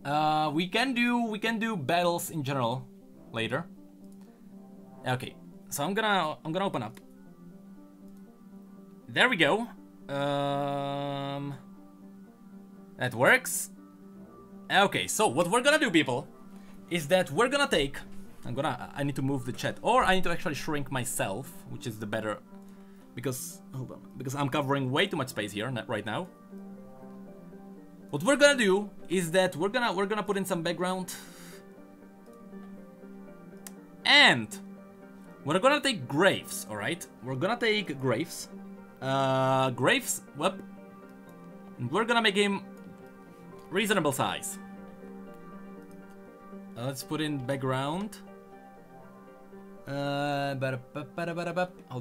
We can do battles in general later. Okay, so I'm gonna open up. There we go. That works. Okay, so what we're gonna do, people, is that we're gonna take. I need to move the chat, or I need to actually shrink myself, which is the better. Because hold on, because I'm covering way too much space here right now. What we're gonna do is that we're gonna put in some background, and we're gonna take Graves. All right, we're gonna take Graves. Graves. Whoop. And we're gonna make him reasonable size. Let's put in background. Hold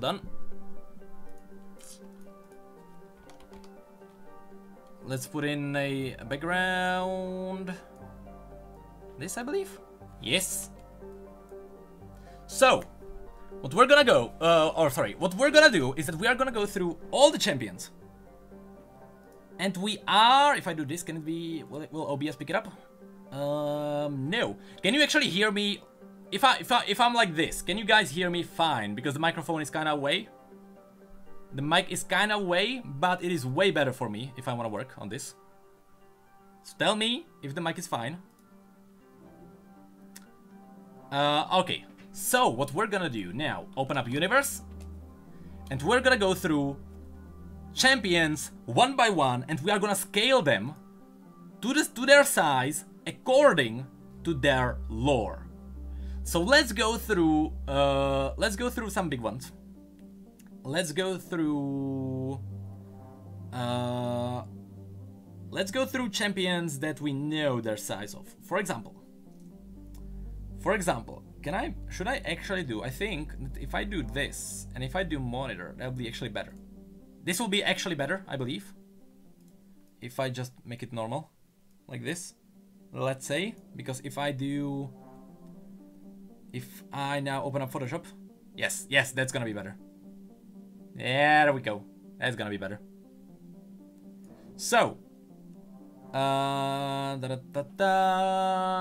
on. Let's put in a background. This, I believe. Yes. So, what we're gonna go, what we're gonna do is that we are gonna go through all the champions. And we are, if I do this, can it be, will OBS pick it up? No. Can you actually hear me? If I'm like this, can you guys hear me fine? Because the microphone is kind of away. The mic is kind of away, but it is way better for me if I want to work on this. So tell me if the mic is fine. Okay. So what we're gonna do now, open up Universe, and we're gonna go through champions one by one, and we are gonna scale them to their size according to their lore. So let's go through some big ones. Let's go through champions that we know their size of. For example, should I actually do, I think that if I do this and if I do monitor, that will be actually better. This will be actually better, I believe. If I just make it normal, like this, let's say, because if I now open up Photoshop, yes, that's gonna be better. Yeah, there we go. That's gonna be better. So,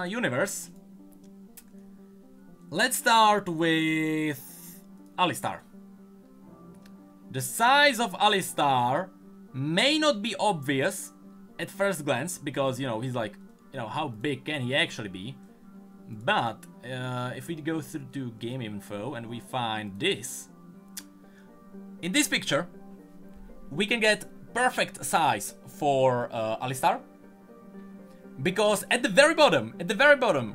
Universe. Let's start with Alistar. The size of Alistar may not be obvious at first glance because, you know, he's like, you know, how big can he actually be? But if we go through to game info and we find this, in this picture, we can get perfect size for Alistar. Because at the very bottom,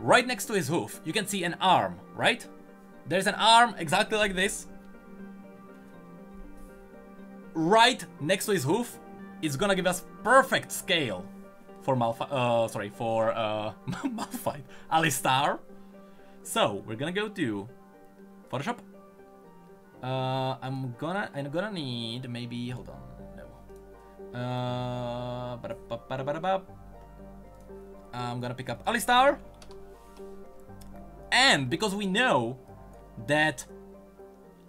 right next to his hoof, you can see an arm, right? There's an arm exactly like this. Right next to his hoof, it's gonna give us perfect scale for Malphite, Alistar. So we're gonna go to Photoshop. I'm gonna need maybe, hold on, no. I'm gonna pick up Alistar, and because we know that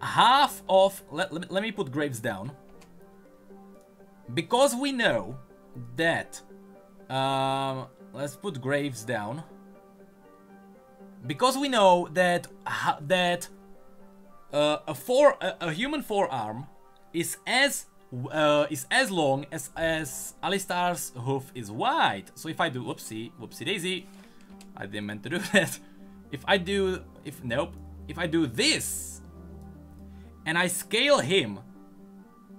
half of let me put Graves down. Because we know that let's put Graves down. Because we know that a human forearm is as long as Alistar's hoof is wide. So if I do, whoopsie daisy, I didn't meant to do that. If I do this, and I scale him,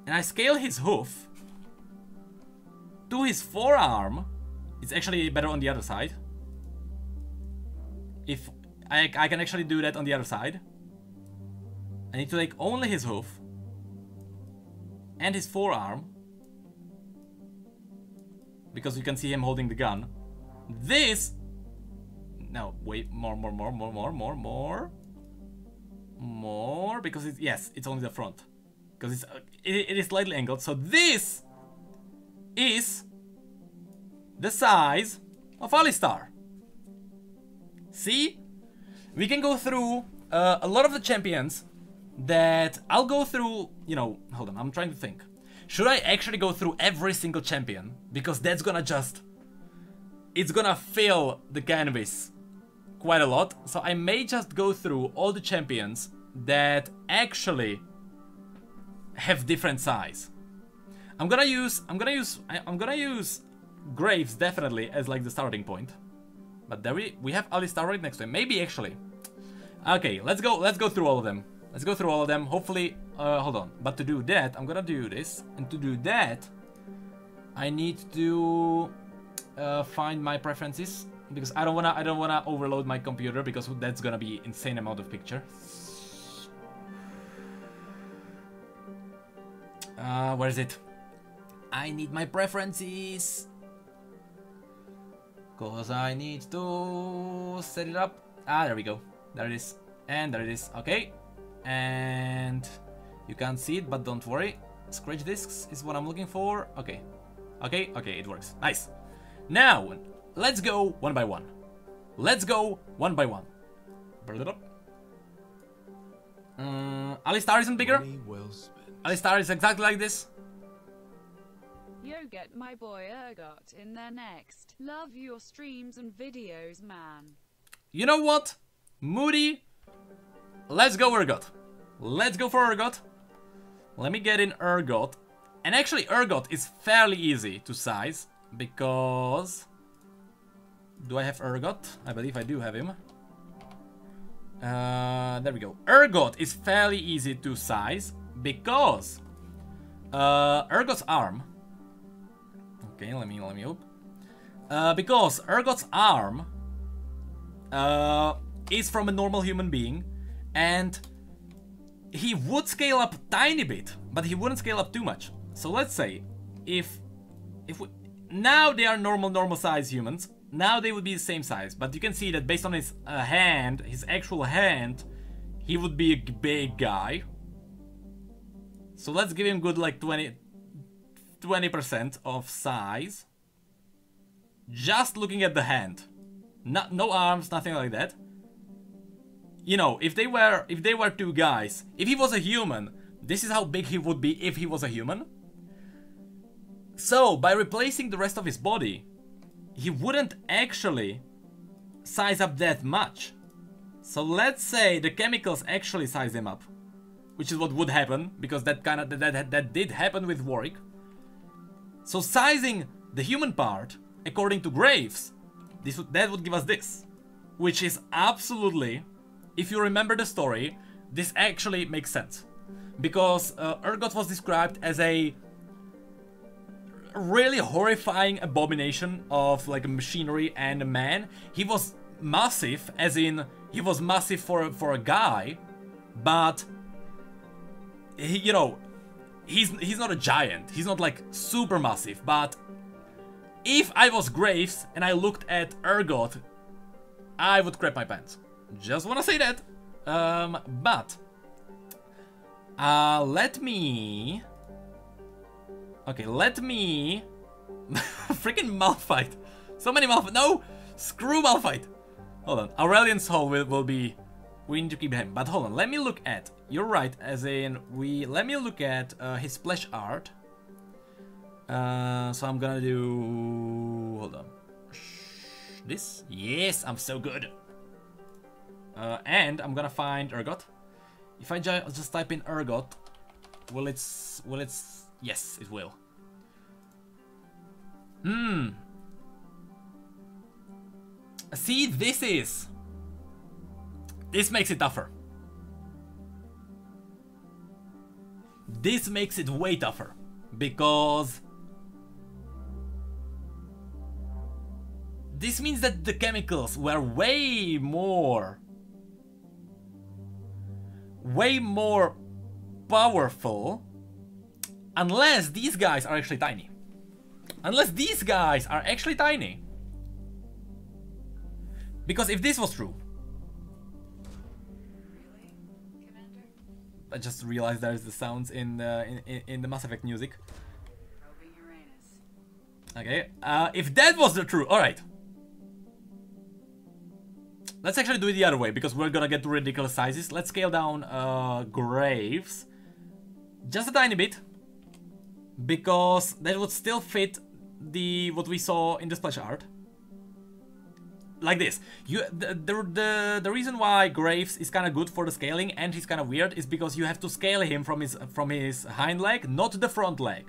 and I scale his hoof to his forearm, it's actually better on the other side. If I can actually do that on the other side. I need to take only his hoof and his forearm, because you can see him holding the gun. This, no, wait, more, because it's only the front, because it is slightly angled. So this is the size of Alistar. See, we can go through a lot of the champions that I'll go through, you know, hold on, I'm trying to think. Should I actually go through every single champion? Because that's gonna just, it's gonna fill the canvas quite a lot. So I may just go through all the champions that actually have different size. I'm gonna use Graves definitely as like the starting point. But there we have Alistar right next to him. Maybe actually. Okay, let's go through all of them. Let's go through all of them. Hopefully, hold on. But to do that, I'm gonna do this, and to do that, I need to find my preferences because I don't wanna overload my computer because that's gonna be insane amount of picture. Where is it? I need my preferences. Cause I need to set it up. Ah, there we go. There it is. And there it is. Okay. And you can't see it, but don't worry. Scratch discs is what I'm looking for. Okay. Okay, okay, it works. Nice. Now, let's go one by one. Let's go one by one. Build it up. Alistar isn't bigger. Alistar is exactly like this. Yo, get my boy Urgot in there next. Love your streams and videos, man. You know what? Moody, let's go Urgot. Let's go for Urgot. Let me get in Urgot. And actually Urgot is fairly easy to size because... Do I have Urgot? I believe I do have him. There we go. Urgot is fairly easy to size because Urgot's arm... Okay, let me hope. Because Urgot's arm is from a normal human being, and he would scale up a tiny bit, but he wouldn't scale up too much. So let's say if we, now they are normal size humans. Now they would be the same size, but you can see that based on his hand, his actual hand, he would be a big guy. So let's give him good like 20% of size. Just looking at the hand. No arms, nothing like that. You know, if they were two guys, if he was a human, this is how big he would be if he was a human. So, by replacing the rest of his body, he wouldn't actually size up that much. So let's say the chemicals actually size him up, which is what would happen, because that did happen with Warwick. So sizing the human part, according to Graves, that would give us this. Which is absolutely, if you remember the story, this actually makes sense. Because Urgot was described as a really horrifying abomination of like a machinery and a man. He was massive, as in, he was massive for a guy, but, he, you know, he's not a giant, he's not like super massive, but if I was Graves and I looked at Urgot, I would crap my pants. Just wanna say that. But let me... Okay, let me... Freaking Malphite. So many Malphite. No! Screw Malphite. Hold on. Aurelian's Hall will be... We need to keep him. But hold on. Let me look at... You're right. As in, let me look at his splash art. So I'm gonna do... Hold on. This? Yes, I'm so good. And I'm gonna find Urgot. If I just type in Urgot, will it... Yes, it will. See, this makes it tougher. This makes it way tougher. Because... this means that the chemicals were way more powerful. Unless these guys are actually tiny. Unless these guys are actually tiny. Because if this was true... Really, Commander? I just realized there's the sounds in the Mass Effect music. Probing Uranus. Okay, if that was the true... Alright. Let's actually do it the other way, because we're gonna get to ridiculous sizes. Let's scale down Graves. Just a tiny bit. Because that would still fit what we saw in the splash art. like this. The reason why Graves is kind of good for the scaling and he's kind of weird is because you have to scale him from his hind leg, not the front leg.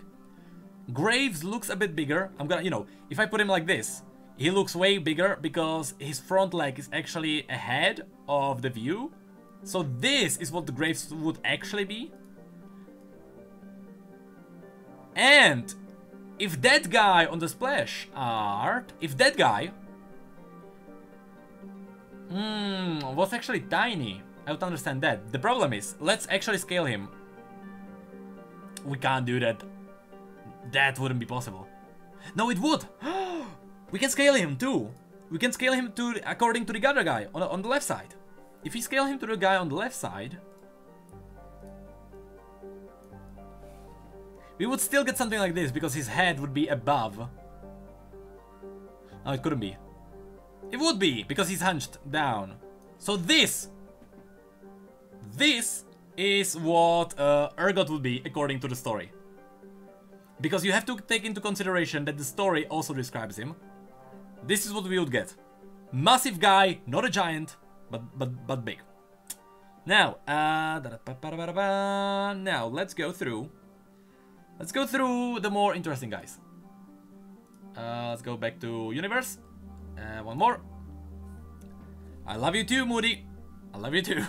Graves looks a bit bigger. I'm gonna, you know, if I put him like this, he looks way bigger because his front leg is actually ahead of the view. So this is what the Graves would actually be. And if that guy on the splash art, if that guy was actually tiny, I would understand that. The problem is, let's actually scale him. We can't do that. That wouldn't be possible. No, it would. We can scale him too. We can scale him to according to the other guy on the left side. If we scale him to the guy on the left side, we would still get something like this because his head would be above. No, it couldn't be. It would be because he's hunched down. So this is what Urgot would be according to the story. Because you have to take into consideration that the story also describes him. This is what we would get. Massive guy, not a giant, but big. Now, now let's go through. Let's go through the more interesting guys. Let's go back to universe. One more. I love you too, Moody. I love you too.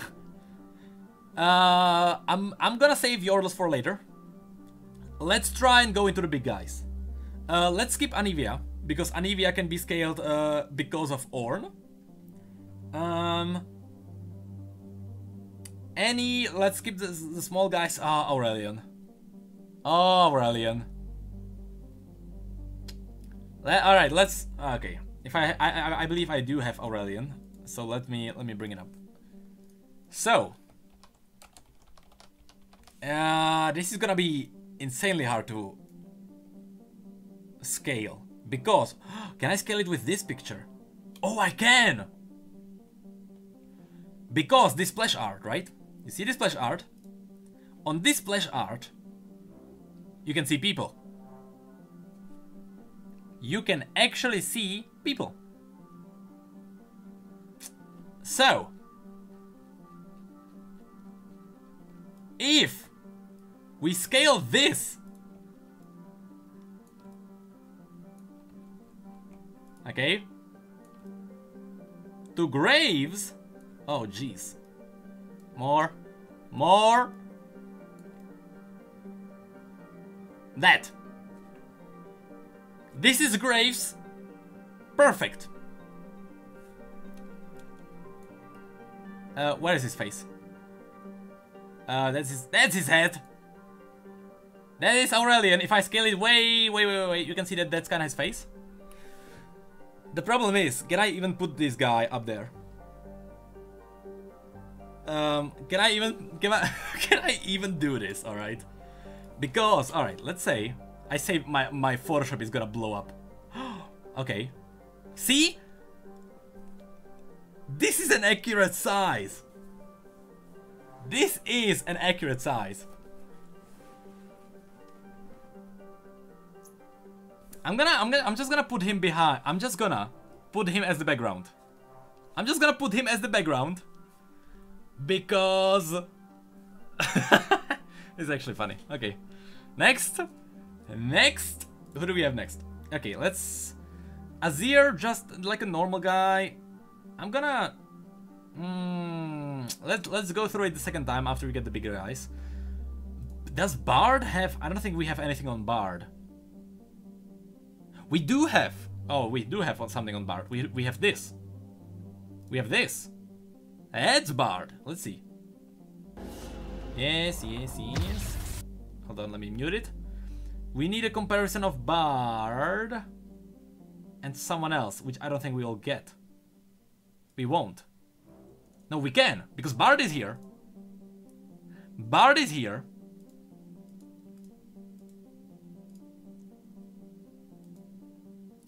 I'm gonna save Yordles for later. Let's try and go into the big guys. Let's skip Anivia, because Anivia can be scaled because of Ornn. Let's skip the small guys. Aurelion. Oh, Aurelion. Alright, let's... Okay. If I believe I do have Aurelion. So let me bring it up. So. This is gonna be insanely hard to scale. Because... Can I scale it with this picture? Oh, I can! Because this splash art, right? You see this splash art? On this splash art, you can see people. You can actually see people. So, if we scale this, okay, to Graves, oh jeez, more, that. This is Graves. Perfect. Where is his face? That's his head. That is Aurelion. If I scale it way, you can see that that's kind of his face. The problem is, can I even put this guy up there? Can I even do this? All right. Because, all right, let's say I say my Photoshop is gonna blow up. Okay. See? This is an accurate size. This is an accurate size. I'm just gonna put him behind. I'm just gonna put him as the background. I'm just gonna put him as the background because it's actually funny. Okay. Next. Who do we have next? Okay, let's... Azir, just like a normal guy. I'm gonna... let's go through it the second time after we get the bigger guys. Does Bard have... I don't think we have anything on Bard. We do have... Oh, we do have something on Bard. We have this. We have this. That's Bard. Let's see. Yes. Hold on, let me mute it. We need a comparison of Bard and someone else, which I don't think we will get. We won't. No, we can, because Bard is here. Bard is here.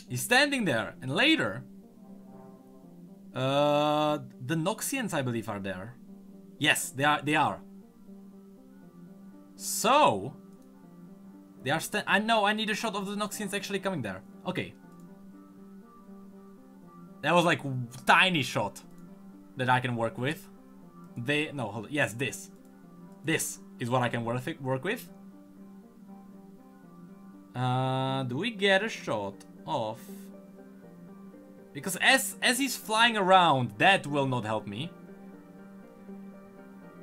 He's standing there, and later... the Noxians, I believe, are there. Yes, they are. So... They are I know, I need a shot of the Noxians actually coming there. Okay. That was like tiny shot that I can work with. No, hold on. Yes, this. This is what I can work with. Do we get a shot of... Because as he's flying around, that will not help me.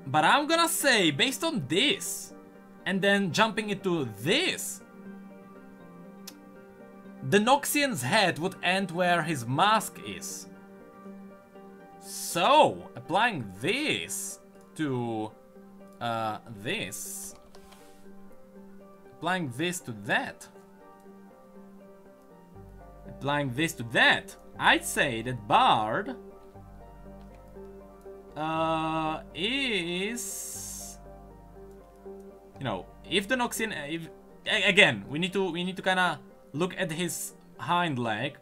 But I'm gonna say, based on this, and then jumping into this, the Noxian's head would end where his mask is. So, applying this to this, applying this to that, applying this to that, I'd say that Bard is, you know, if the Noxian, if again, we need to kind of look at his hind leg.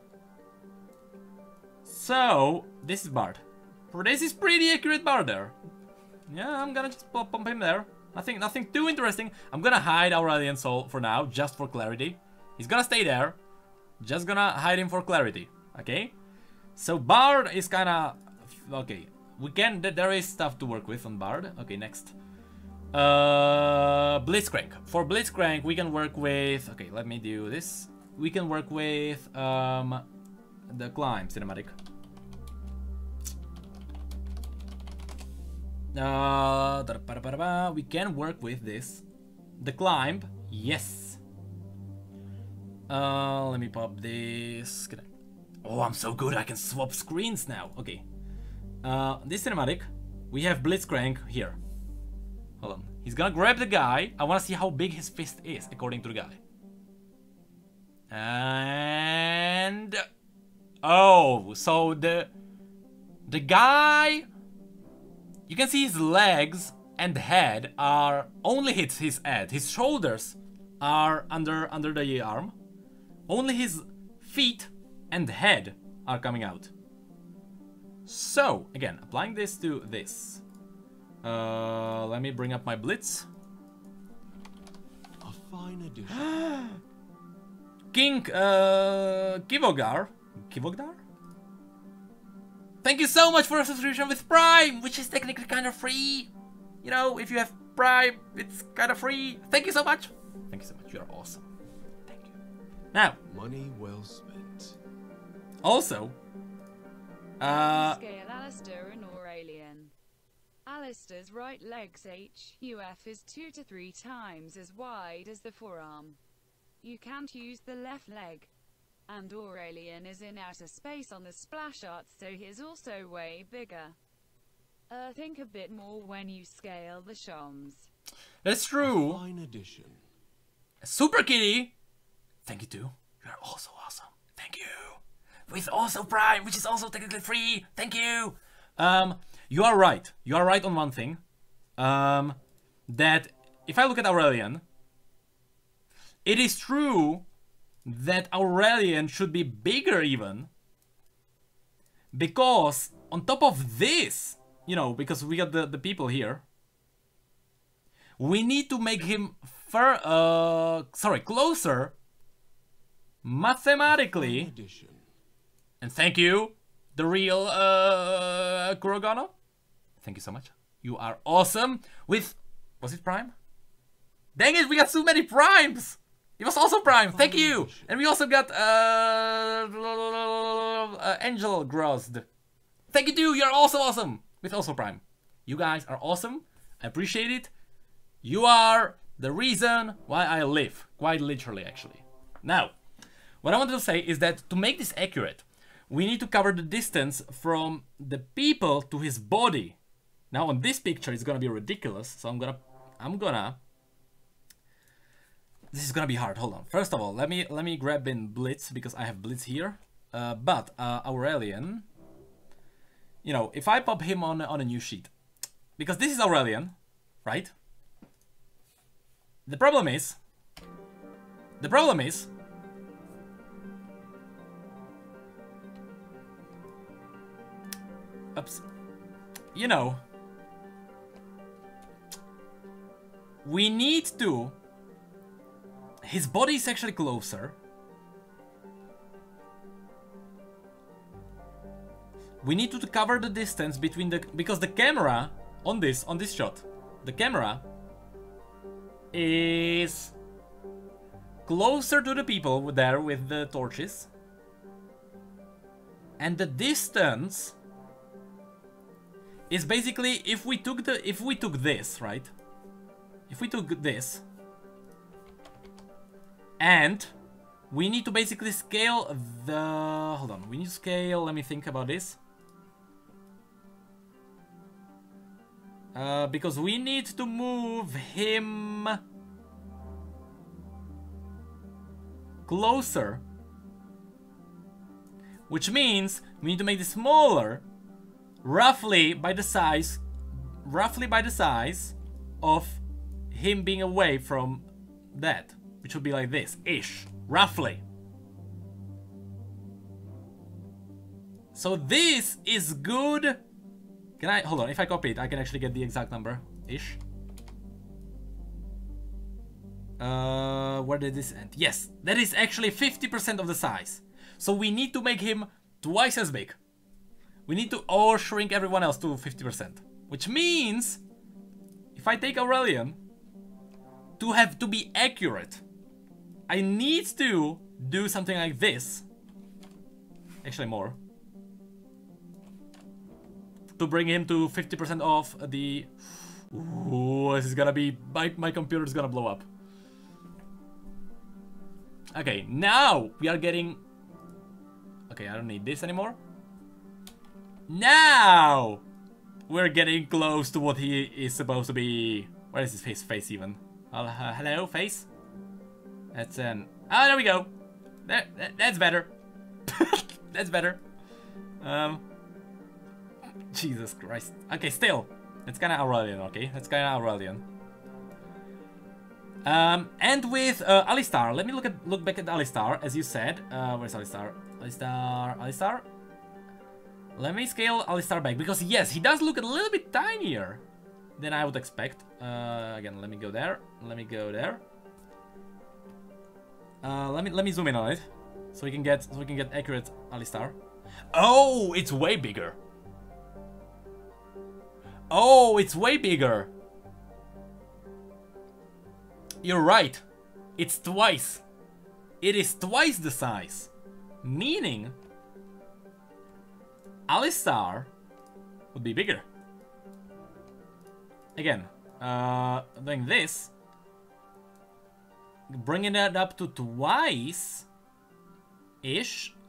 So this is Bard. This is pretty accurate Bard there. Yeah, I'm gonna just pump him there. Nothing too interesting. I'm gonna hide Aurelian Soul for now, just for clarity. He's gonna stay there. Just gonna hide him for clarity. Okay. So Bard is kind of okay. We can. There is stuff to work with on Bard. Okay, next. Blitzcrank. For Blitzcrank, we can work with. Okay, let me do this. We can work with the climb cinematic. We can work with this. The climb, yes. Let me pop this. Oh, I'm so good. I can swap screens now. Okay. This cinematic, we have Blitzcrank here. Hold on. He's gonna grab the guy. I wanna see how big his fist is, according to the guy. And... oh, so the guy... you can see his legs and head are... only hits his head. His shoulders are under the arm. Only his feet and head are coming out. So, again, applying this to this. Let me bring up my Blitz. A fine addition. King Kivogdar? Thank you so much for a subscription with Prime, which is technically kind of free. You know, if you have Prime, it's kind of free. Thank you so much. Thank you so much. You're awesome. Thank you. Now, money well spent. Also, Scale Alistair and Aurelian. Alistair's right leg's HUF is 2 to 3 times as wide as the forearm. You can't use the left leg. And Aurelian is in outer space on the splash art, so he's also way bigger. Think a bit more when you scale the Shoms. That's true. Fine addition. Super Kitty, thank you too. You're also awesome. Thank you. With also Prime, which is also technically free. Thank you. You are right. You are right on one thing. That if I look at Aurelian, it is true that Aurelian should be bigger even. Because on top of this, you know, because we got the people here, we need to make him closer mathematically. And thank you, the real Kurogano. Thank you so much. You are awesome. With, was it Prime? Dang it, we got so many Primes. It was also Prime. Thank you. And we also got Angel Grozd. Thank you too. You're also awesome. With also Prime. You guys are awesome. I appreciate it. You are the reason why I live. Quite literally, actually. Now, what I wanted to say is that to make this accurate, we need to cover the distance from the people to his body. Now on this picture it's gonna be ridiculous, so I'm gonna this is gonna be hard. Hold on. First of all, let me grab in Blitz because I have Blitz here. But Aurelian, you know, if I pop him on a new sheet, because this is Aurelian, right? The problem is, oops, you know, we need to, his body is actually closer. we need to cover the distance between the, because the camera on this shot, the camera is closer to the people there with the torches, and the distance is basically if we took this, right? If we took this, and we need to basically scale the, hold on, we need to scale, let me think about this. Because we need to move him closer, which means we need to make this smaller, roughly by the size of him being away from that, which would be like this ish, roughly. So this is good. Can I, hold on, if I copy it, I can actually get the exact number ish. Where did this end? Yes, that is actually 50% of the size. So we need to make him twice as big. We need to or shrink everyone else to 50%. Which means, if I take Aurelian, to be accurate, I need to do something like this. Actually more. To bring him to 50% off the... Ooh, this is gonna be... My computer's gonna blow up. Okay, now we are getting... Okay, I don't need this anymore. Now we're getting close to what he is supposed to be. Where is his face even? Hello, face? That's an... Oh, there we go. That's better. That's better. Jesus Christ. Okay, still. It's kinda Aurelian, okay? That's kinda Aurelian. And with Alistar, let me look back at Alistar, as you said. Where's Alistar? Alistar? Let me scale Alistar back, because yes, he does look a little bit tinier than I would expect. Again, let me go there. Let me go there. Let me zoom in on it, so we can get accurate Alistar. Oh, it's way bigger. Oh, it's way bigger. You're right. It's twice. It is twice the size. Meaning, Alistar would be bigger. Again, doing this, bringing that up to twice-ish,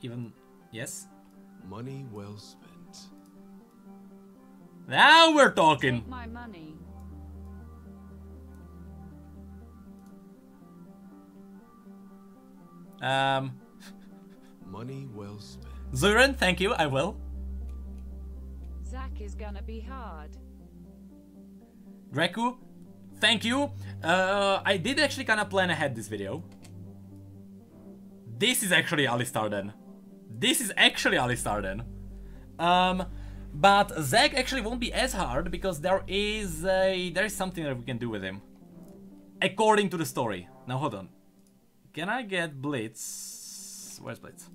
even, yes. Money well spent. Now we're talking. Take my money. Money well spent. Zuren, thank you, I will. Zach is gonna be hard. Draku, thank you. I did actually kind of plan ahead this video. This is actually Alistar then. This is actually Alistar then. But Zach actually won't be as hard because there is something that we can do with him, according to the story. Now hold on. Can I get Blitz? Where's Blitz?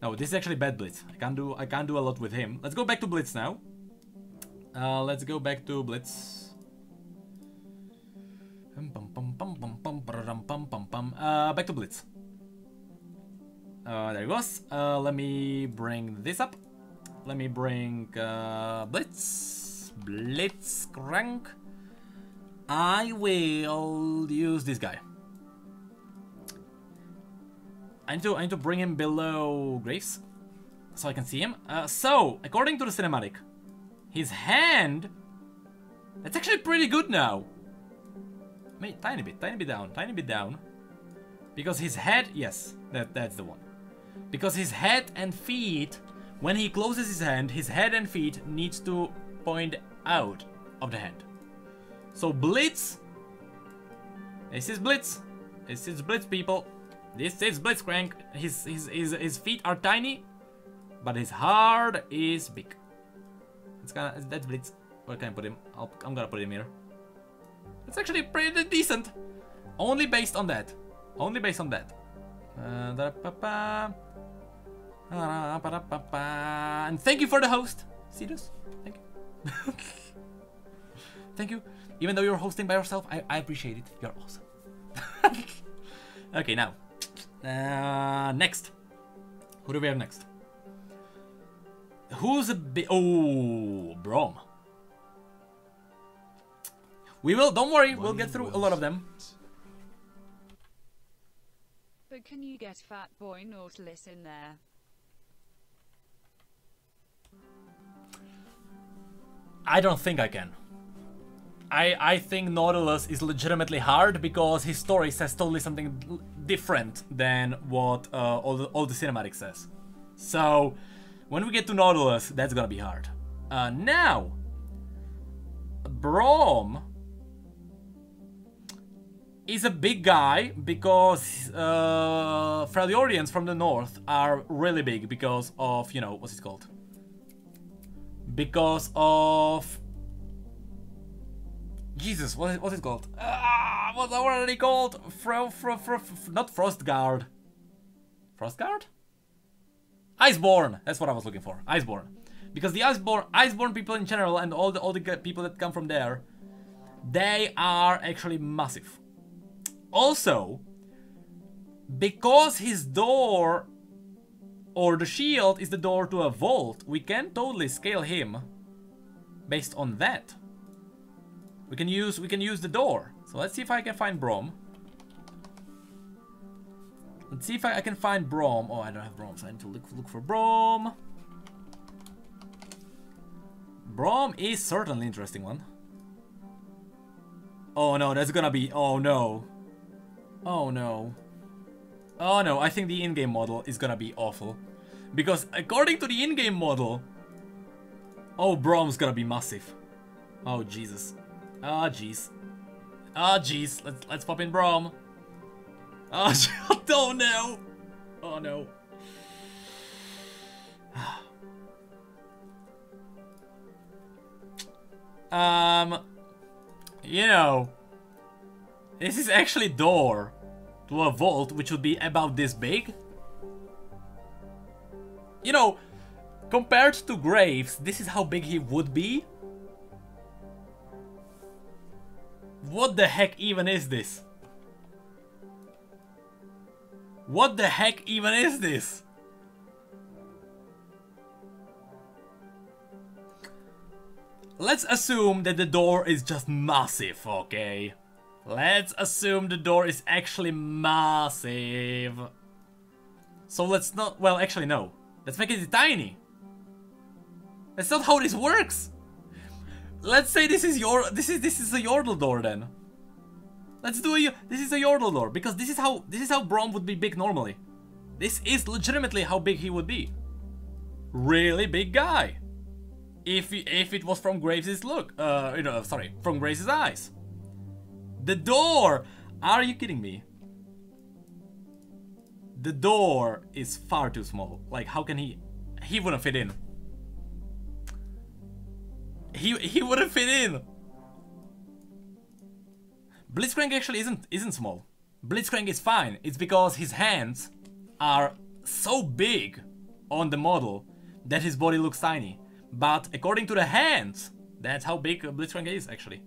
No, this is actually bad Blitz. I can't do a lot with him. Let's go back to Blitz now. Let's go back to Blitz. Back to Blitz. There he goes. Let me bring this up. Let me bring Blitz. Blitzcrank. I will use this guy. I need to bring him below Graves so I can see him. So, according to the cinematic, his hand, that's actually pretty good now. I mean, tiny bit down. Because his head, yes, that's the one. Because his head and feet, when he closes his hand, his head and feet needs to point out of the hand. So Blitz, this is Blitz. This is Blitz, people. This is Blitzcrank. His feet are tiny, but his heart is big. That's Blitz. Where can I put him? I'm gonna put him here. It's actually pretty decent. Only based on that. Only based on that. And thank you for the host, Cetus. Thank you. Thank you. Even though you're hosting by yourself, I appreciate it. You're awesome. Okay, now. Next. Who do we have next? Who's a bit... Oh, Braum. We will, don't worry, we'll get through a lot of them. But can you get Fat Boy Nautilus in there? I don't think I can. I think Nautilus is legitimately hard because his story says totally something different than what all the cinematics says. So, when we get to Nautilus, that's gonna be hard. Now, Braum is a big guy because Freljordians from the north are really big because of, you know, what's it called? Because of... Jesus, what's it called? What are they called? Not Frostguard. Frostguard? Iceborne! That's what I was looking for. Iceborne. Because the Iceborne people in general and all the people that come from there, they are actually massive. Also, because his door or the shield is the door to a vault, we can totally scale him based on that. We can use the door. So let's see if I can find Braum. Let's see if I can find Braum. Oh, I don't have Braum, so I need to look for Braum. Braum is certainly an interesting one. Oh no, that's gonna be... Oh no. Oh no. Oh no, I think the in-game model is gonna be awful. Because according to the in-game model... Oh, Braum's gonna be massive. Oh, Jesus. Ah, jeez. Ah, jeez. Let's pop in Braum. Oh, oh no. Oh no. You know, this is actually door to a vault, which would be about this big. You know, compared to Graves, this is how big he would be. What the heck even is this? What the heck even is this? Let's assume that the door is just massive, okay? Let's assume the door is actually massive. So let's not... Well, actually, no. Let's make it tiny. That's not how this works. Let's say this is a Yordle door then. Let's do a... This is a Yordle door because this is how Braum would be big normally. This is legitimately how big he would be. Really big guy. If it was from Graves' look, you know, sorry, from Graves' eyes. The door! Are you kidding me? The door is far too small. Like, how can he wouldn't fit in. He wouldn't fit in. Blitzcrank actually isn't small. Blitzcrank is fine. It's because his hands are so big on the model that his body looks tiny. But according to the hands, that's how big Blitzcrank is actually.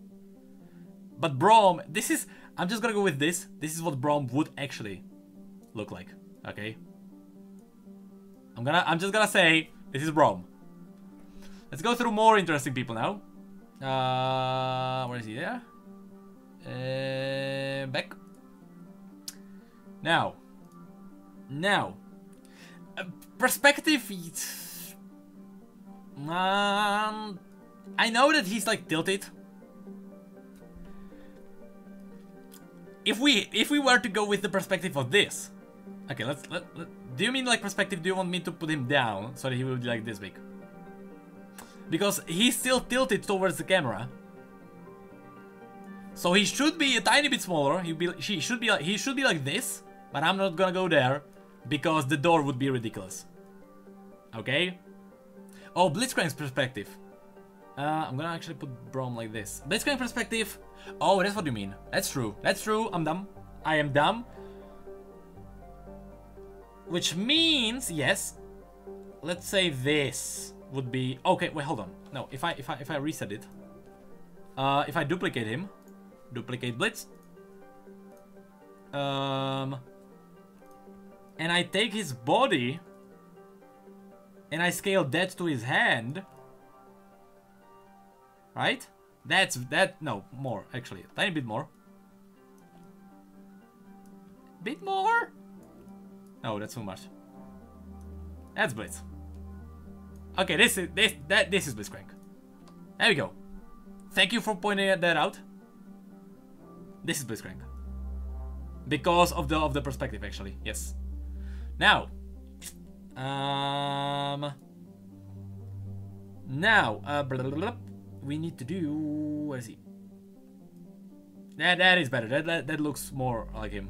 But Braum, this is... I'm just gonna go with this. This is what Braum would actually look like. Okay? I'm just gonna say this is Braum. Let's go through more interesting people now. Where is he? There? Back. Now. Perspective. I know that he's like tilted. If we were to go with the perspective of this, okay, do you mean like perspective? Do you want me to put him down so that he will be like this big? Because he's still tilted towards the camera, so he should be a tiny bit smaller. He should be like this, but I'm not gonna go there because the door would be ridiculous. Okay. Oh, Blitzcrank's perspective. I'm gonna actually put Braum like this. Blitzcrank perspective. Oh, that's what you mean. That's true. That's true. I'm dumb. I am dumb. Which means, yes, let's say this would be okay. Wait, hold on. No, if I reset it, if I duplicate him, duplicate Blitz, and I take his body and I scale that to his hand, right? No, more actually, a tiny bit more. Bit more? No, that's too much. That's Blitz. Okay, this is Blitzcrank. There we go. Thank you for pointing that out. This is Blitzcrank. Because of the perspective, actually. Yes. Now, we need to do. Where is he? That is better. That looks more like him.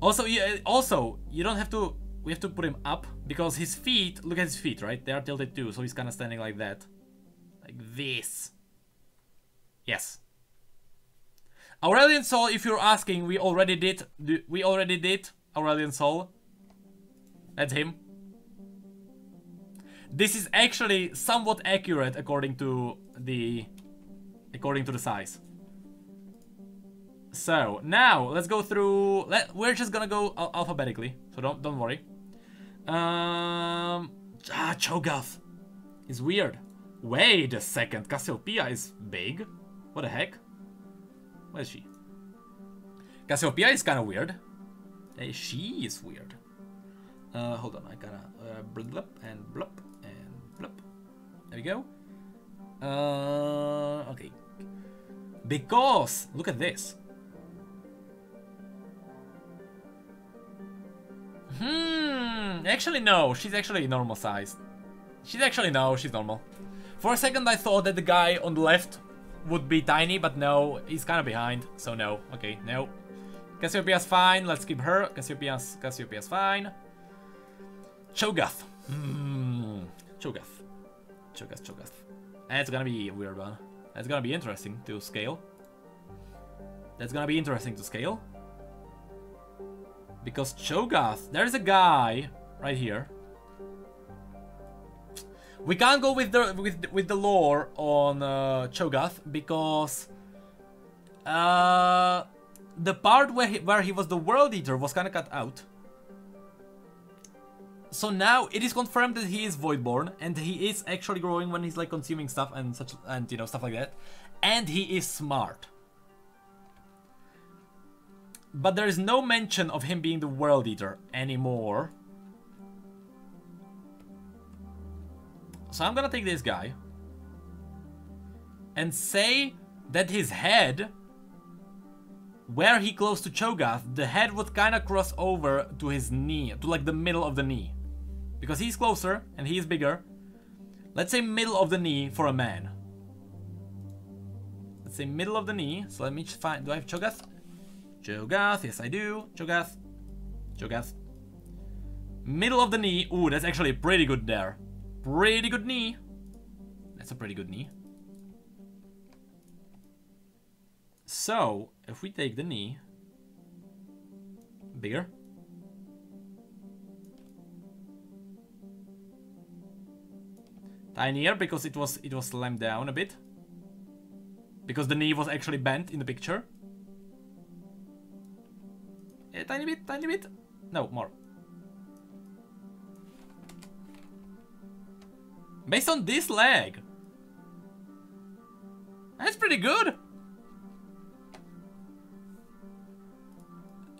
Also, you don't have to. We have to put him up because his feet. Look at his feet, right? They are tilted too, so he's kind of standing like that, like this. Yes. Aurelian Sol, if you're asking, we already did. We already did Aurelian Sol. That's him. This is actually somewhat accurate according to the size. So now let's go through. We're just gonna go alphabetically, so don't worry. Cho'Gath is weird. Wait a second, Cassiopeia is big. What the heck? Where is she? Cassiopeia is kind of weird. She is weird. Hold on, I gotta blip and blip and blip. There we go. Okay. Because look at this. Actually no, she's actually normal sized. She's normal. For a second I thought that the guy on the left would be tiny, but no, he's kind of behind, so no. Okay, no. Cassiopeia's fine, let's keep her. Cassiopeia's fine. Cho'Gath. Cho'Gath. That's gonna be a weird one. That's gonna be interesting to scale. Because Cho'Gath, there's a guy right here. We can't go with the lore on Cho'Gath because the part where he was the World Eater was kind of cut out. So now it is confirmed that he is Voidborn and he is actually growing when he's like consuming stuff and such, and you know, stuff like that. And he is smart. But there is no mention of him being the World Eater anymore. So I'm gonna take this guy and say that his head, where he close to Cho'Gath, the head would kind of cross over to his knee, to like the middle of the knee. Because he's closer and he's bigger. Let's say middle of the knee for a man. Let's say middle of the knee. So let me find, do I have Cho'Gath? Cho'Gath, yes I do. Cho'Gath. Middle of the knee. Ooh, that's actually pretty good there. Pretty good knee. That's a pretty good knee. So, if we take the knee, bigger. Tinier because it was slammed down a bit. Because the knee was actually bent in the picture. A tiny bit. No, more. Based on this leg. That's pretty good.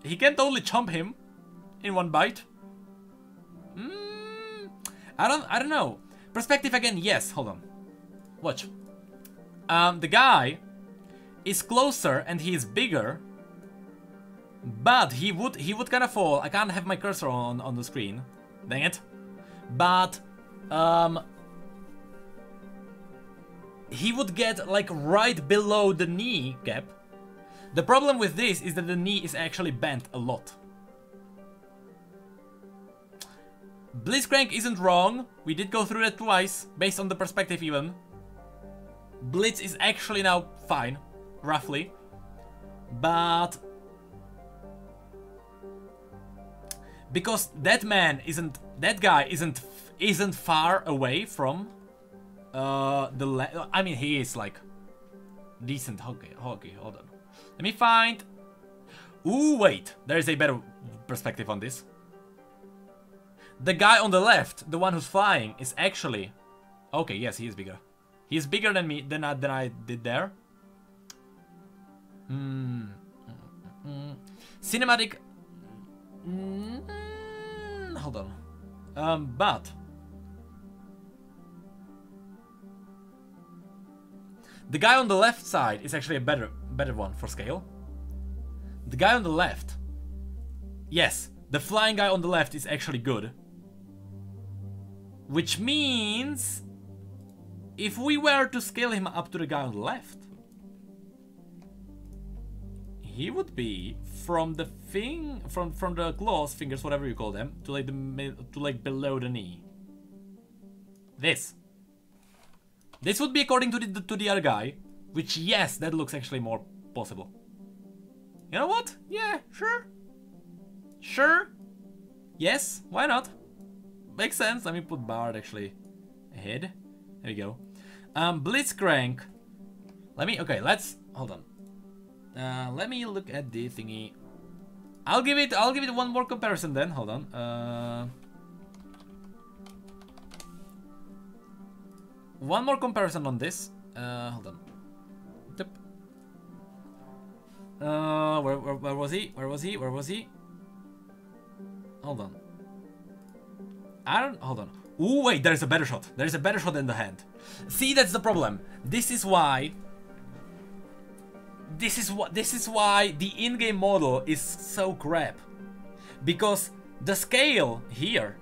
He can totally chomp him in one bite. I don't know. Perspective again, yes, hold on. Watch. The guy is closer and he is bigger. But he would kind of fall. I can't have my cursor on the screen. Dang it. But he would get like right below the knee gap. The problem with this is that the knee is actually bent a lot. Blitzcrank isn't wrong. We did go through that twice, based on the perspective even. Blitz is actually now fine, roughly. But because that guy isn't isn't far away from the left. I mean, he is like decent. Okay, hold on. Let me find. Ooh, wait. There is a better perspective on this. The guy on the left, the one who's flying, is actually... Okay, yes, he is bigger. He's bigger than me, than I did there. Cinematic... hold on. But... The guy on the left side is actually a better one for scale. The guy on the left... Yes, the flying guy on the left is actually good. Which means... If we were to scale him up to the guy on the left... He would be from the from the claws, fingers, whatever you call them, to like below the knee. This would be according to the other guy, which, yes, that looks actually more possible. You know what? Yeah, sure. Sure. Yes, why not? Makes sense. Let me put Bard actually ahead. There we go. Blitzcrank. Let's hold on. Let me look at the thingy. I'll give it one more comparison then. Hold on. One more comparison on this. Hold on. Yep. Where was he? Where was he? Hold on. Hold on. Ooh, wait, there's a better shot. There's a better shot in the hand. See, that's the problem. This is why the in-game model is so crap. Because the scale here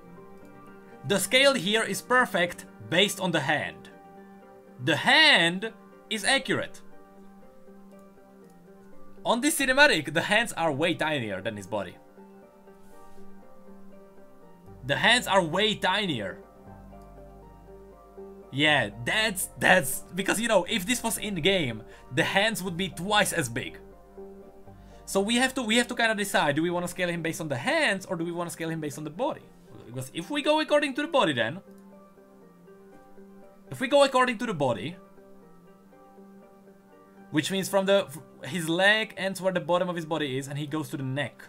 is perfect based on the hand. The hand is accurate. On this cinematic, the hands are way tinier than his body. The hands are way tinier. Yeah, that's because, you know, if this was in game, the hands would be twice as big. So we have to kind of decide, do we want to scale him based on the hands or do we want to scale him based on the body? Because if we go according to the body then, which means from his leg ends where the bottom of his body is and he goes to the neck.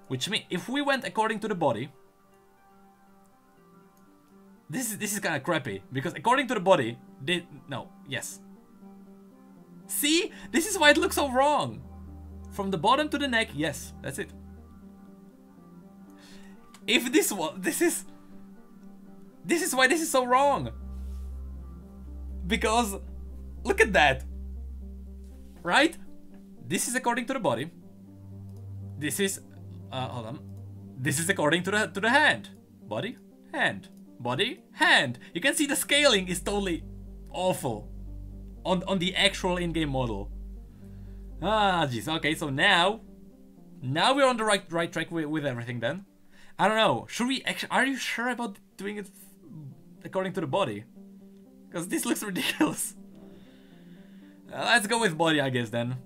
Which means if we went according to the body, this is kind of crappy, because according to the body, yes. See? This is why it looks so wrong. From the bottom to the neck, yes, that's it. If this is why this is so wrong. Because, look at that. Right? This is according to the body. This is, hold on. This is according to the hand. Body, hand. Body, hand. You can see the scaling is totally awful on the actual in-game model. Ah, jeez. Okay, so now we're on the right track with everything. Then I don't know. Should we actually? Are you sure about doing it according to the body? Because this looks ridiculous. Let's go with body, I guess. Then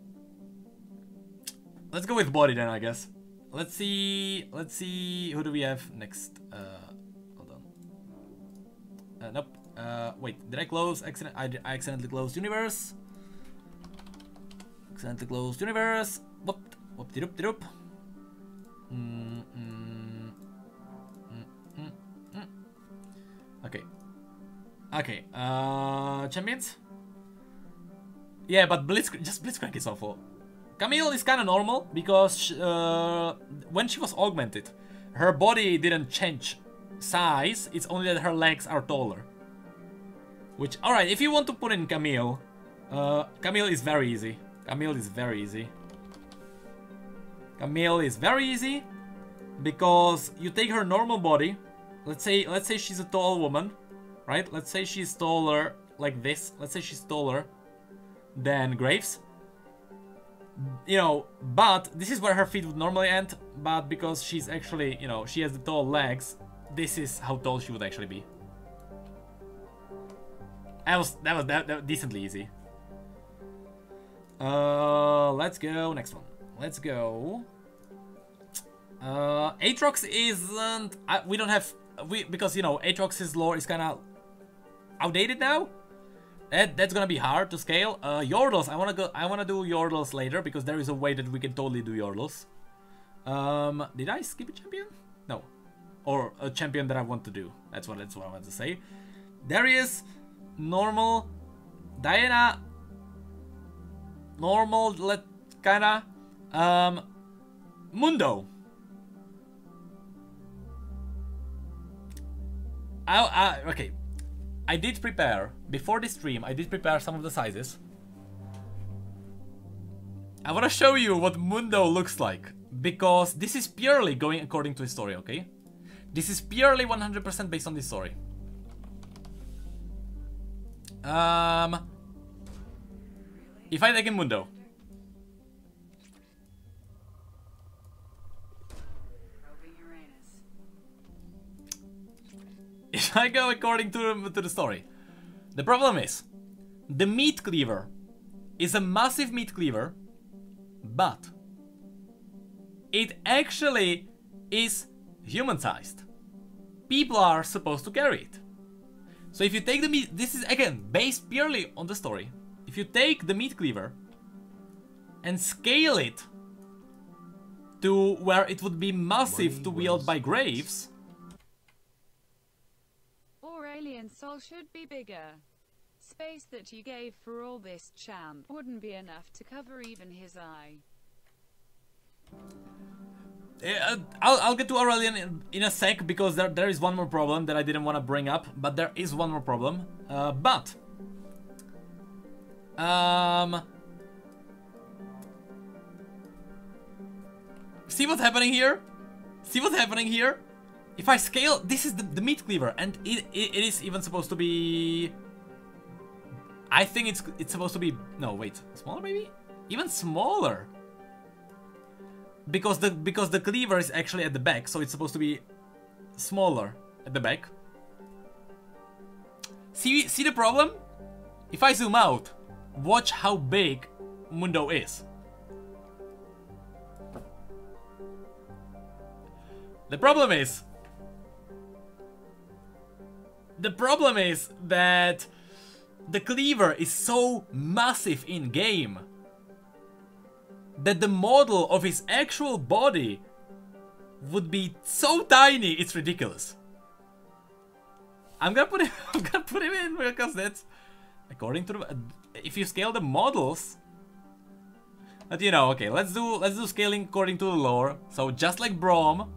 let's go with body. Then I guess. Let's see. Who do we have next? Nope. Wait, did I close? I accidentally closed universe. Accidentally closed universe. Whoop-de-doop-de-doop. Okay. Okay. Champions? Yeah, but Blitzcrank is awful. Camille is kind of normal because when she was augmented, her body didn't change size, it's only that her legs are taller. Which, alright, if you want to put in Camille, Camille is very easy. Camille is very easy because you take her normal body. Let's say she's a tall woman, right? Let's say she's taller like this. Let's say she's taller than Graves. You know, but this is where her feet would normally end, but because she's actually, you know, she has the tall legs, this is how tall she would actually be. That was decently easy. Let's go next one. Let's go. Aatrox isn't. We don't have because you know Aatrox's lore is kind of outdated now. That's gonna be hard to scale. Yordles, I wanna do Yordles later because there is a way that we can totally do Yordles. Did I skip a champion? No, or a champion that I want to do. That's what I want to say. Darius, normal, Diana, normal, kinda, Mundo. Okay. I did prepare, before this stream, I did prepare some of the sizes. I want to show you what Mundo looks like, because this is purely going according to his story, okay? This is purely 100% based on this story. If I take in Mundo. If I go according to the story, the problem is, the meat cleaver is a massive meat cleaver, but it actually is human-sized. People are supposed to carry it. So if you take the meat, this is again based purely on the story. If you take the meat cleaver and scale it to where it would be massive to wield by Graves. Aurelian Sol should be bigger. Space that you gave for all this champ wouldn't be enough to cover even his eye. I'll get to Aurelian in a sec because there is one more problem that I didn't want to bring up, but there is one more problem. See what's happening here? See what's happening here? If I scale, this is the meat cleaver, and it is even supposed to be. I think it's supposed to be. No, wait, smaller maybe? Even smaller. Because the cleaver is actually at the back, so it's supposed to be smaller at the back. See the problem? If I zoom out, watch how big Mundo is. The problem is that the cleaver is so massive in game that the model of his actual body would be so tiny, it's ridiculous. I'm gonna put him in because that's according to the, if you scale the models. But you know, okay, let's do scaling according to the lore. So just like Braum,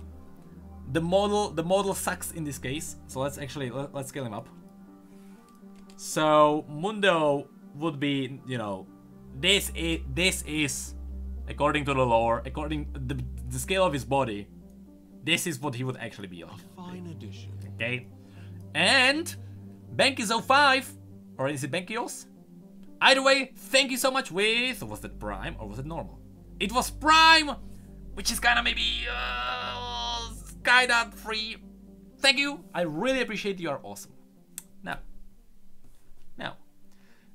the model sucks in this case. So let's scale him up. So Mundo would be, you know, this is according to the lore, according to the scale of his body, this is what he would actually be of. Fine addition. Okay. And Bankios 05, or is it Bankios? Either way, thank you so much with, was it Prime or was it normal? It was Prime, which is kind of maybe kind of free. Thank you. I really appreciate you. Are awesome. Now,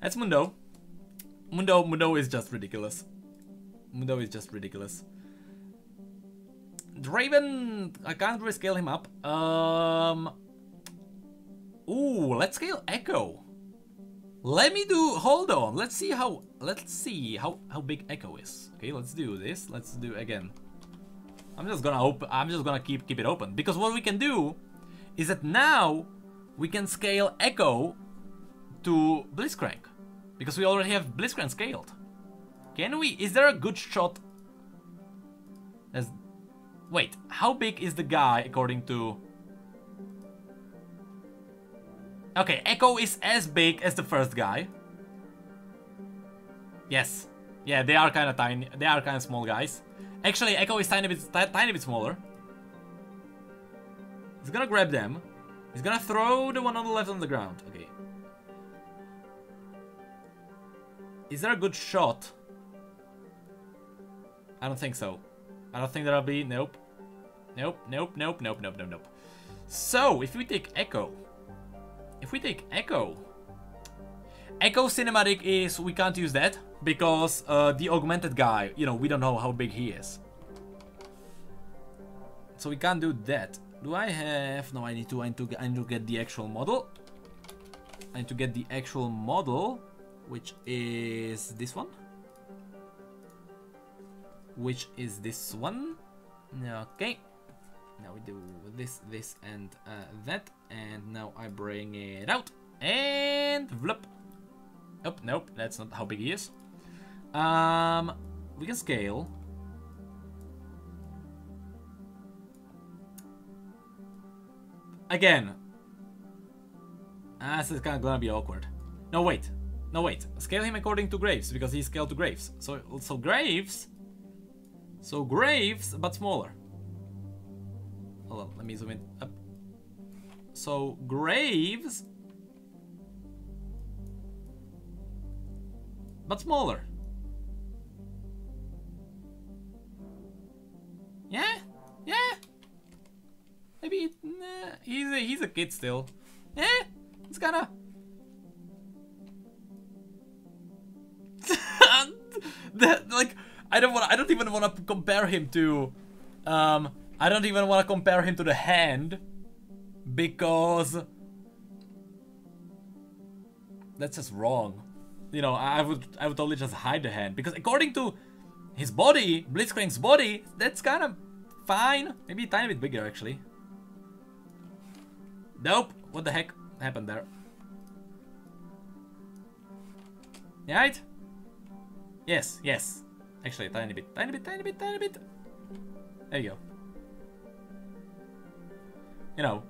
that's Mundo. Mundo is just ridiculous. Mundo is just ridiculous. Draven, I can't really scale him up. Ooh, let's scale Echo. Let me do, hold on, let's see how big Echo is. Okay, let's do this. Let's do again. I'm just gonna keep it open, because what we can do is that now we can scale Echo to Blitzcrank, because we already have Blitzcrank scaled. Can we? Is there a good shot? Wait, how big is the guy according to? Okay, Echo is as big as the first guy. Yes. Yeah, they are kind of tiny. They are kind of small guys. Actually, Echo is tiny bit smaller. He's gonna grab them. He's gonna throw the one on the left on the ground. Okay. Is there a good shot? I don't think so. I don't think there'll be. Nope. Nope. So, if we take Echo. Echo cinematic is, we can't use that because the augmented guy, you know, we don't know how big he is. So we can't do that. Do I have... No, I need to get the actual model. I need to get the actual model, which is this one. Which is this one. Okay. Now we do this, this, and that. And now I bring it out. And vlop. Oh, nope, that's not how big he is. We can scale. Again. This is kind of gonna be awkward. No, wait. No, wait. Scale him according to Graves, because he's scaled to Graves. So Graves... So Graves, but smaller. Hold on, let me zoom in up. So Graves... But smaller. Yeah? Yeah? Maybe... Nah, he's a kid still. Yeah? It's kinda... like... I don't even want to compare him to... I don't even want to compare him to the Hand. Because... That's just wrong. You know, I would totally just hide the Hand. Because according to his body, Blitzcrank's body, that's kind of fine. Maybe a tiny bit bigger, actually. Nope. What the heck happened there? Right? Yes, yes. Actually, a tiny bit, tiny bit, tiny bit, tiny bit. There you go. You know.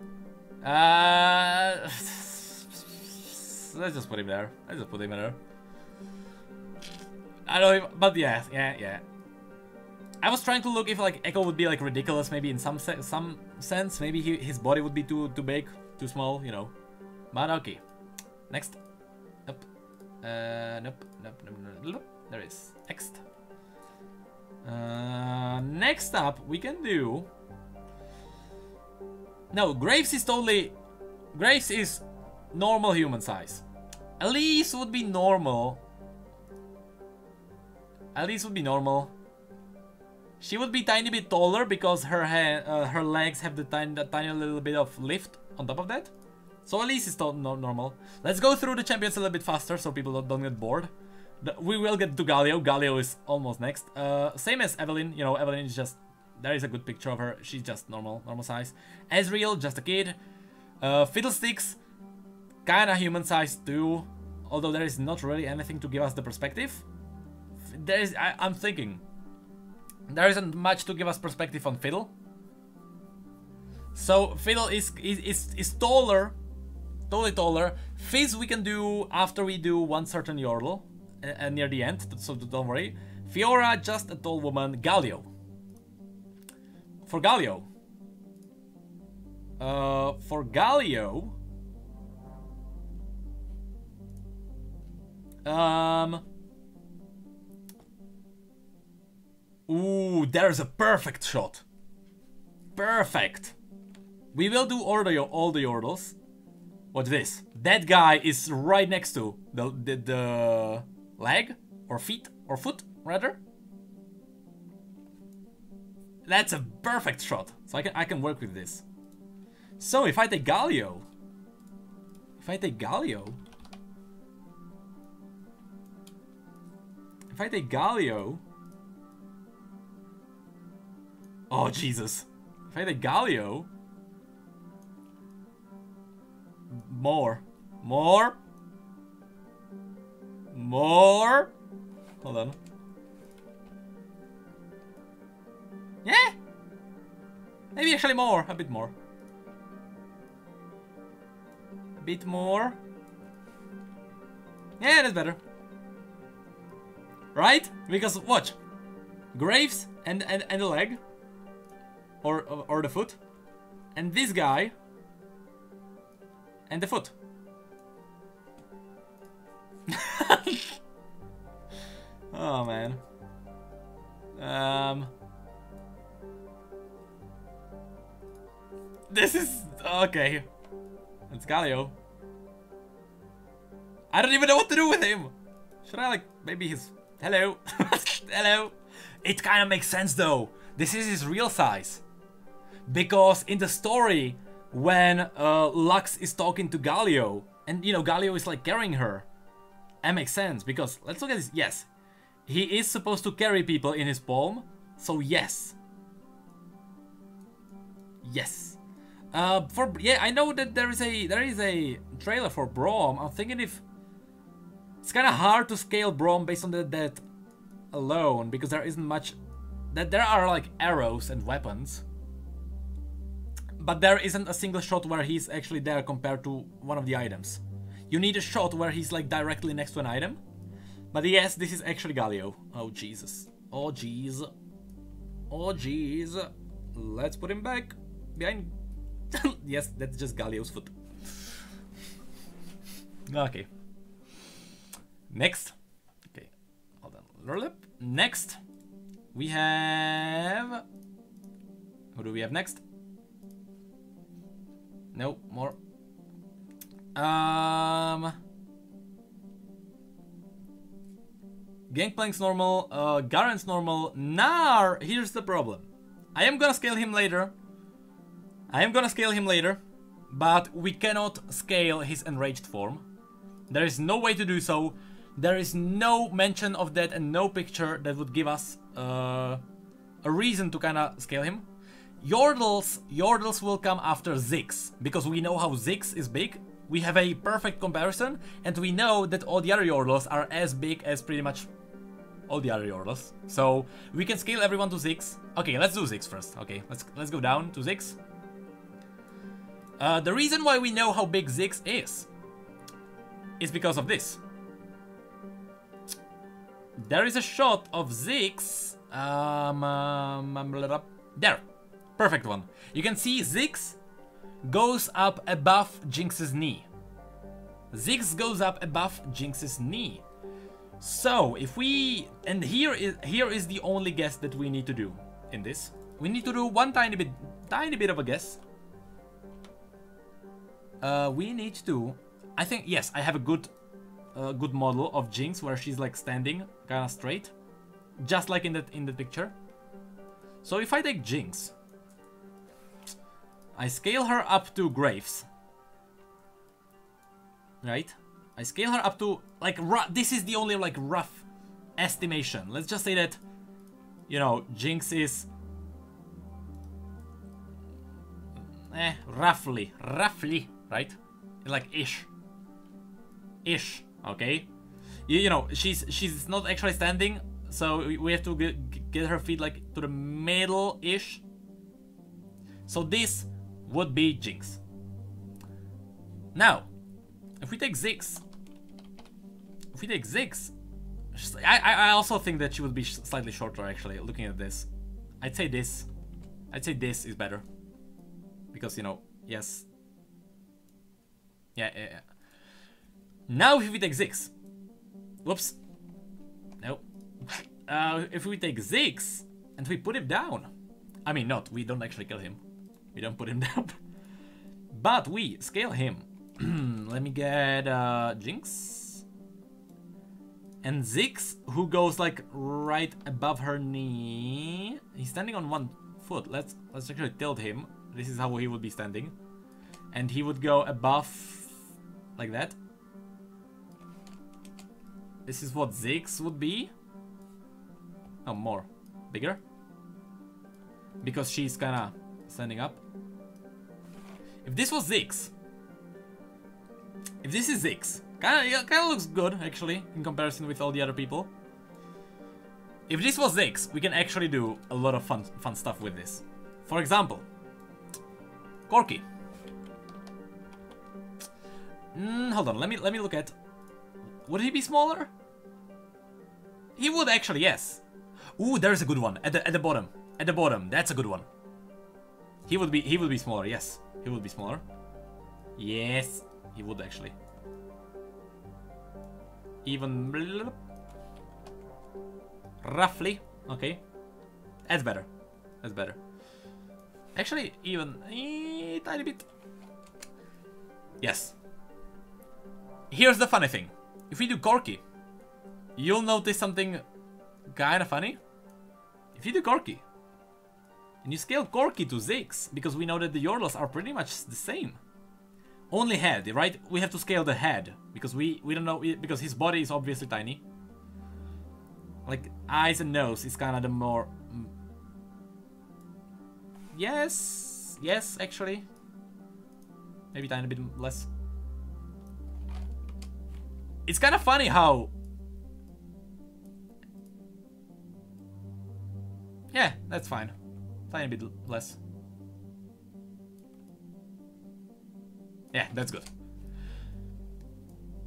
Let's just put him there. Let's just put him there. I don't even, but yeah, yeah. I was trying to look if like Echo would be like ridiculous, maybe in some sense. Maybe his body would be too big, too small, you know. But okay. Next. Nope. Nope. There is. Next. Next up, we can do... No, Graves is totally... Graves is normal human size. Elise would be normal. Elise would be normal. She would be tiny bit taller because her legs have the tiny little bit of lift on top of that. So Elise is normal. Let's go through the champions a little bit faster so people don't get bored. We will get to Galio. Galio is almost next. Same as Evelyn. You know, Evelyn is just... There is a good picture of her. She's just normal size. Ezreal, just a kid. Fiddlesticks, kinda human size too. Although there is not really anything to give us the perspective. There is... I'm thinking. There isn't much to give us perspective on Fiddle. So Fiddle is taller. Totally taller. Fizz we can do after we do one certain Yordle. Near the end, so don't worry. Fiora, just a tall woman. Galio. For Galio. Ooh, there's a perfect shot. Perfect. We will do all the Yordles. What's this? That guy is right next to the leg or feet or foot rather. That's a perfect shot. So I can work with this. So if I take Galio, oh Jesus. If I take Galio, more. Hold on. Yeah. Maybe actually more. A bit more. A bit more. Yeah, that's better. Right? Because watch. Graves and the leg. Or the foot. And this guy. And the foot. Oh man. This is okay. It's Galio. I don't even know what to do with him. Should I like maybe his hello? Hello. It kind of makes sense though. This is his real size. Because in the story, when Lux is talking to Galio, and you know, Galio is like carrying her, that makes sense, because let's look at this. Yes, he is supposed to carry people in his palm, so yes. Yes. Yeah, I know that there is a trailer for Braum. I'm thinking if it's kind of hard to scale Braum based on that alone, because there isn't much. That there are like arrows and weapons, but there isn't a single shot where he's actually there compared to one of the items. You need a shot where he's like directly next to an item. But yes, this is actually Galio. Oh Jesus. Oh jeez. Oh jeez. Let's put him back behind. Yes, that's just Galio's foot. Okay. Next. Okay. Hold on. Next. We have... Who do we have next? No, more. Gangplank's normal, Garen's normal. Gnar, here's the problem. I am gonna scale him later. But we cannot scale his enraged form. There is no way to do so. There is no mention of that and no picture that would give us a reason to kinda scale him. Yordles will come after Ziggs, because we know how Ziggs is big. We have a perfect comparison, and we know that all the other Yordles are as big as pretty much all the other Yordles. So we can scale everyone to Ziggs. Okay, let's do Ziggs first. Okay, let's go down to Ziggs. The reason why we know how big Ziggs is because of this. There is a shot of Ziggs. There. Perfect one. You can see Ziggs goes up above Jinx's knee. Ziggs goes up above Jinx's knee. So if we... And here is the only guess that we need to do in this. We need to do one tiny bit of a guess. We need to... I think, yes, I have a good model of Jinx where she's like standing kind of straight. Just like in the picture. So if I take Jinx, I scale her up to Graves. Right? I scale her up to, like, this is the only, like, rough estimation. Let's just say that, you know, Jinx is... roughly, right? Like, ish, okay? You know, she's not actually standing, so we have to get her feet, like, to the middle-ish. So this would be Jinx. Now, if we take Ziggs, I also think that she would be slightly shorter, actually, looking at this. I'd say this is better. Because, you know, yes. Yeah. Now if we take Ziggs. Whoops. Nope. If we take Ziggs and we put him down. I mean, we don't actually kill him. We don't put him down. But we scale him. Let me get Jinx. And Ziggs, who goes like right above her knee. He's standing on one foot. Let's actually tilt him. This is how he would be standing. And he would go above like that. This is what Ziggs would be. Oh, more. Bigger. Because she's kinda standing up. If this was Ziggs. If this is Ziggs. Kinda looks good, actually, in comparison with all the other people. If this was Ziggs, we can actually do a lot of fun stuff with this. For example, Corki. Hold on, let me look at... Would he be smaller? He would actually, yes. Ooh, there's a good one at the bottom. At the bottom, that's a good one. He would be smaller, yes. He would be smaller. Yes, he would actually. Even roughly, okay. That's better. That's better. Actually, even a tiny bit. Yes. Here's the funny thing. If we do Corki, you'll notice something kind of funny. If you do Corki, And you scale Corki to 6, because we know that the Yorlos are pretty much the same. Only head, right? We have to scale the head, because we don't know, because his body is obviously tiny. Like, eyes and nose is kind of the more... Yes, yes, actually. Maybe tiny bit less. It's kind of funny how... Yeah, that's fine. Tiny bit less. Yeah, that's good.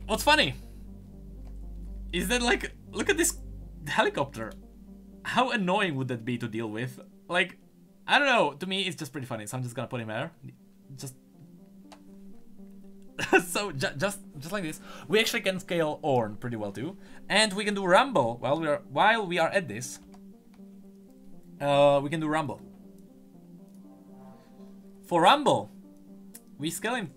What's funny is that, like, look at this helicopter. How annoying would that be to deal with? Like, I don't know. To me, it's just pretty funny. So I'm just gonna put him there. Just so just like this. We actually can scale Ornn pretty well too, and we can do Rumble while we are at this. We can do Rumble. For Rumble, we scale him.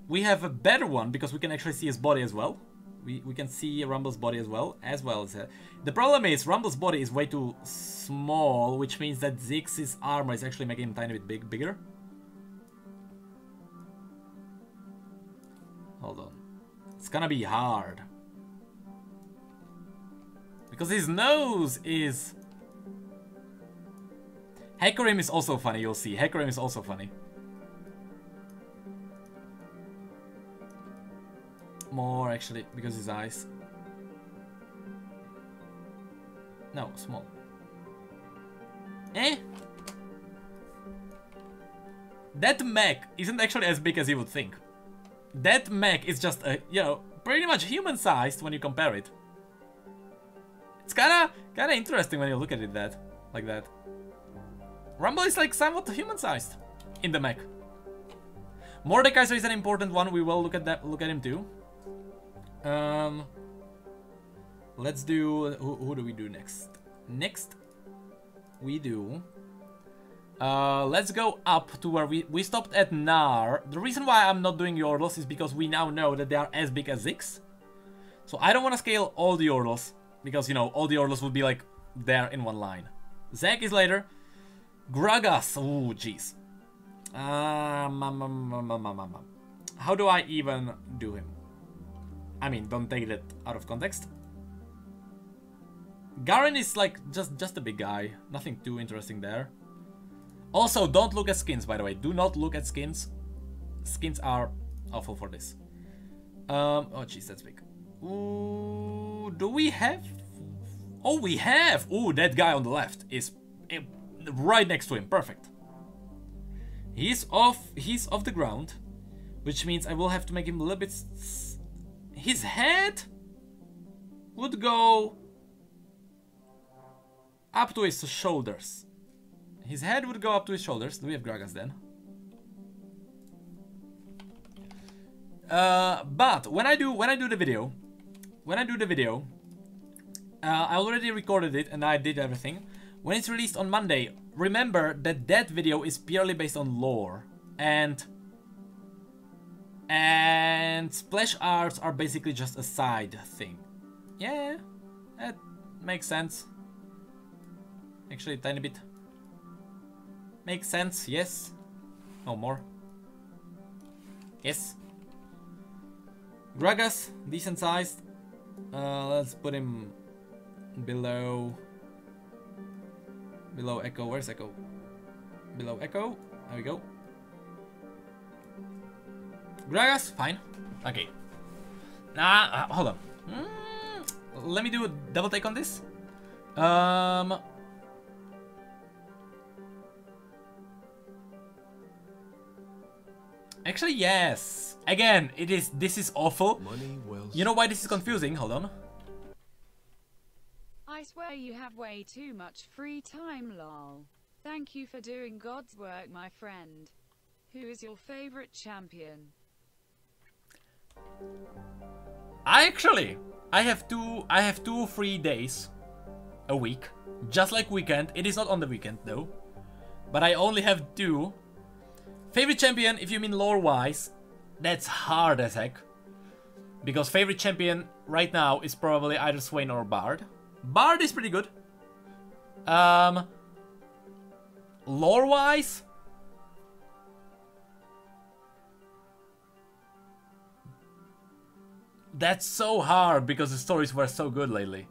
We have a better one because we can actually see his body as well. We can see Rumble's body as well as the problem is Rumble's body is way too small, which means that Ziggs's armor is actually making him a tiny bit bigger. Hold on. It's gonna be hard. Because his nose is... Hecarim is also funny, you'll see. Hecarim is also funny. More, actually, because his eyes. No, small. Eh? That mech isn't actually as big as you would think. That mech is just, you know, pretty much human-sized when you compare it. It's kinda interesting when you look at it like that. Rumble is like somewhat human-sized in the mech. Mordekaiser is an important one. We will look at him too. Let's do... Who do we do next? Next, we do... let's go up to where we stopped at Gnar. The reason why I'm not doing Yorlos is because we now know that they are as big as Ziggs. So I don't want to scale all the Yorlos, because, you know, all the Yorlos would be, like, there in one line. Zek is later. Gragas. Ooh, jeez. How do I even do him? I mean, don't take that out of context. Garen is like just a big guy. Nothing too interesting there. Also, don't look at skins, by the way. Do not look at skins. Skins are awful for this. Oh, jeez, that's big. Ooh, do we have... Oh, we have! Ooh, that guy on the left is right next to him. Perfect. He's off the ground, which means I will have to make him a little bit... His head would go up to his shoulders. His head would go up to his shoulders. Do we have Gragas then? But when I do the video, I already recorded it and I did everything. When it's released on Monday, remember that video is purely based on lore, and splash arts are basically just a side thing. Yeah, that makes sense. Actually, a tiny bit. Makes sense, yes. No more. Yes. Gragas, decent sized. Let's put him below Echo. Where's Echo? Below Echo. There we go. Gragas, fine. Okay. Hold on. Let me do a double take on this. Actually, yes. Again, this is awful. You know why this is confusing? Hold on. I swear you have way too much free time, lol. Thank you for doing God's work, my friend. Who is your favorite champion? I have two free days a week, just like weekend. It is not on the weekend though, but I only have two. Favorite champion, if you mean lore-wise, that's hard as heck, because favorite champion right now is probably either Swain or Bard. Bard is pretty good. lore-wise, that's so hard because the stories were so good lately.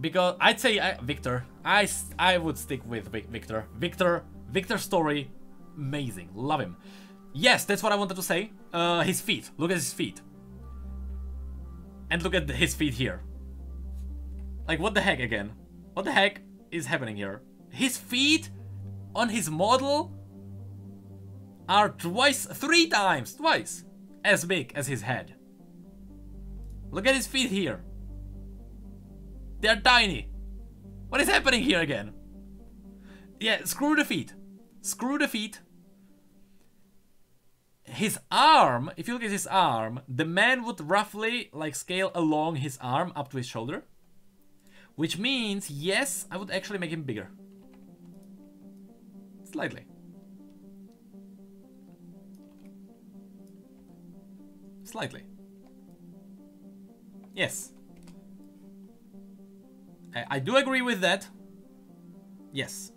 Because I'd say Victor. I would stick with Victor. Victor's story, amazing. Love him. Yes, that's what I wanted to say. His feet. Look at his feet. And look at his feet here. Like, what the heck again? What the heck is happening here? His feet on his model are twice as big as his head. Look at his feet here. They're tiny. What is happening here again? Yeah, screw the feet. Screw the feet. His arm, if you look at his arm, the man would roughly like scale along his arm up to his shoulder. Which means, yes, I would actually make him bigger. Slightly. Slightly. Yes. I do agree with that. Yes.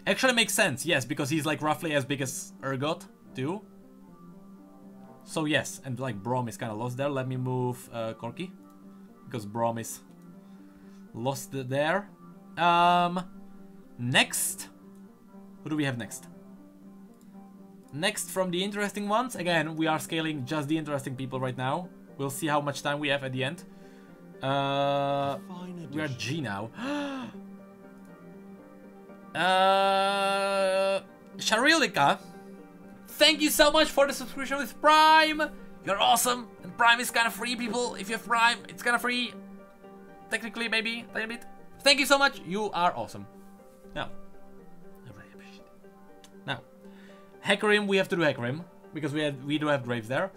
Actually makes sense, yes, because he's like roughly as big as Urgot, too. So yes, and like Brom is kind of lost there. Let me move Corki, because Brom is lost there. Next. Who do we have next? Next from the interesting ones. Again, we are scaling just the interesting people right now. We'll see how much time we have at the end. We are G now. Sharilika, thank you so much for the subscription with Prime. You're awesome. And Prime is kind of free, people. If you have Prime, it's kind of free. Technically, maybe a tiny bit. Thank you so much. You are awesome. Now, I really appreciate it. Now, Hecarim, we have to do Hecarim because we do have Graves there.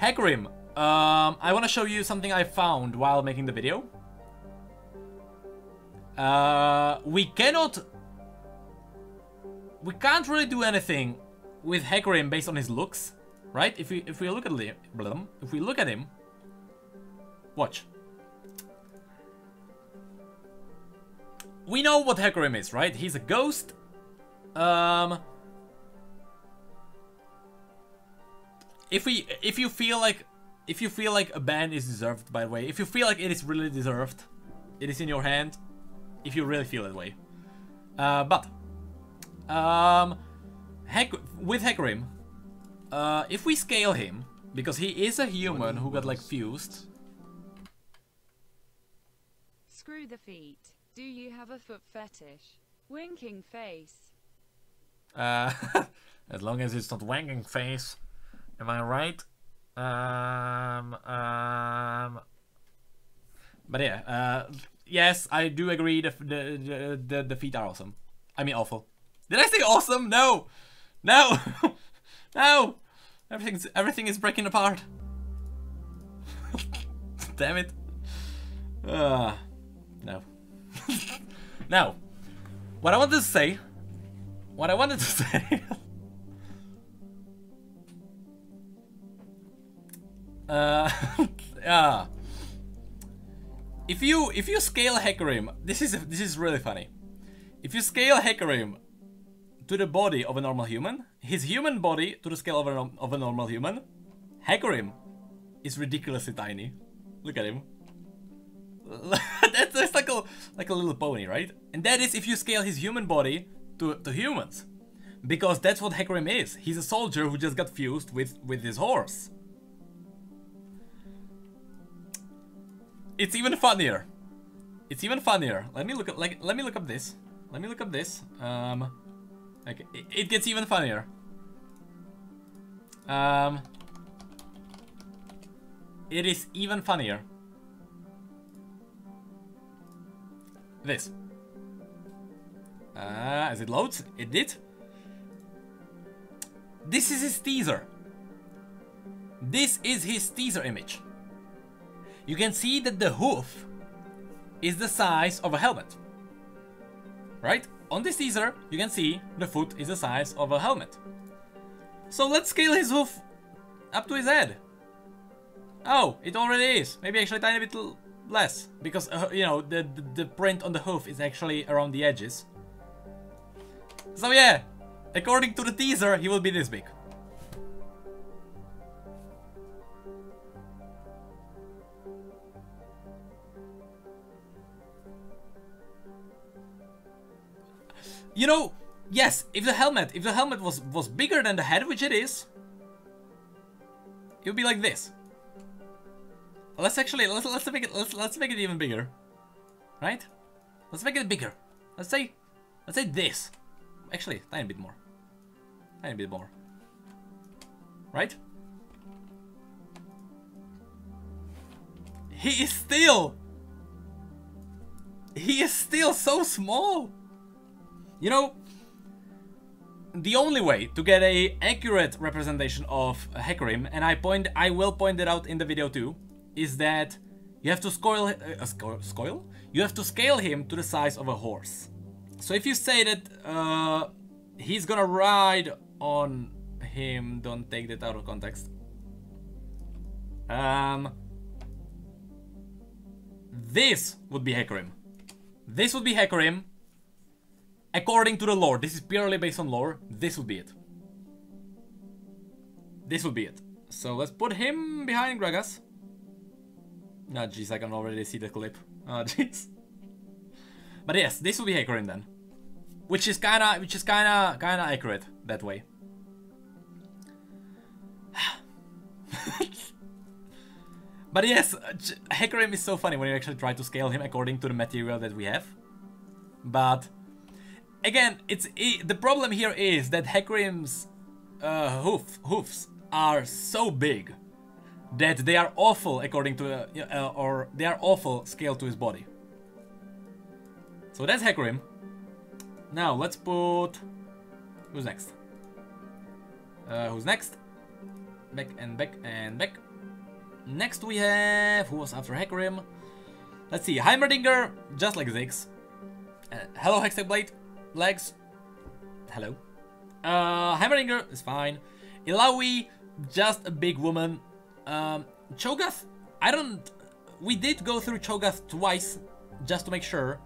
Hecarim. I want to show you something I found while making the video. We can't really do anything with Hecarim based on his looks, right? If we look at him, watch. We know what Hecarim is, right? He's a ghost. If you feel like a ban is deserved, by the way, if you feel like it is really deserved, it is in your hand. If you really feel that way, with Hecarim, if we scale him, because he is a human who got like fused. Screw the feet. Do you have a foot fetish? Winking face. As long as it's not wanking face, am I right? But yeah, yes, I do agree. The feet are awesome. I mean, awful. Did I say awesome? No, no, no. Everything is breaking apart. Damn it. No. Now, what I wanted to say. Yeah. If you scale Hecarim, this is really funny. If you scale Hecarim to the body of a normal human, his human body to the scale of a normal human, Hecarim is ridiculously tiny. Look at him. That's like a little pony, right? And that is if you scale his human body to humans, because that's what Hecarim is. He's a soldier who just got fused with his horse. It's even funnier. It's even funnier. Let me look up this. Okay, it gets even funnier. It is even funnier. This. As it loads, it did. This is his teaser. This is his teaser image. You can see that the hoof is the size of a helmet. Right? On this teaser, you can see the foot is the size of a helmet. So let's scale his hoof up to his head. Oh, it already is. Maybe actually a tiny bit less. Because, you know, the print on the hoof is actually around the edges. So yeah, according to the teaser, he will be this big. You know, yes, if the helmet was bigger than the head, which it is, it would be like this. Let's make it even bigger, right? Let's make it bigger. Let's say this. Actually, tiny bit more, right? He is still so small. You know, the only way to get a accurate representation of Hecarim, and I will point it out in the video too, is that you have to You have to scale him to the size of a horse. So if you say that he's gonna ride on him, don't take that out of context. This would be Hecarim. This would be Hecarim. According to the lore, this is purely based on lore, this would be it. This would be it. So let's put him behind Gragas. Oh jeez, I can already see the clip. Oh jeez. But yes, this would be Hecarim then. Which is kinda accurate that way. But yes, Hecarim is so funny when you actually try to scale him according to the material that we have. But again, the problem here is that Hecarim's hoofs are so big that they are awful according to or they are awful scaled to his body. So that's Hecarim. Now let's put who's next? Who's next? Back and back and back. Next we have who was after Hecarim? Let's see, Heimerdinger, just like Ziggs. Hello Hextech Blade. Legs. Hello. Heimerdinger is fine. Illaoi, just a big woman. Cho'Gath, we did go through Cho'Gath twice, just to make sure.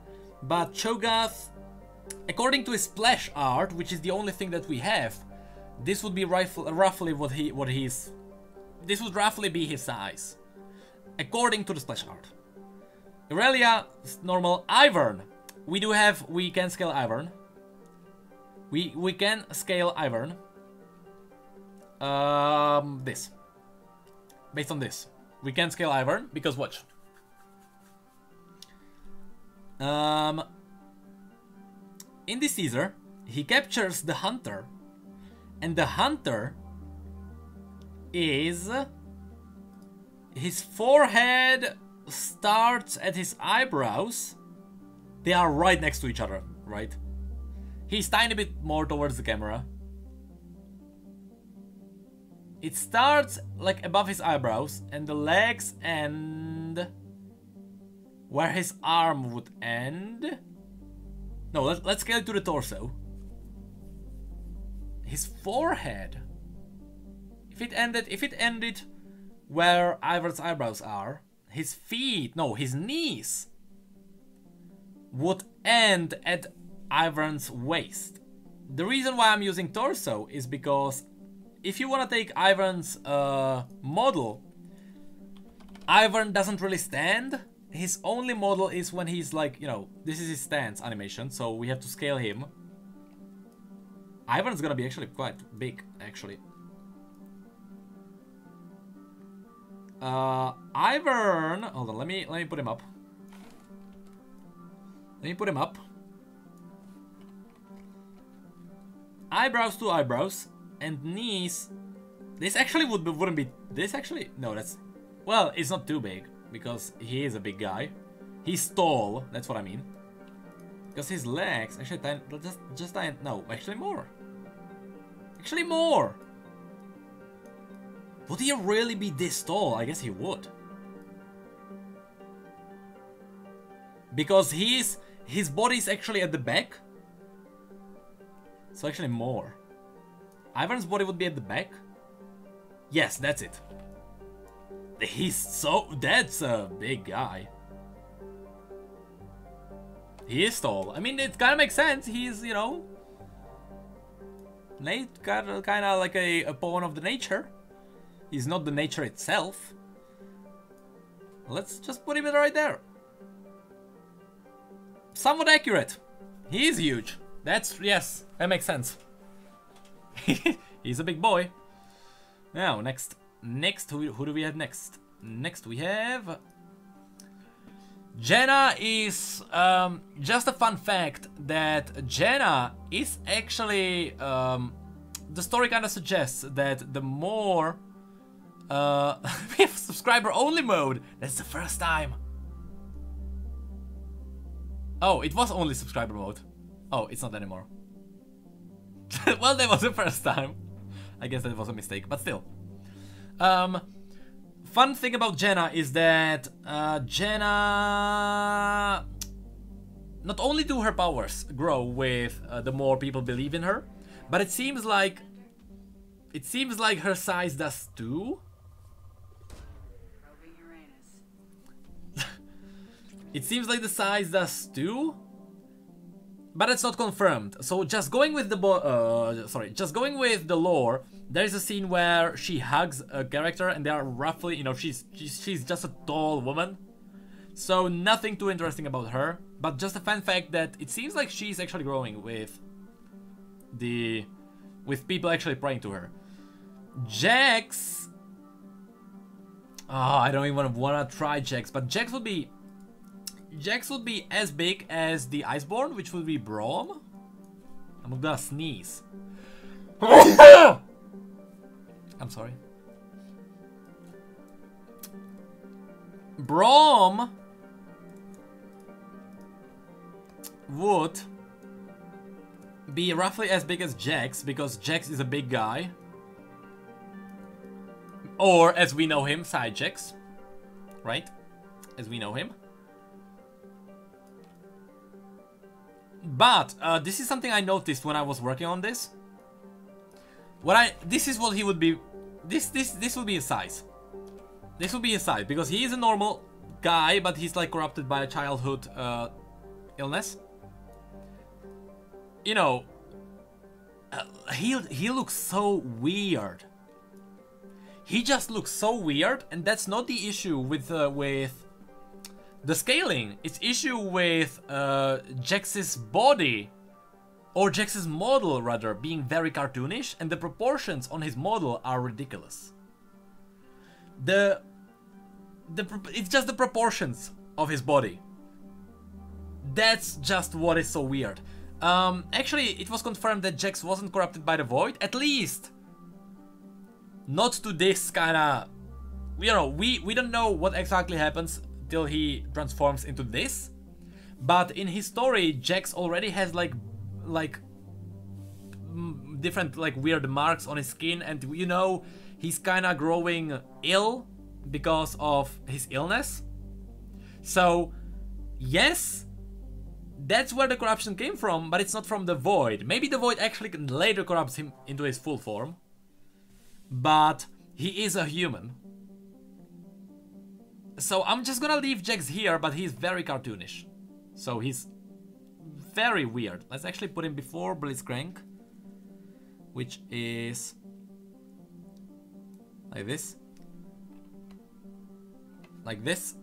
But Cho'Gath, according to his splash art, which is the only thing that we have, this would be roughly this would roughly be his size. According to the splash art. Irelia, normal. Ivern. We can scale Ivern. We can scale Ivern. This. Based on this. We can scale Ivern, because watch. In this teaser, he captures the hunter. And the hunter is... his forehead starts at his eyebrows. They are right next to each other, right? He's tiny bit more towards the camera. It starts like above his eyebrows, and the legs end where his arm would end. No, let's scale it to the torso. His forehead. If it ended where Ivern's eyebrows are, his feet, no, his knees would end at Ivern's waist. The reason why I'm using torso is because if you want to take Ivern's model, Ivern doesn't really stand. His only model is when he's like, you know, this is his stance animation, so we have to scale him. Ivern's gonna be actually quite big, actually. Ivern, hold on, let me put him up. Let me put him up. Eyebrows to eyebrows and knees. This actually wouldn't be. This actually no. That's well. It's not too big because he is a big guy. He's tall. That's what I mean. Because his legs actually just no. Actually more. Actually more. Would he really be this tall? I guess he would. Because his body is actually at the back. So actually more. Ivern's body would be at the back. Yes, that's it. That's a big guy. He is tall. I mean, it kind of makes sense. He's, you know, Kind of like a pawn of the nature. He's not the nature itself. Let's just put him right there. Somewhat accurate. He is huge. Yes, that makes sense. He's a big boy. Now, next, who do we have next? Next we have... Jenna is, just a fun fact that Jenna is actually, the story kind of suggests that the more, we have subscriber only mode. That's the first time. Oh, it was only subscriber mode. Oh, it's not anymore. Well, that was the first time. I guess that was a mistake, but still. Fun thing about Jenna is that Jenna, not only do her powers grow with the more people believe in her, but it seems like her size does too. It seems like the size does too, but it's not confirmed. So just going with the lore, there's a scene where she hugs a character and they are roughly, you know, she's just a tall woman. So nothing too interesting about her, but just a fun fact that it seems like she's actually growing with people actually praying to her. Jax, oh, I don't even want to try Jax, but Jax would be as big as the Iceborne, which would be Braum. I'm gonna sneeze. I'm sorry. Braum would be roughly as big as Jax, because Jax is a big guy. Or, as we know him, Side Jax. Right? As we know him. But, this is something I noticed when I was working on this. This is what he would be. This would be his size. This would be his size, because he is a normal guy, but he's like corrupted by a childhood illness. You know, he looks so weird. He just looks so weird, and that's not the issue with the scaling. It's issue with Jax's body, or Jax's model rather, being very cartoonish, and the proportions on his model are ridiculous. It's just the proportions of his body. That's just what is so weird. Actually, it was confirmed that Jax wasn't corrupted by the Void, at least not to this kinda, you know, we don't know what exactly happens till he transforms into this, but in his story, Jax already has like different like weird marks on his skin, and you know, he's kinda growing ill because of his illness. So yes, that's where the corruption came from, but it's not from the Void. Maybe the Void actually later corrupts him into his full form, but he is a human. So I'm just gonna leave Jax here, but he's very cartoonish. So he's very weird. Let's actually put him before Blitzcrank, which is like this. Like this.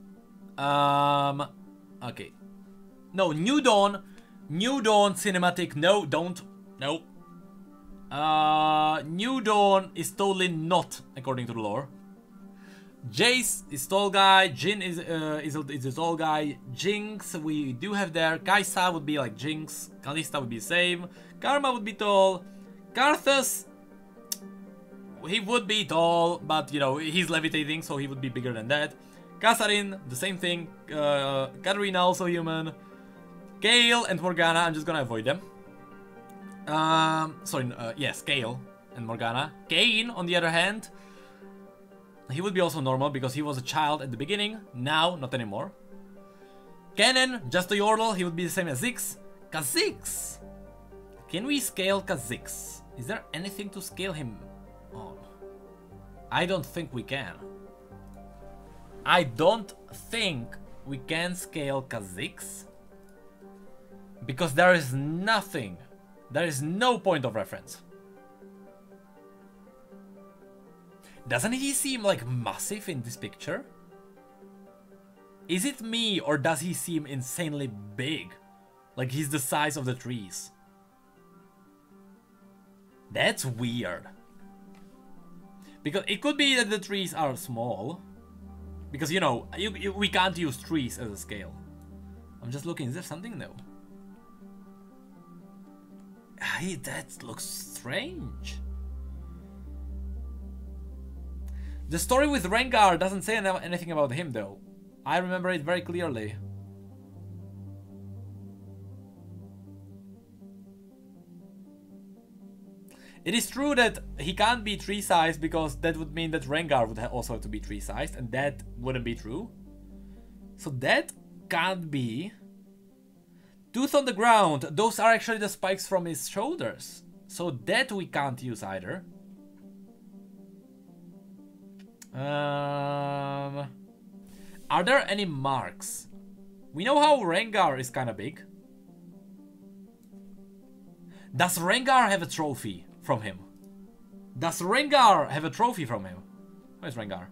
Okay. No, New Dawn cinematic. No, don't. No. New Dawn is totally not according to the lore. Jace is tall guy. Jin is a tall guy. Jinx we do have there. Kai'Sa would be like Jinx. Kalista would be the same. Karma would be tall. Karthus, he would be tall, but you know, he's levitating, so he would be bigger than that. Kassadin, the same thing. Katarina, also human. Gale and Morgana, I'm just gonna avoid them. Yes, Gale and Morgana. Kayn, on the other hand, he would be also normal because he was a child at the beginning. Now, not anymore. Kennen, just a Yordle, he would be the same as Ziggs. Kha'Zix! Can we scale Kha'Zix? Is there anything to scale him on? I don't think we can. I don't think we can scale Kha'Zix, because there is nothing. There is no point of reference. Doesn't he seem like massive in this picture? Is it me, or does he seem insanely big? Like he's the size of the trees. That's weird. Because it could be that the trees are small. Because, you know, we can't use trees as a scale. I'm just looking, is there something though? That looks strange. The story with Rengar doesn't say anything about him though. I remember it very clearly. It is true that he can't be tree-sized because that would mean that Rengar would also have to be tree-sized, and that wouldn't be true. So that can't be. Tooth on the ground, those are actually the spikes from his shoulders. So that we can't use either. Are there any marks? We know how Rengar is kind of big. Does Rengar have a trophy from him? Does Rengar have a trophy from him? Where's Rengar?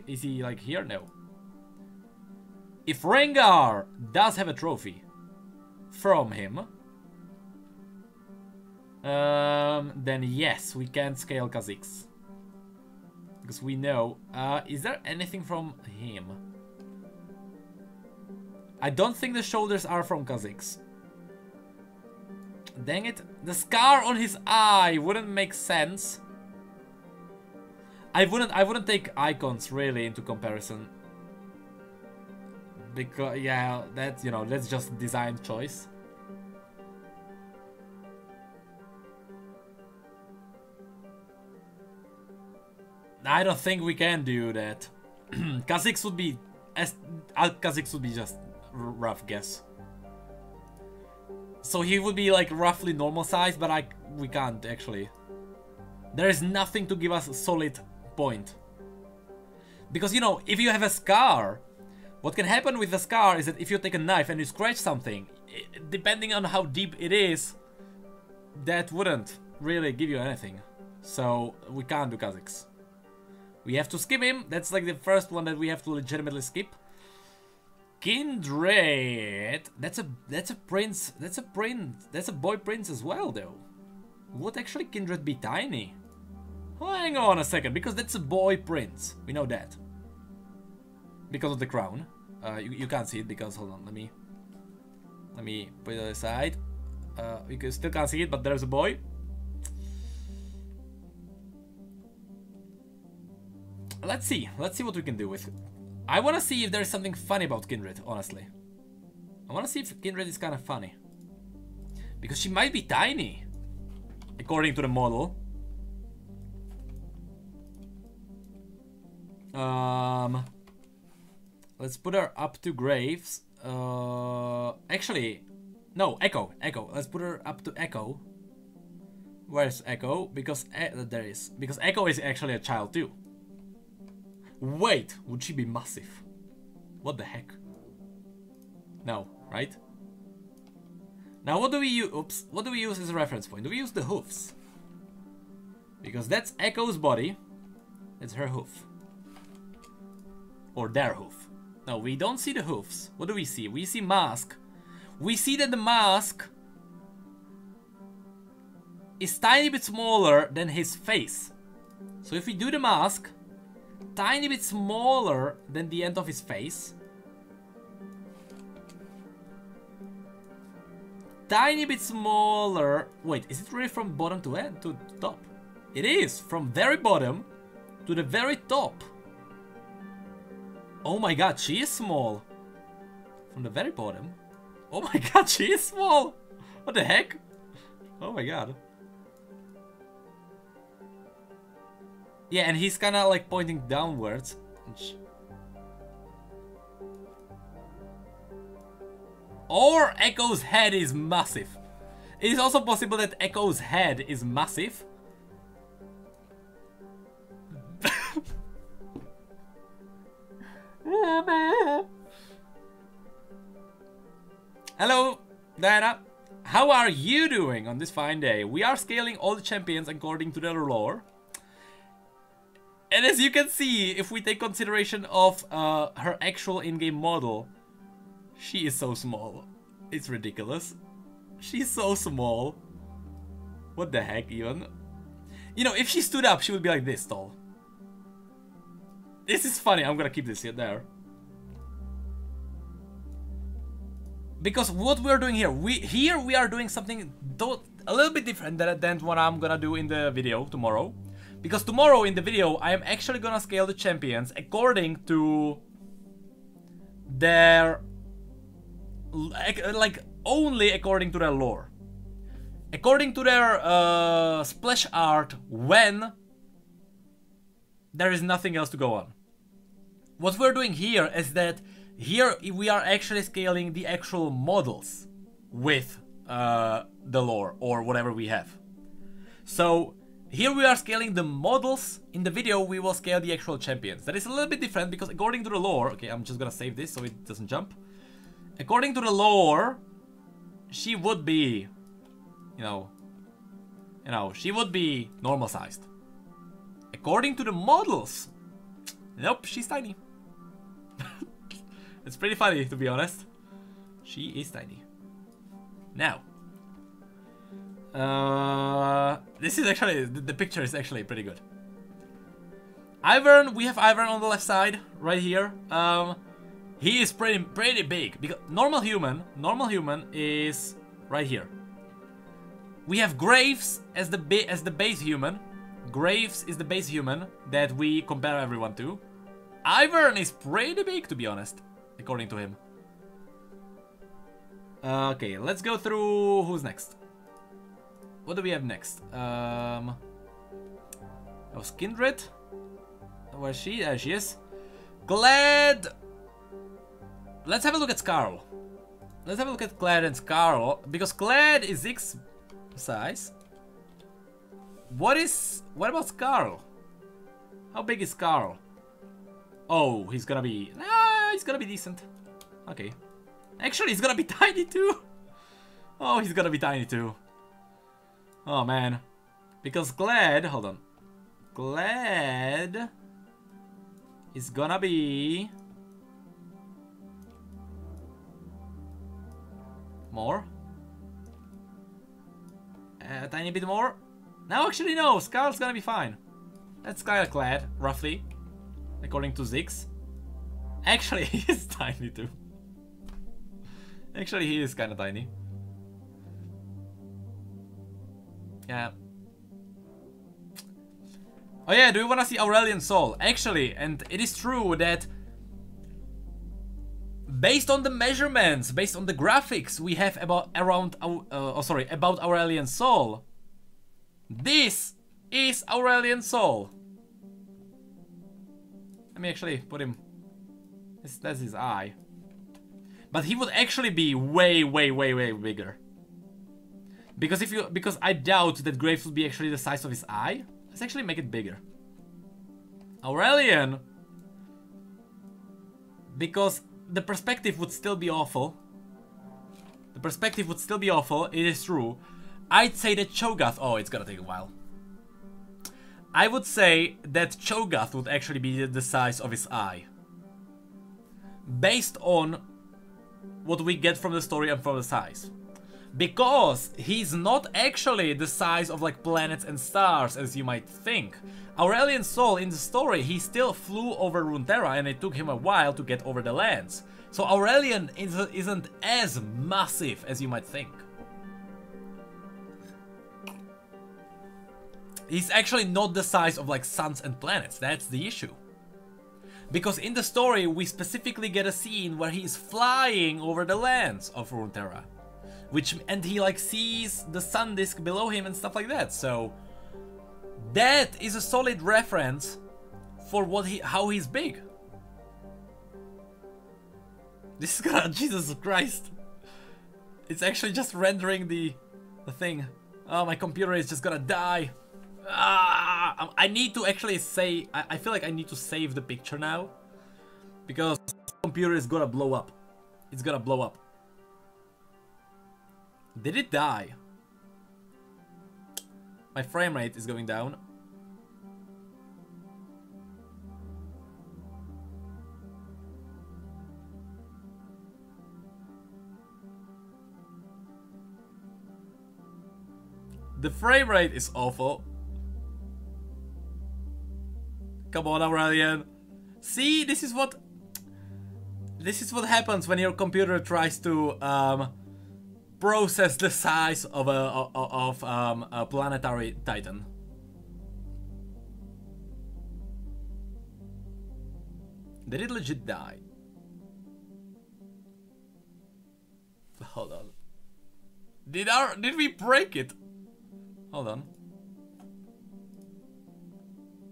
Is he like here? No. If Rengar does have a trophy from him, then yes, we can scale Kha'Zix. Because we know, is there anything from him? I don't think the shoulders are from Kha'Zix. Dang it, the scar on his eye wouldn't make sense. I wouldn't take icons really into comparison. Because yeah, that's, you know, that's just design choice. I don't think we can do that. Kha'Zix would be just rough guess. So he would be like roughly normal size, but we can't actually. There is nothing to give us a solid point. Because, you know, if you have a scar, what can happen with the scar is that if you take a knife and you scratch something, depending on how deep it is, that wouldn't really give you anything. So we can't do Kha'Zix. We have to skip him. That's like the first one that we have to legitimately skip. Kindred. That's a prince. That's a boy prince as well, though. Would actually Kindred be tiny? Oh, hang on a second, because that's a boy prince. We know that. Because of the crown. You can't see it because, hold on, let me put it aside. You still can't see it, but there's a boy. Let's see what we can do with it. I want to see if there's something funny about Kindred, honestly. I want to see if Kindred is kind of funny. Because she might be tiny, according to the model. Let's put her up to Graves. Actually, no, Echo. Let's put her up to Echo. Where's Echo? Because there is. Because Echo is actually a child too. Wait, would she be massive? What the heck? No, right? Now what do we use? Oops, what do we use as a reference point? Do we use the hoofs? Because that's Echo's body. It's her hoof. Or their hoof. No, we don't see the hoofs. What do we see? We see mask. We see that the mask is tiny bit smaller than his face. So if we do the mask, tiny bit smaller than the end of his face. Tiny bit smaller. Wait, is it really from bottom to end to top? It is from very bottom to the very top. Oh my god, she is small. From the very bottom. Oh my god, she is small. What the heck? Oh my god. Yeah, and he's kind of like pointing downwards. Or Echo's head is massive. It is also possible that Echo's head is massive. Hello, Diana. How are you doing on this fine day? We are scaling all the champions according to their lore. And as you can see, if we take consideration of her actual in-game model, she is so small. It's ridiculous. She's so small. What the heck, even? You know, if she stood up, she would be like this tall. This is funny. I'm gonna keep this here there. Because what we're doing here, we are doing something a little bit different than what I'm gonna do in the video tomorrow. Because tomorrow in the video, I am actually gonna scale the champions according to their, like, only according to their lore. According to their splash art when there is nothing else to go on. What we're doing here is that here we are actually scaling the actual models with the lore or whatever we have. So here we are scaling the models. In the video we will scale the actual champions. That is a little bit different because according to the lore, okay, I'm just gonna save this so it doesn't jump. According to the lore, she would be, you know, she would be normal sized. According to the models, nope, she's tiny. It's pretty funny, to be honest. She is tiny. Now, this is actually, the picture is actually pretty good. Ivern, we have Ivern on the left side, right here. He is pretty big, because normal human is right here. We have Graves as the base human. Graves is the base human that we compare everyone to. Ivern is pretty big, to be honest, according to him. Okay, let's go through who's next. What do we have next? Oh, Skindred. Where's she? There she is. Glad. Let's have a look at Skarl. Let's have a look at Glad and Skarl, because Glad is Zig's size. What about Skarl? How big is Skarl? Oh, he's gonna be decent. Okay. Actually, he's gonna be tiny too. Oh, he's gonna be tiny too. Oh man. Because Glad, hold on. Glad is gonna be more. A tiny bit more. No, actually no, Skarl's gonna be fine. That's kinda Glad, roughly. According to Ziggs. Actually, he is tiny too. Actually, he is kinda tiny. Yeah. Oh yeah, do you wanna see Aurelion Sol? Actually, and it is true that based on the measurements, based on the graphics we have about Aurelion Sol, this is Aurelion Sol. Let me actually put him. That's his eye. But he would actually be way bigger. Because I doubt that Graves would be actually the size of his eye. Let's actually make it bigger. Aurelion, because the perspective would still be awful. The perspective would still be awful, it is true. I'd say that Cho'Gath, oh, it's gonna take a while. I would say that Cho'Gath would actually be the size of his eye. Based on what we get from the story and from the size. Because he's not actually the size of like planets and stars as you might think. Aurelion Sol in the story, he still flew over Runeterra and it took him a while to get over the lands. So Aurelion isn't as massive as you might think. He's actually not the size of like suns and planets, that's the issue. Because in the story we specifically get a scene where he's flying over the lands of Runeterra. And he like sees the sun disk below him and stuff like that. So that is a solid reference for how he's big. This is gonna, Jesus Christ. It's actually just rendering the thing. Oh, my computer is just gonna die. I need to actually say, I feel like I need to save the picture now. Because the computer is gonna blow up. It's gonna blow up. Did it die? My frame rate is going down. The frame rate is awful. Come on, Aurelian. See, this is what happens when your computer tries to process the size of a planetary titan. Did it legit die? Hold on. Did we break it? Hold on.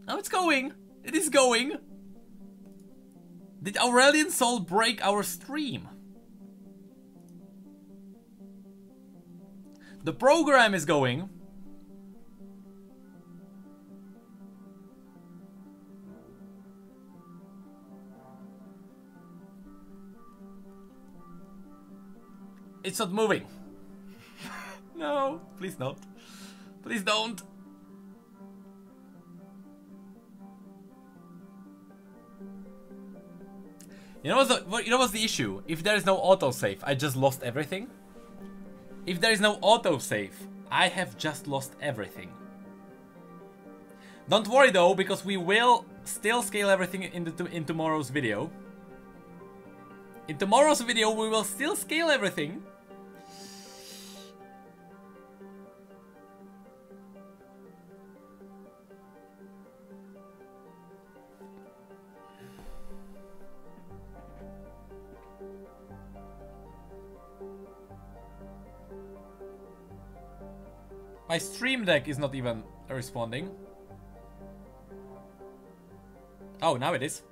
Oh, it's going. It is going. Did Aurelian Sol break our stream? The program is going. It's not moving. No, please not. Please don't. You know what's the issue? If there is no autosave, I just lost everything. If there is no autosave, I have just lost everything. Don't worry though, because we will still scale everything in tomorrow's video. In tomorrow's video, we will still scale everything. My stream deck is not even responding. Oh, now it is.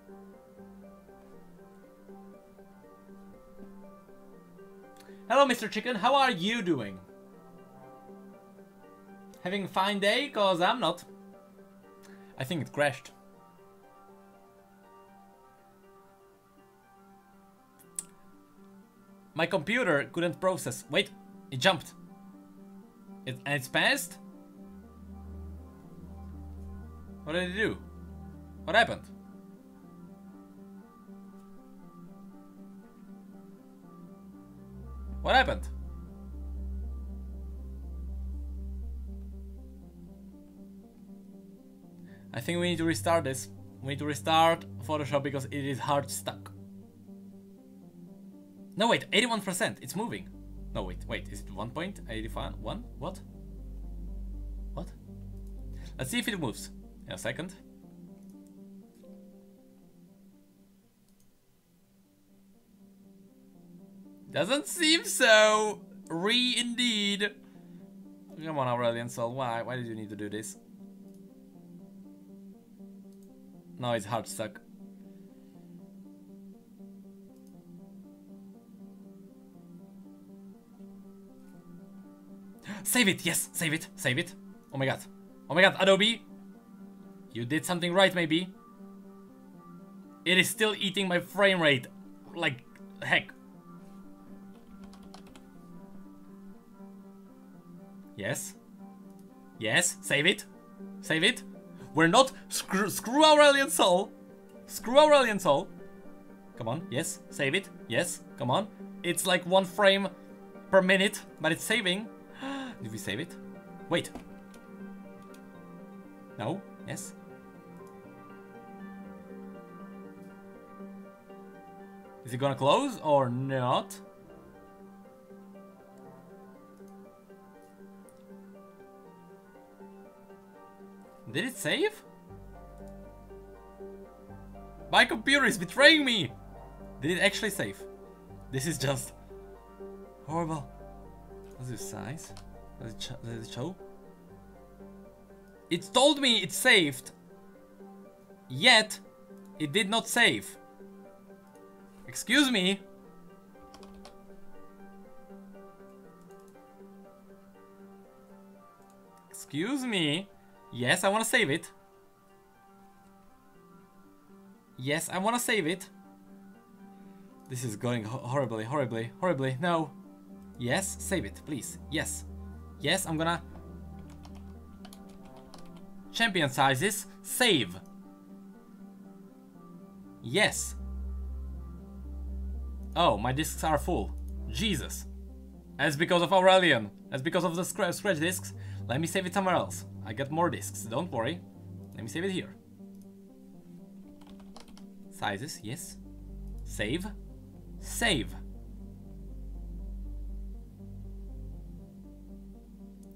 Hello, Mr. Chicken. How are you doing? Having a fine day? Cause I'm not. I think it crashed. My computer couldn't process. Wait, it jumped. And it's passed? What did it do? What happened? What happened? I think we need to restart this. We need to restart Photoshop because it is hard stuck. No, wait, 81%. It's moving. No, wait, is it 1.85? 1? What? What? Let's see if it moves. In a second. Doesn't seem so. Indeed. Come on, Aurelian Sol. Why did you need to do this? No, it's hard stuck. Save it, yes, save it, save it. Oh my god. Oh my god, Adobe. You did something right, maybe. It is still eating my frame rate. Like, heck. Yes. Yes, save it. Save it. We're not... Screw Aurelian Sol. Screw Aurelian Sol. Come on, yes, save it. Yes, come on. It's like 1 frame per minute, but it's saving. Did we save it? Wait. No? Yes? Is it gonna close or not? Did it save? My computer is betraying me! Did it actually save? This is just horrible. What's this size? Does it show? It told me it saved, yet it did not save. Excuse me. Excuse me. Yes, I want to save it. Yes, I want to save it. This is going horribly, horribly, horribly. No. Yes, save it, please. Yes. Yes, I'm gonna... Champion sizes, save. Yes. Oh, my discs are full. Jesus. That's because of Aurelian. That's because of the scratch discs. Let me save it somewhere else. I got more discs, don't worry. Let me save it here. Sizes, yes. Save. Save.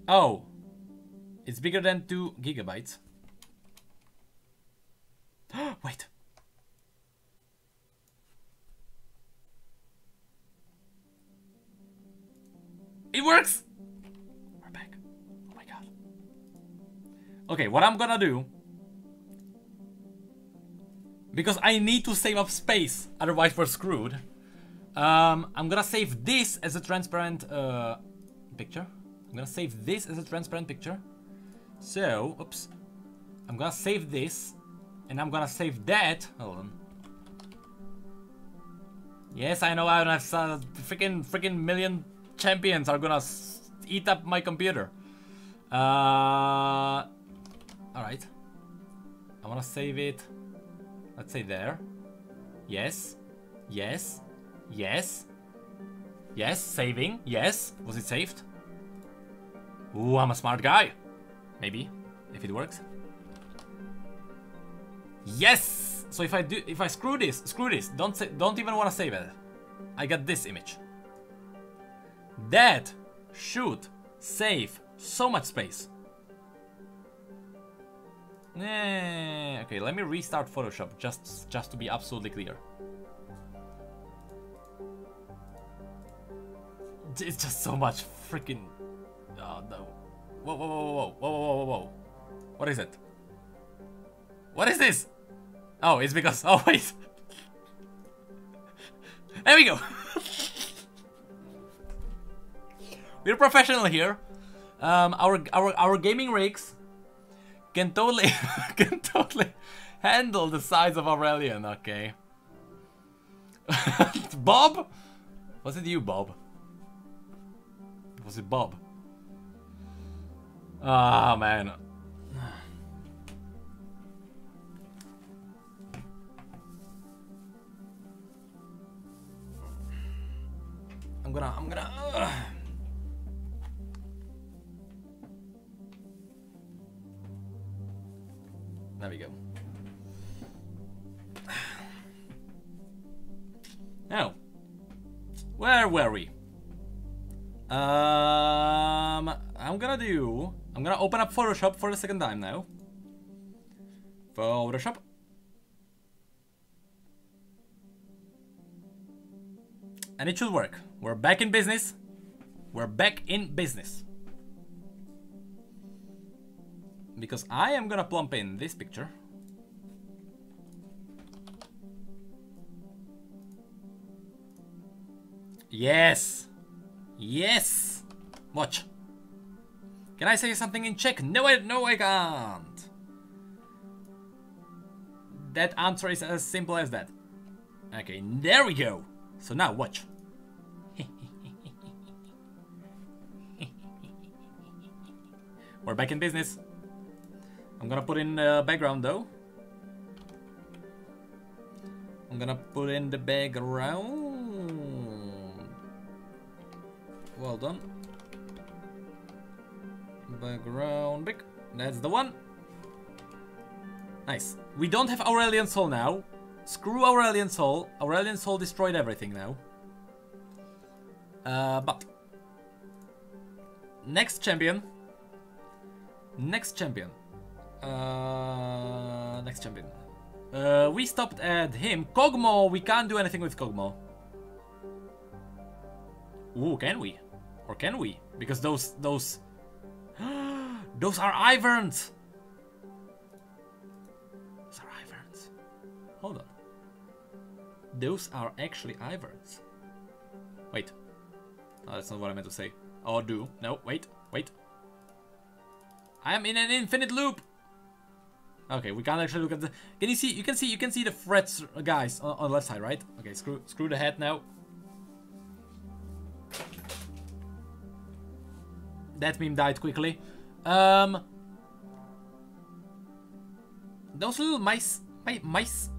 Oh. It's bigger than 2 gigabytes. Wait. It works! We're back. Oh my god. Okay, what I'm gonna do, because I need to save up space, otherwise we're screwed. I'm gonna save this as a transparent picture. I'm gonna save this as a transparent picture. So, oops. I'm gonna save this, and I'm gonna save that. Hold on. Yes, I know I don't have freaking million champions are gonna eat up my computer. Alright. I wanna save it. Let's say there. Yes. Yes. Yes. Yes. Saving. Yes. Was it saved? Ooh, I'm a smart guy. Maybe. If it works. Yes! So if I screw this, don't even wanna save it. I got this image. That should save so much space. Okay, let me restart Photoshop just to be absolutely clear. It's just so much freaking. Oh no! Whoa! Whoa! Whoa! Whoa! Whoa! Whoa! Whoa! Whoa! What is it? What is this? Oh, it's because. Oh wait. There we go. We're professional here. Our gaming rigs can totally handle the size of Aurelian. Okay. Bob? Was it you, Bob? Was it Bob? Ah, man. I'm gonna. There we go. Now, where were we? I'm gonna open up Photoshop for the second time now. Photoshop. And it should work. We're back in business. We're back in business. Because I am gonna plump in this picture. Yes. Yes. Watch. Can I say something in Czech? No, I can't. That answer is as simple as that. Okay, there we go. So now watch. We're back in business. I'm gonna put in the background though. I'm gonna put in the background. Well done. Background big. That's the one. Nice. We don't have Aurelian Soul now. Screw Aurelian Soul. Aurelian Soul destroyed everything now. But next champion. Next champion. Next champion. We stopped at him. Kog'Maw, we can't do anything with Kog'Maw. Ooh, can we? Or can we? Because those those are Ivern. Those are Ivern. Hold on. Those are actually Ivern. Wait. Oh, that's not what I meant to say. Or do. No, wait, wait. I am in an infinite loop. Okay, we can't actually look at the. Can you see? You can see the frets, guys, on the left side, right? Okay, screw the head now. That meme died quickly. Those little mice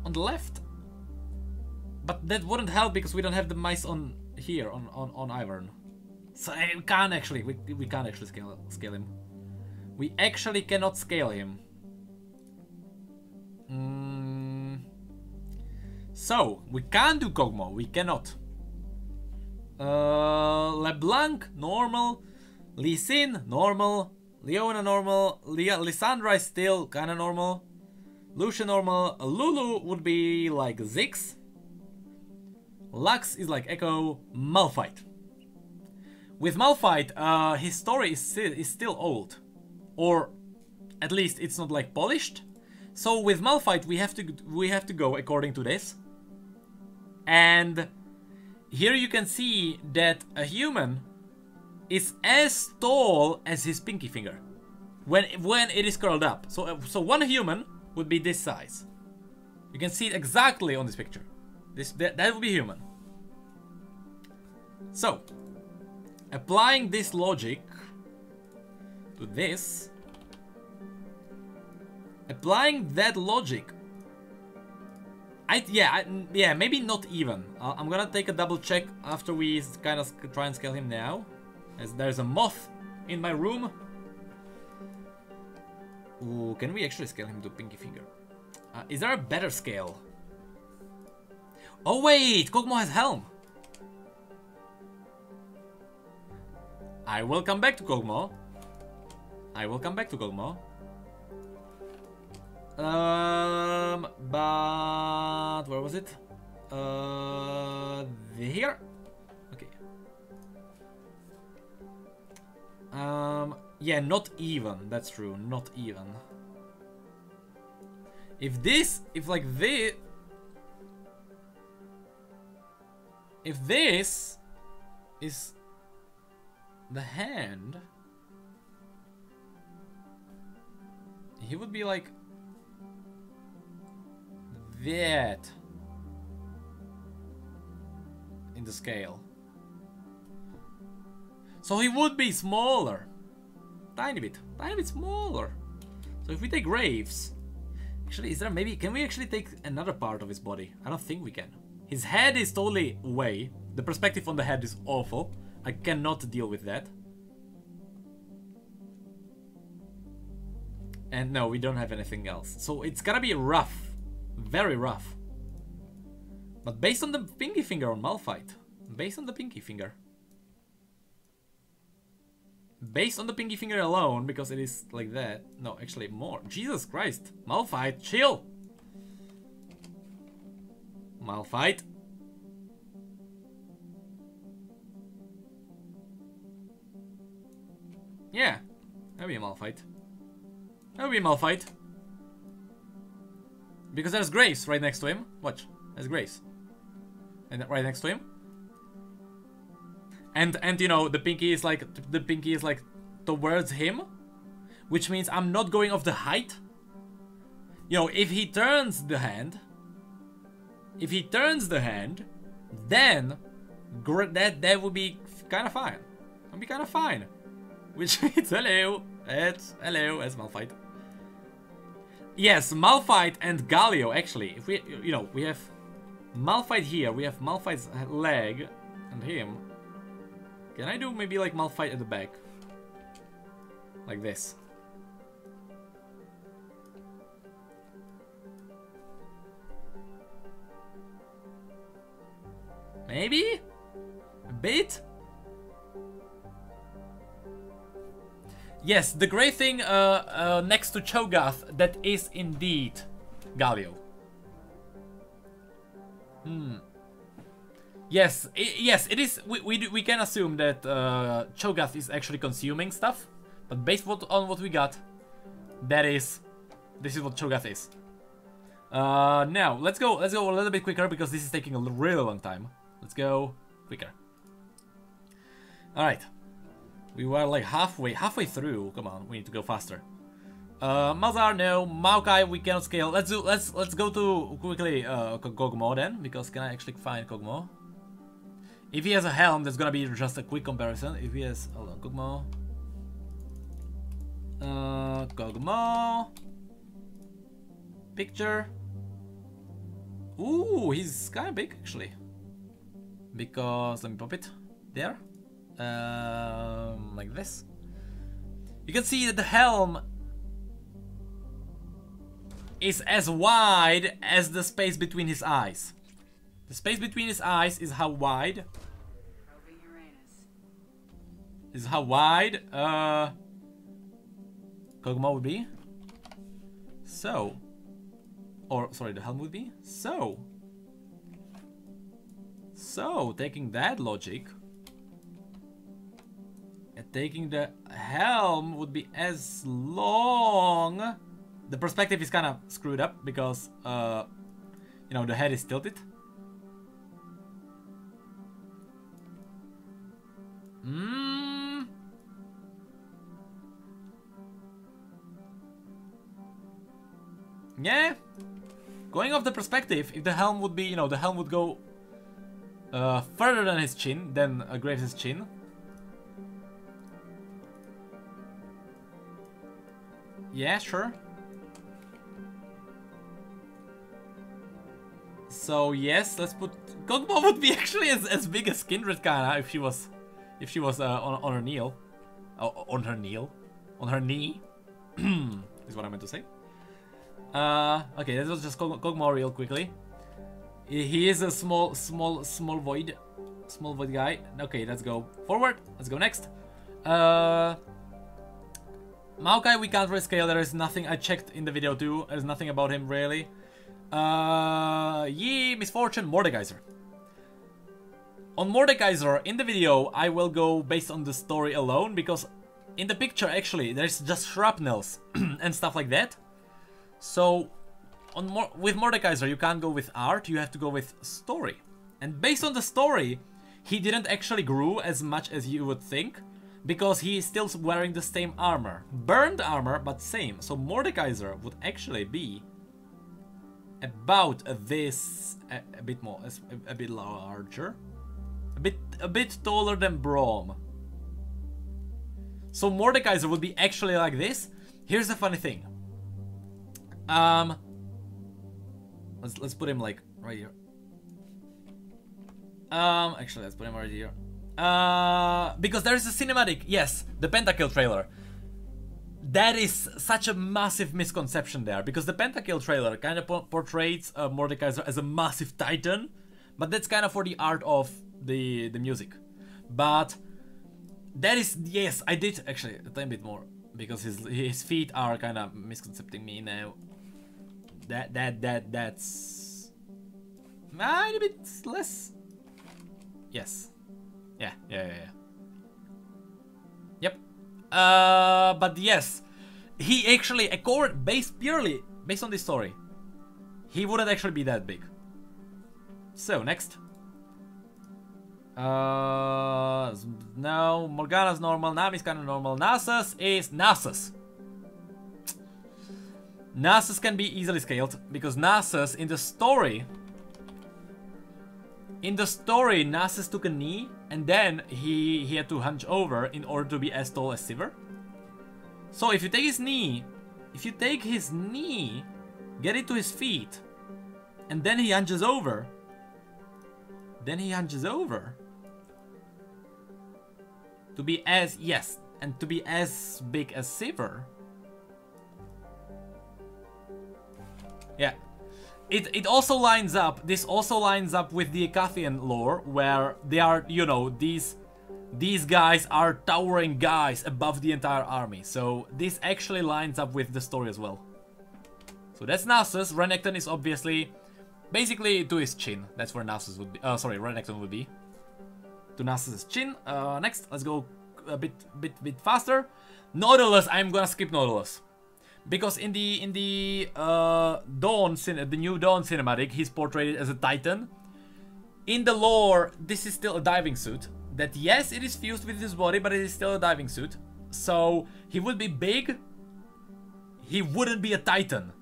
on the left. But that wouldn't help because we don't have the mice on here on Ivern. So we can't actually scale him. We actually cannot scale him. So, we can't do Kog'Maw, we cannot. LeBlanc, normal. Lee Sin, normal. Leona, normal. Lissandra is still kinda normal. Lucia, normal. Lulu would be like Ziggs. Lux is like Echo. Malphite. With Malphite, his story is still old. Or at least it's not like polished. So with Malphite we have to go according to this. And here you can see that a human is as tall as his pinky finger when it is curled up. So one human would be this size. You can see it exactly on this picture. That would be human. So applying this logic to this, applying that logic, yeah, maybe not even. I'm gonna take a double check after we kind of try and scale him now, as there's a moth in my room. Ooh, can we actually scale him to pinky finger? Is there a better scale? Oh wait, Kog'Maw has helm. I will come back to Kog'Maw. But where was it? Here. Okay. Yeah, not even. That's true. Not even. If this is the hand, he would be like that in the scale. So he would be smaller. Tiny bit smaller. So if we take Graves, actually, can we actually take another part of his body? I don't think we can. His head is totally away. The perspective on the head is awful. I cannot deal with that. And no, we don't have anything else. So it's gonna be rough. Very rough. But based on the pinky finger on Malphite. Based on the pinky finger alone, because it is like that. No, actually more. Jesus Christ. Malphite, chill. Malphite. Yeah, that'll be a Malphite. Because there's Graves right next to him. Watch, there's Graves. And right next to him. And you know, the pinky is like towards him, which means I'm not going off the height. You know, if he turns the hand, then that would be kind of fine. That'd be kind of fine. Which means hello, it's Malphite. Yes, Malphite and Galio actually. If we, you know, we have Malphite here, we have Malphite's leg and him. Can I do maybe like Malphite at the back? Like this. Maybe? A bit? Yes, the grey thing next to Cho'Gath, that is indeed Galio. Yes, it is. We can assume that Cho'Gath is actually consuming stuff, but based on what we got, this is what Cho'Gath is. Now let's go a little bit quicker because this is taking a really long time. Let's go quicker. All right, we were like halfway through. Come on, we need to go faster. Malzahar, no. Maokai, we cannot scale. Let's go to quickly Kog'Maw then, because can I actually find Kog'Maw? If he has a helm, that's gonna be just a quick comparison. If he has, hold on, Kog'Maw, picture. Ooh, he's kind of big actually. Because let me pop it there, like this. You can see that the helm is as wide as the space between his eyes. The space between his eyes is how wide? Is how wide Kog'Maw would be. So, or sorry, the helm would be. So, taking that logic, and taking the helm would be as long. The perspective is kind of screwed up because, you know, the head is tilted. Yeah. Going off the perspective, if the helm would be, you know, the helm would go further than his chin, than Graves' chin. Yeah, sure. So yes, let's put Kog'Maw would be actually as big as Kindred kinda if she was on her knee. On her knee is what I meant to say. Okay, this was just Kog'Maw real quickly. He is a small void guy. Okay, let's go forward. Let's go next. Maokai we can't rescale. There is nothing. I checked in the video too. There's nothing about him really. Yi Misfortune Mordekaiser. On Mordekaiser in the video I will go based on the story alone because in the picture actually there's just shrapnels and stuff like that. So with Mordekaiser you can't go with art, you have to go with story. And based on the story, he didn't actually grow as much as you would think because he is still wearing the same armor. Burned armor, but same. So Mordekaiser would actually be about this, a bit more, a bit larger, a bit taller than Braum. So Mordekaiser would be actually like this. Here's the funny thing. Let's put him like right here. Actually, let's put him right here. Because there is a cinematic, yes, the Pentakill trailer. That is such a massive misconception there, because the Pentakill trailer kind of portrays Mordekaiser as a massive titan, but that's kind of for the art of the music. But that is, yes, I did actually a tiny bit more, because his feet are kind of misconcepting me now. That's a bit less. Yes. Yeah. Yep. But yes, he actually, purely based on this story, he wouldn't actually be that big. So next. No, Morgana's normal, Nami's kind of normal. Nasus is Nasus. Nasus can be easily scaled because Nasus in the story, Nasus took a knee and then he had to hunch over in order to be as tall as Sivir. So if you take his knee, get it to his feet, and then he hunches over, to be as, yes, and to be as big as Sivir. Yeah. It also lines up, this also lines up with the Ecathian lore, where they are, you know, these guys are towering guys above the entire army. So this actually lines up with the story as well. So that's Nasus. Renekton is obviously, basically to his chin. That's where Nasus would be, sorry, Renekton would be. To Nasus' chin. Next, let's go a bit faster. Nautilus, I'm gonna skip Nautilus. Because in the new Dawn cinematic, he's portrayed as a Titan. In the lore, this is still a diving suit. That, yes, it is fused with his body, but it is still a diving suit. So he would be big. He wouldn't be a Titan.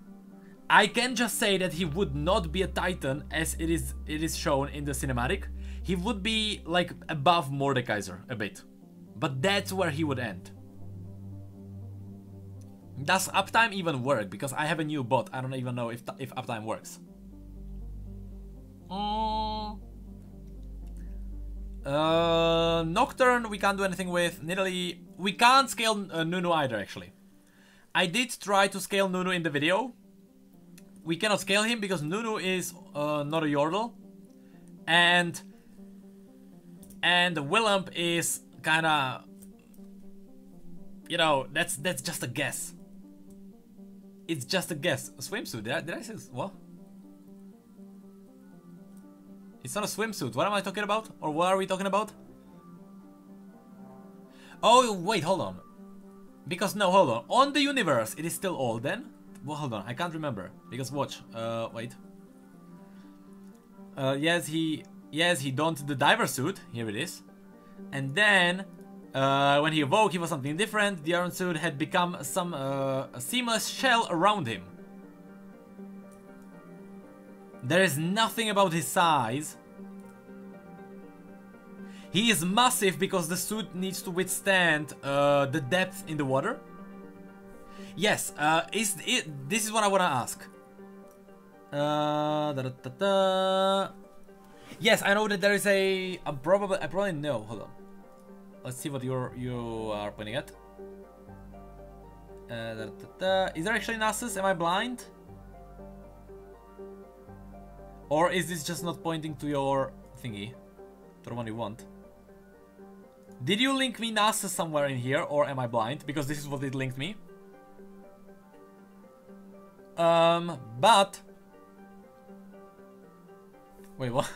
I can just say that he would not be a Titan as it is shown in the cinematic. He would be like above Mordekaiser a bit, but that's where he would end. Does uptime even work? Because I have a new bot. I don't even know if uptime works. Nocturne we can't do anything with. Nidalee, we can't scale Nunu either, actually. I did try to scale Nunu in the video. We cannot scale him because Nunu is not a Yordle. And Willump is kinda... You know, that's just a guess. It's just a guess. A swimsuit, did I say what? It's not a swimsuit. What am I talking about? Or what are we talking about? Oh, wait, hold on. Because, no, hold on. On the universe, it is still all then? Well, hold on, I can't remember. Because, watch. Wait. Yes, he donned the diver suit. Here it is. And then, when he awoke, he was something different. The iron suit had become some a seamless shell around him. There is nothing about his size. He is massive because the suit needs to withstand the depth in the water. Yes, this is what I want to ask. Yes, I know that there is I probably know. Hold on. Let's see what you are pointing at. Is there actually Nasus? Am I blind? Or is this just not pointing to your thingy? To the one you want? Did you link me Nasus somewhere in here, or am I blind? Because this is what it linked me. But... Wait, what?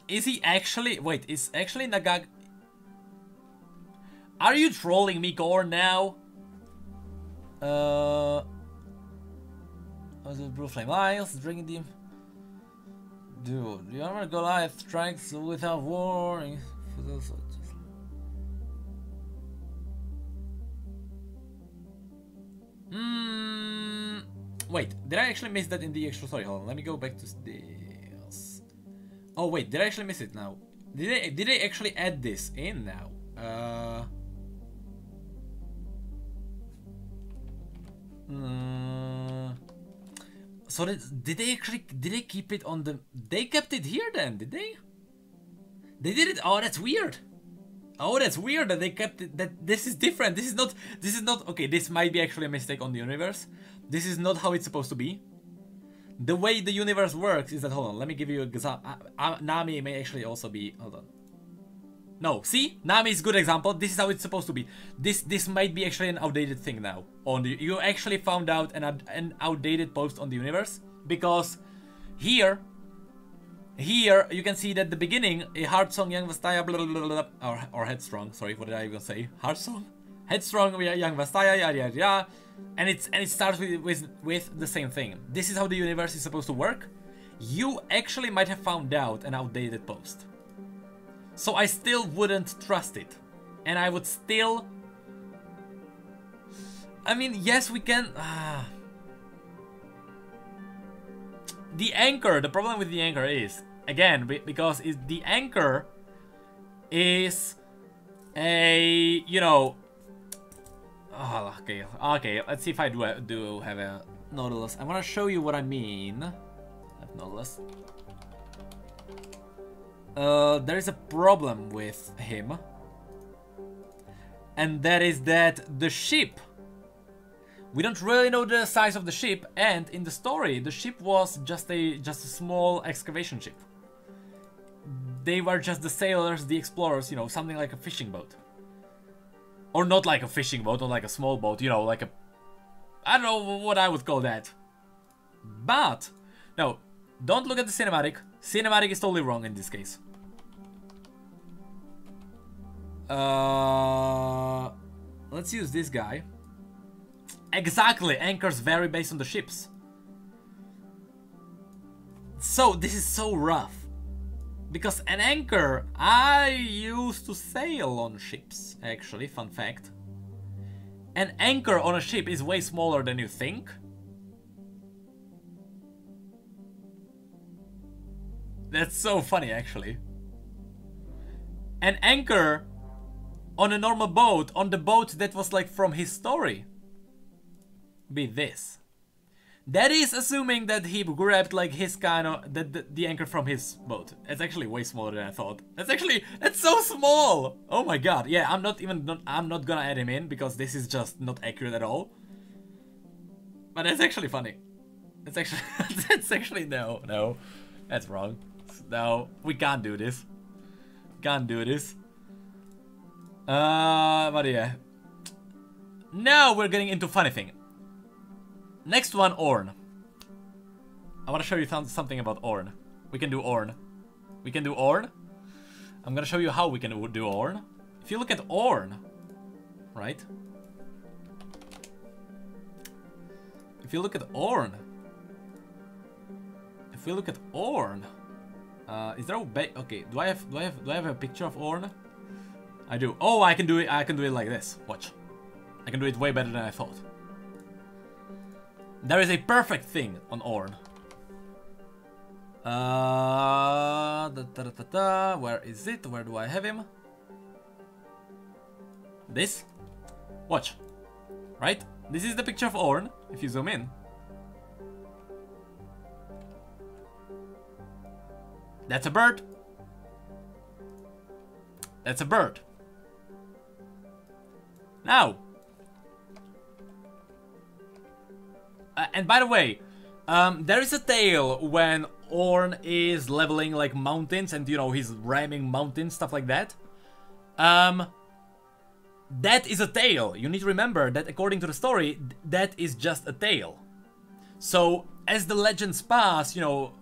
Is he actually... Wait, is actually Nagag... Are you trolling me, Gore, now? Blue Flame Isles, drinking the... Dude, the armor Goliath strikes without warning. Wait, did I actually miss that in the extra story? Hold on, let me go back to this. Oh wait, did I actually miss it now? Did they actually add this in now? So did they keep it on the... They kept it here then, did they? They did it... Oh, that's weird. Oh, that's weird that they kept it... That this is different. This is not... Okay, this might be actually a mistake on the universe. This is not how it's supposed to be. The way the universe works is that... Hold on, let me give you an example. Nami may actually also be... Hold on. No, see? Nami is a good example. This is how it's supposed to be. This might be actually an outdated thing now. You actually found out an outdated post on the universe. Because here you can see that the beginning, a Heartsong Young Vastaya, blah, blah, blah, blah, or Headstrong, sorry, what did I even say? Heartsong? Headstrong, Young Vastaya, yada yada yada. And it starts with the same thing. This is how the universe is supposed to work. You actually might have found out an outdated post. So I still wouldn't trust it. And I would still... I mean, yes, we can... The anchor, the problem with the anchor is... Again, because the anchor is a... You know... Oh, okay, let's see if I do have a Nautilus. I'm gonna show you what I mean. I have Nautilus. There is a problem with him, and that is that the ship, we don't really know the size of the ship, and in the story the ship was just a small excavation ship. They were just the sailors, the explorers, you know, something like a fishing boat. Or not like a fishing boat, or like a small boat, you know, like a... I don't know what I would call that. But, no, don't look at the cinematic. Cinematic is totally wrong in this case. Let's use this guy. Exactly, anchors vary based on the ships. So, this is so rough. Because an anchor, I used to sail on ships, actually, fun fact. An anchor on a ship is way smaller than you think. That's so funny, actually. An anchor on a normal boat, on the boat that was like from his story, be this. That is assuming that he grabbed like his kind of the anchor from his boat. It's actually way smaller than I thought. That's so small. Oh my god. Yeah, I'm not gonna add him in because this is just not accurate at all. But it's actually funny. It's actually no. That's wrong. No, we can't do this. Can't do this. But yeah. Now we're getting into funny thing. Next one, Orn. I want to show you something about Orn. We can do Orn. We can do Orn. I'm gonna show you how we can do Orn. If you look at Orn, right? If you look at Orn. If we look at Orn, is there a okay? Do I have a picture of Orn? I do. Oh, I can do it. I can do it like this. Watch. I can do it way better than I thought. There is a perfect thing on Orn. Where is it? Where do I have him? This? Watch. Right? This is the picture of Orn, if you zoom in. That's a bird. That's a bird. Now. And by the way, there is a tale when Orn is leveling like mountains and, you know, he's ramming mountains, stuff like that. That is a tale. You need to remember that according to the story, that is just a tale. So, as the legends pass, you know,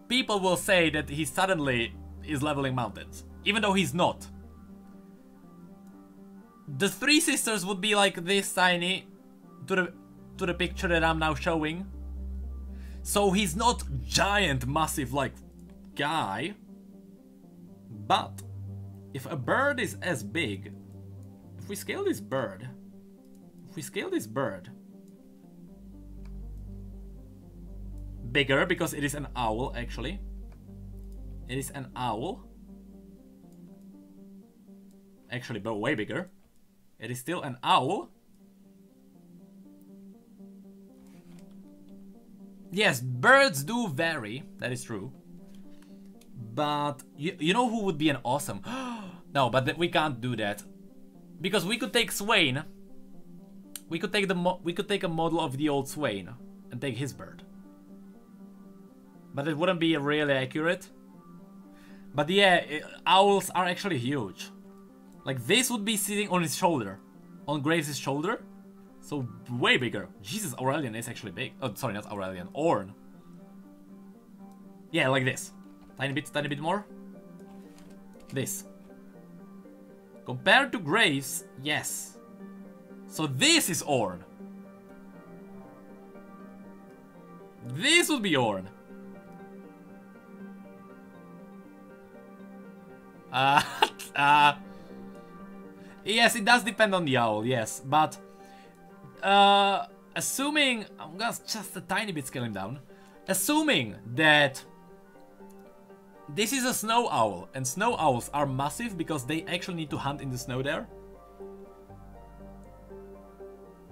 people will say that he suddenly is leveling mountains, even though he's not. The three sisters would be like this tiny to the picture that I'm now showing. So he's not giant, massive like guy. But if a bird is as big, if we scale this bird, bigger because it is an owl actually. It is an owl. Actually, but way bigger. It is still an owl. Yes, birds do vary, that is true. But you know who would be an awesome? No, but we can't do that. Because we could take Swain. We could take a model of the old Swain and take his bird. But it wouldn't be really accurate. But yeah, owls are actually huge. Like this would be sitting on his shoulder. On Graves' shoulder. So way bigger. Jesus, Aurelian is actually big. Oh, sorry, not Aurelian. Orn. Yeah, like this. Tiny bit more. This. Compared to Graves, yes. So this is Orn. This would be Orn. Yes, it does depend on the owl, yes, but assuming, I'm gonna just a tiny bit scale him down, assuming that this is a snow owl, and snow owls are massive because they actually need to hunt in the snow there.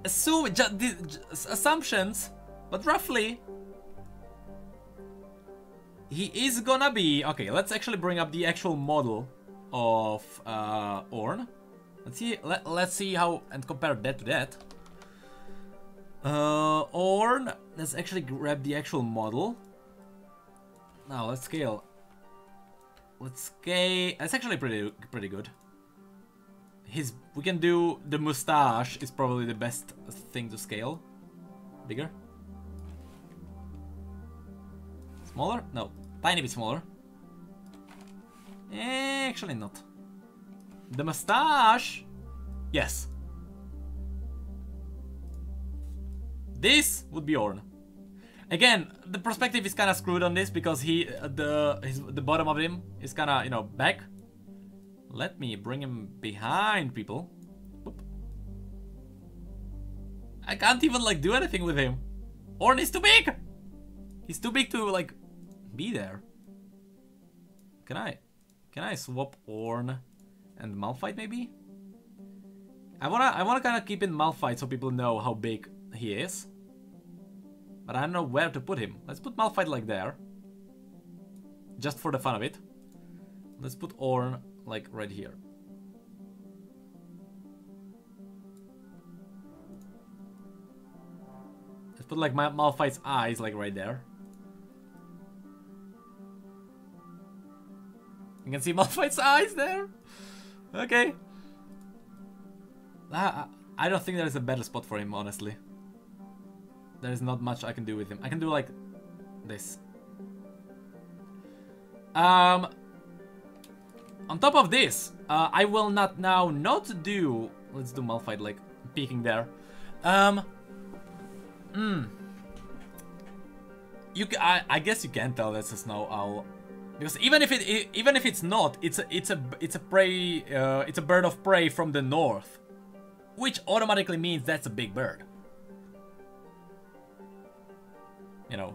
Assumptions, but roughly, he is gonna be, okay, let's actually bring up the actual model of Orn. Let's see how, and compare that to that. Orn, let's actually grab the actual model. Now let's scale. It's actually pretty good. We can do the mustache is probably the best thing to scale. Bigger. Smaller? No, tiny bit smaller. Actually not. The mustache, yes. This would be Orn. Again, the perspective is kind of screwed on this because the bottom of him is kind of, you know, back. Let me bring him behind people. Whoop. I can't even like do anything with him. Orn is too big. He's too big to like be there. Can I swap Orn and Malphite maybe? I wanna kind of keep in Malphite so people know how big he is. But I don't know where to put him. Let's put Malphite like there. Just for the fun of it. Let's put Ornn like right here. Let's put like Malphite's eyes like right there. You can see Malphite's eyes there. Okay. I don't think there is a better spot for him, honestly. There is not much I can do with him. I can do like this. On top of this, I will not do. Let's do Malphite like peeking there. I guess you can tell that's a snow owl, because even if it's not, it's a bird of prey from the north, which automatically means that's a big bird. You know.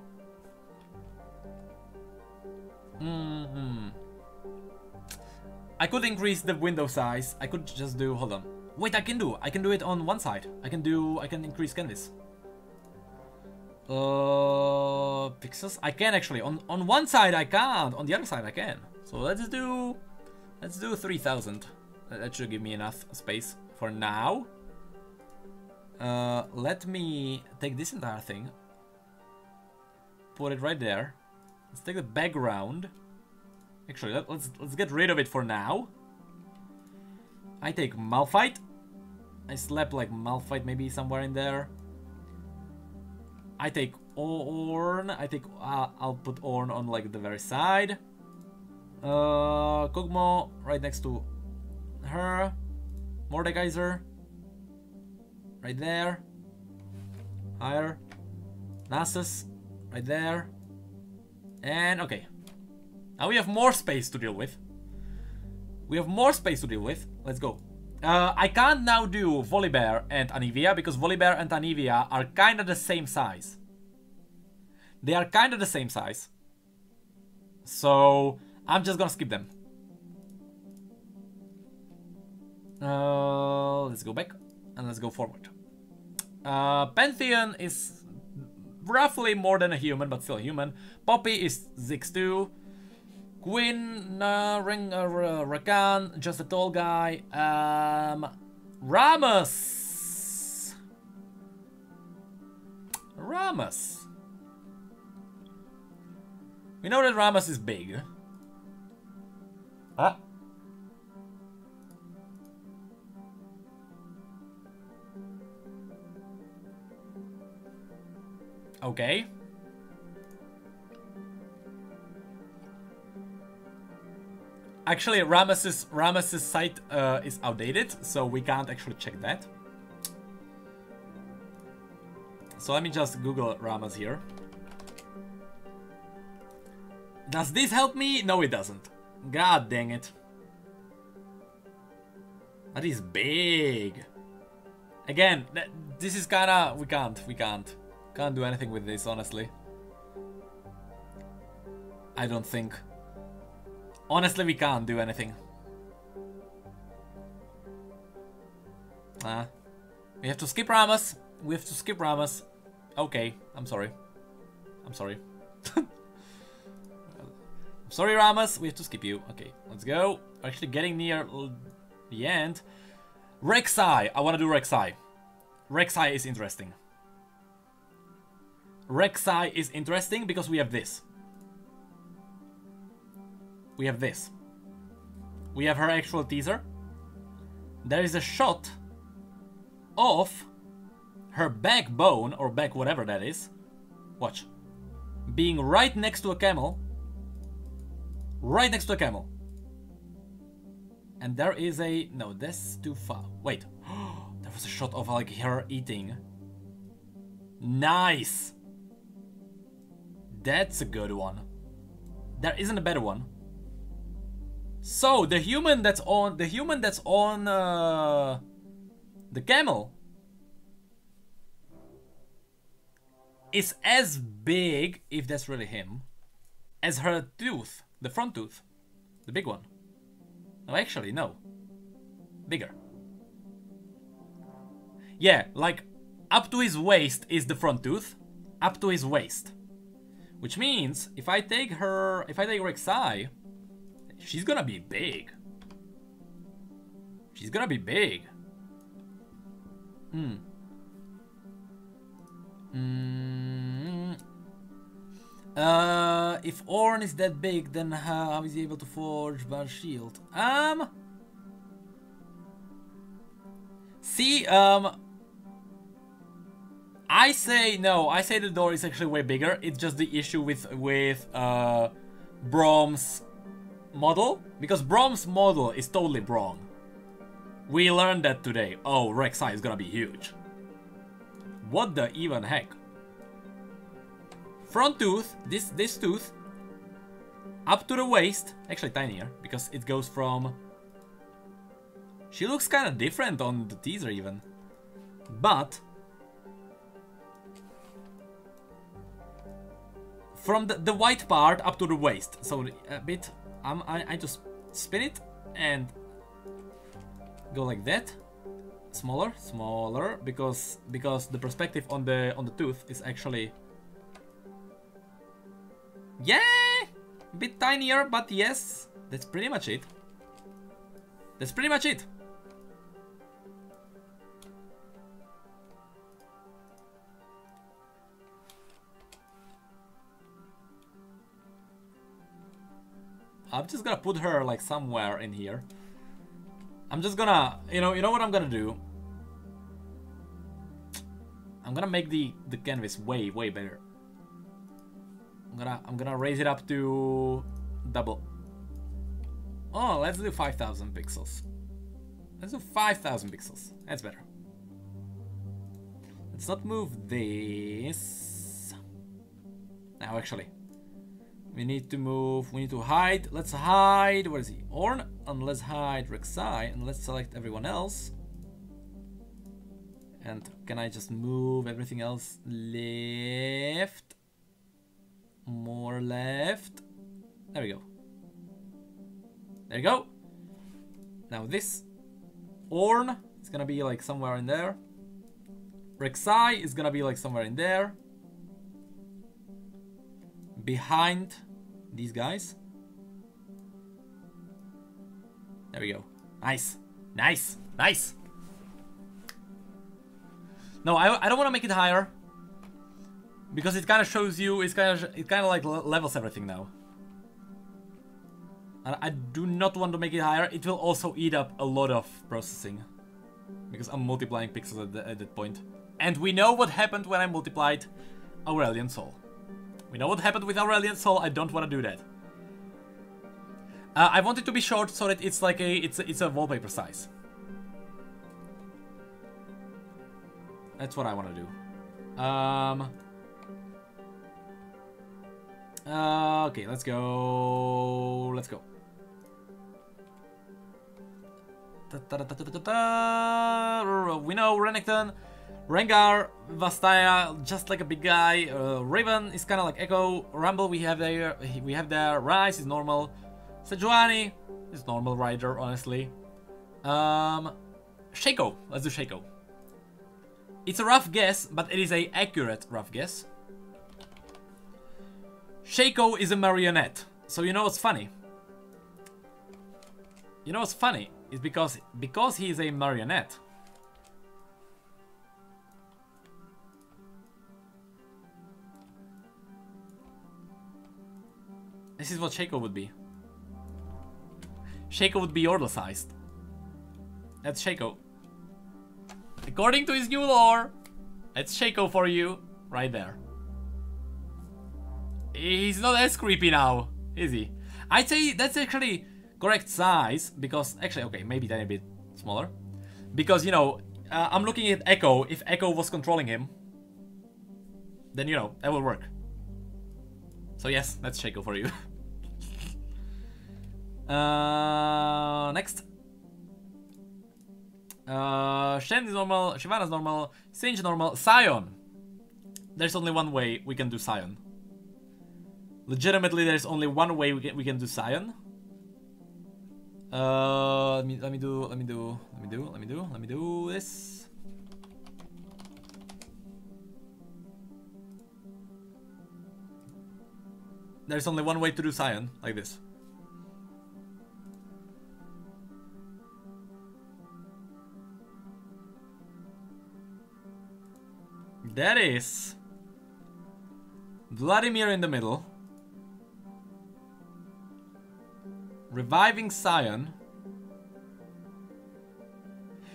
I could increase the window size. I could just do. Hold on. Wait, I can do it on one side. I can increase canvas. Pixels. I can actually. On one side I can't. On the other side I can. So let's do 3000. That should give me enough space for now. Let me take this entire thing. Put it right there. Let's take the background. Actually, let's get rid of it for now. I take Malphite. I slap like Malphite maybe somewhere in there. I take Ornn. I'll put Ornn on like the very side. Kog'Maw right next to her. Mordekaiser right there. Higher. Nasus right there. And okay. Now we have more space to deal with. Let's go. I can't now do Volibear and Anivia because Volibear and Anivia are kind of the same size. They are kind of the same size. So I'm just gonna skip them. Let's go back and let's go forward. Pantheon is roughly more than a human, but still a human. Poppy is Ziggs2. Quinn, Rakan, just a tall guy. Rammus. We know that Rammus is big. Ah. Okay. Actually, Rammus's site is outdated, so we can't actually check that. So let me just Google Rammus here. Does this help me? No, it doesn't. God dang it. That is big. Again, this is kinda... We can't do anything with this, honestly. I don't think. Honestly, we can't do anything. We have to skip Rammus. Okay, I'm sorry. I'm sorry, Rammus. We have to skip you. Okay, let's go. We're actually getting near the end. Rek'Sai. I want to do Rek'Sai. Rek'Sai is interesting. Rek'Sai is interesting because we have this. We have this. We have her actual teaser. There is a shot of her backbone, or back whatever that is. Watch. Being right next to a camel. Right next to a camel. And there is a... No, that's too far. Wait. There was a shot of like her eating. Nice. That's a good one. There isn't a better one. So the human that's on the camel is as big, if that's really him, as her tooth, the front tooth, the big one. No, actually, no. Bigger. Yeah, like up to his waist is the front tooth. up to his waist. Which means if I take Rek'Sai, she's gonna be big. She's gonna be big. If Ornn is that big, then how is he able to forge Bar Shield? See, I say no. I say the door is actually way bigger. It's just the issue with Brom's model, because Brom's model is totally wrong. We learned that today. Oh, Rek'Sai is gonna be huge. What the even heck? Front tooth, this tooth, up to the waist, actually tinier, because it goes from... She looks kind of different on the teaser even. But... from the white part up to the waist, so a bit, I just spin it and go like that. Smaller, because the perspective on the tooth is actually... Yeah, a bit tinier, but yes, that's pretty much it. That's pretty much it. I'm just gonna put her like somewhere in here. I'm just gonna, you know what I'm gonna do? I'm gonna make the canvas way better. I'm gonna raise it up to double. Oh, let's do 5,000 pixels. Let's do 5,000 pixels. That's better. Let's not move this. Now, actually, we need to move. We need to hide. Let's hide. What is he? Ornn. And let's hide Rek'Sai. And let's select everyone else. And can I just move everything else left? More left. There we go. There you go. Now this Ornn is gonna be like somewhere in there. Rek'Sai is gonna be like somewhere in there. Behind these guys. There we go. Nice. Nice. Nice. No, I don't want to make it higher. Because it kind of shows you, it kind of like levels everything now. I do not want to make it higher. It will also eat up a lot of processing. Because I'm multiplying pixels at that point. And we know what happened when I multiplied Aurelion Sol. We know what happened with Aurelion Sol. I don't want to do that. I want it to be short so that it's like it's a wallpaper size. That's what I want to do. Okay, let's go. Let's go. We know Renekton, Rengar, Vastaya, just like a big guy. Raven is kind of like Echo. Rumble we have there. Ryze is normal. Sejuani is normal rider, honestly. Shaco. Let's do Shaco. It's a rough guess, but it is a accurate rough guess. Shaco is a marionette. So you know what's funny? You know what's funny? Is because he is a marionette. This is what Shaco would be. Shaco would be Yordle-sized. That's Shaco. According to his new lore, that's Shaco for you, right there. He's not as creepy now, is he? I'd say that's actually correct size, because actually, okay, maybe tiny bit smaller. Because, you know, I'm looking at Echo. If Echo was controlling him, then, you know, that will work. So yes, that's Shaco for you. Next. Shen is normal, Shyvana is normal, Singed normal, Sion. There's only one way we can do Sion. Legitimately, there's only one way we can do Sion. Let me do this. There's only one way to do Scion, like this. That is Vladimir in the middle. Reviving Scion.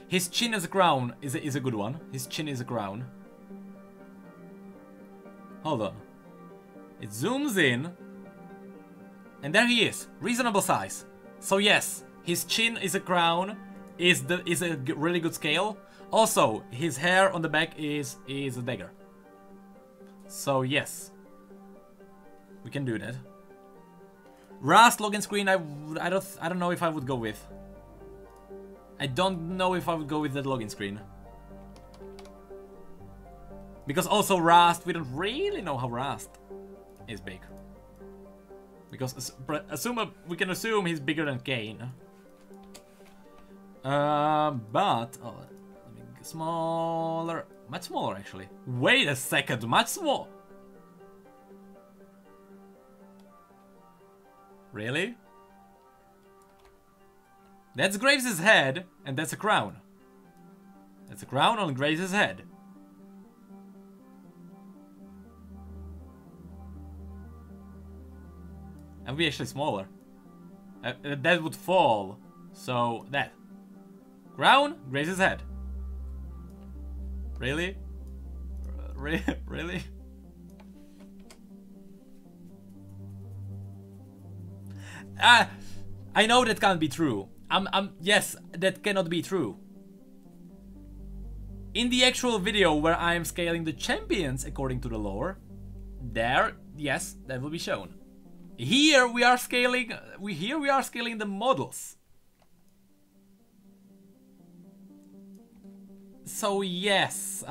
His chin as a crown is a good one. His chin is a crown. Hold on. It zooms in. And there he is. Reasonable size. So yes, his chin is a crown. Is a really good scale. Also, his hair on the back is a dagger. So yes. We can do that. Rast login screen I don't know if I would go with. I don't know if I would go with that login screen. Because also Rast, we don't really know how Rast is big. Because we can assume he's bigger than Kane. But oh, smaller, much smaller actually. Wait a second, much small. Really? That's Graves' head, and that's a crown. That's a crown on Graves' head. That would be actually smaller. That would fall. So, that. Crown, Graves' head. Really? Really? I know that can't be true. Yes, that cannot be true. In the actual video where I am scaling the champions according to the lore, there, yes, that will be shown. Here we are scaling. Here we are scaling the models. So yes,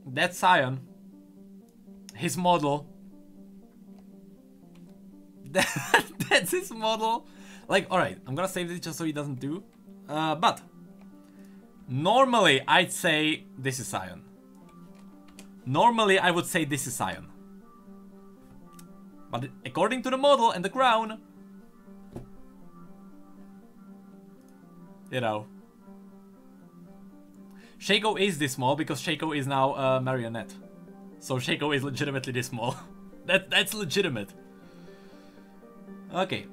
that's Scion. His model. That's his model. Like, alright, I'm gonna save this just so he doesn't do. But normally I'd say this is Scion. Normally I would say this is Scion. But according to the model and the crown, you know, Shaco is this small because Shaco is now a marionette. So Shaco is legitimately this small. That's legitimate. Okay.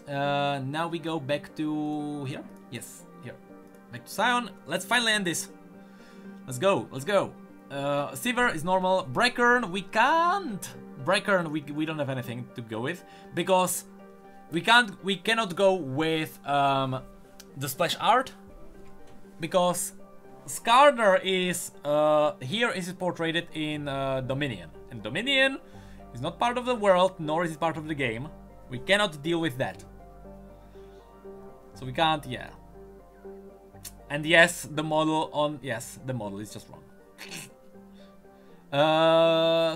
Now we go back to here. Yes, here. Back to Scion. Let's finally end this. Let's go. Let's go. Sivir is normal. Brackern, we can't. Brackern, we don't have anything to go with because we cannot go with the splash art because Skarner is here is portrayed in Dominion, and Dominion is not part of the world, nor is it part of the game. We cannot deal with that. So we can't, yeah. And yes, the model on... Yes, the model is just wrong.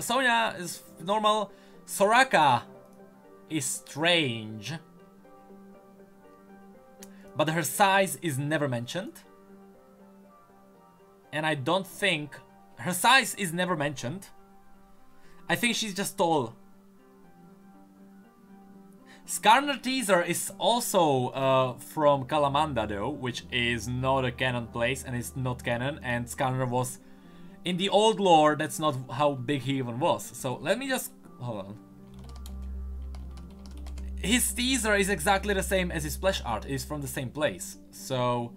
Sonya is normal. Soraka is strange. But her size is never mentioned. And I don't think... Her size is never mentioned. I think she's just tall. Skarner teaser is also from Kalamanda though, which is not a canon place and it's not canon, and Skarner was in the old lore, that's not how big he even was. So let me just hold on. His teaser is exactly the same as his splash art, is from the same place. So,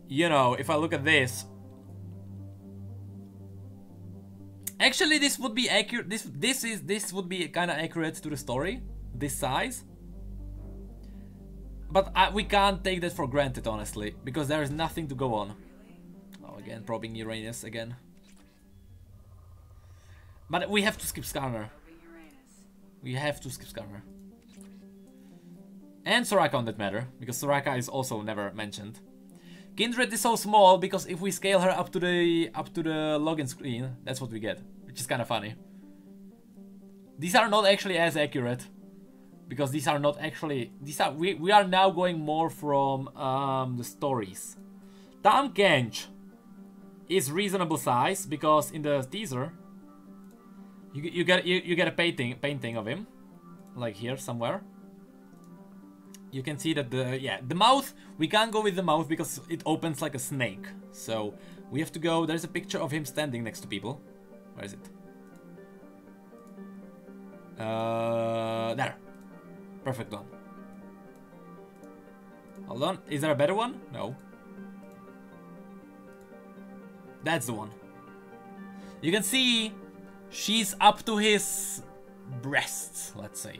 you know, if I look at this, actually this would be accurate. This would be kind of accurate to the story. This size, but we can't take that for granted, honestly, because there is nothing to go on. Oh, again, probing Uranus again. But we have to skip Skarner. We have to skip Skarner. And Soraka on that matter, because Soraka is also never mentioned. Kindred is so small because if we scale her up to the login screen, that's what we get, which is kind of funny. These are not actually as accurate. Because these are not actually... We are now going more from the stories. Tahm Kench is reasonable size, because in the teaser you get a painting of him, like here somewhere. You can see that the mouth, we can't go with the mouth because it opens like a snake. So we have to go, there's a picture of him standing next to people. Where is it? There. Perfect one. Hold on, is there a better one? No. That's the one. You can see she's up to his breasts, let's say.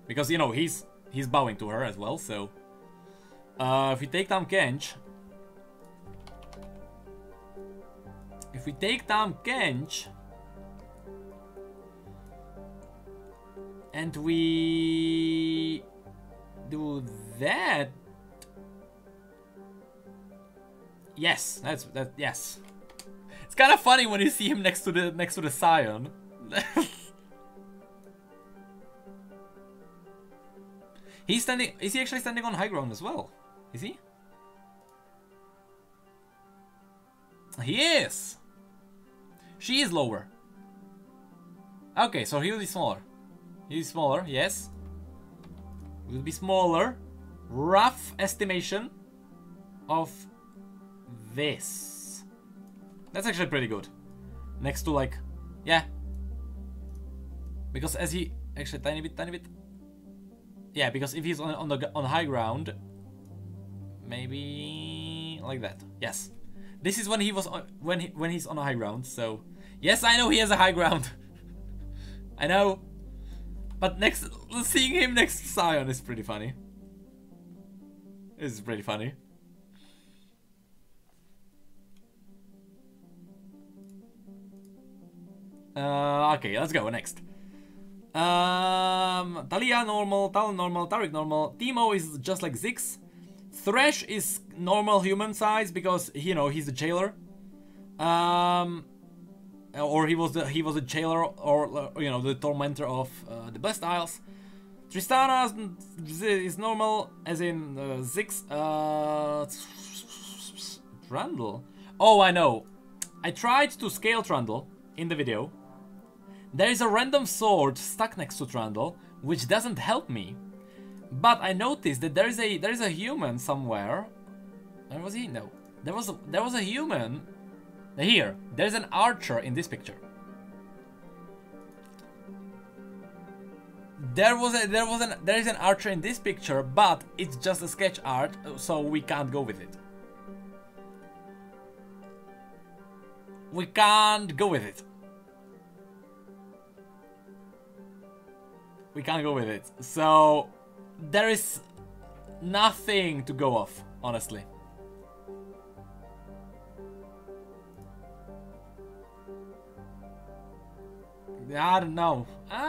Because, you know, he's bowing to her as well, so... if we take Tahm Kench... and we... do that... Yes, yes. It's kind of funny when you see him next to the Scion. He's standing. Is he actually standing on high ground as well? Is he? He is. She is lower. Okay, so he'll be smaller. He's smaller, yes. Will be smaller. Rough estimation of this. That's actually pretty good. Next to, like, yeah. Because as he actually tiny bit. Yeah, because if he's on high ground, maybe like that. Yes, this is when he was when he's on a high ground. So yes, I know he has a high ground. I know, but seeing him next to Scion is pretty funny. It's pretty funny. Okay, let's go next. Talia normal, Talon normal, Taric normal, Teemo is just like Ziggs. Thresh is normal human size because, you know, he's the jailer. Or he was a jailer, or you know, the tormentor of the Blessed Isles. Tristana is normal, as in Ziggs. Trundle. Oh, I know. I tried to scale Trundle in the video. There is a random sword stuck next to Trundle, which doesn't help me. But I noticed that there is a human somewhere. Where was he? No. There was a human. Here. There's an archer in this picture. There is an archer in this picture, but it's just a sketch art, so we can't go with it. We can't go with it. We can't go with it. So there is nothing to go off, honestly. I don't know.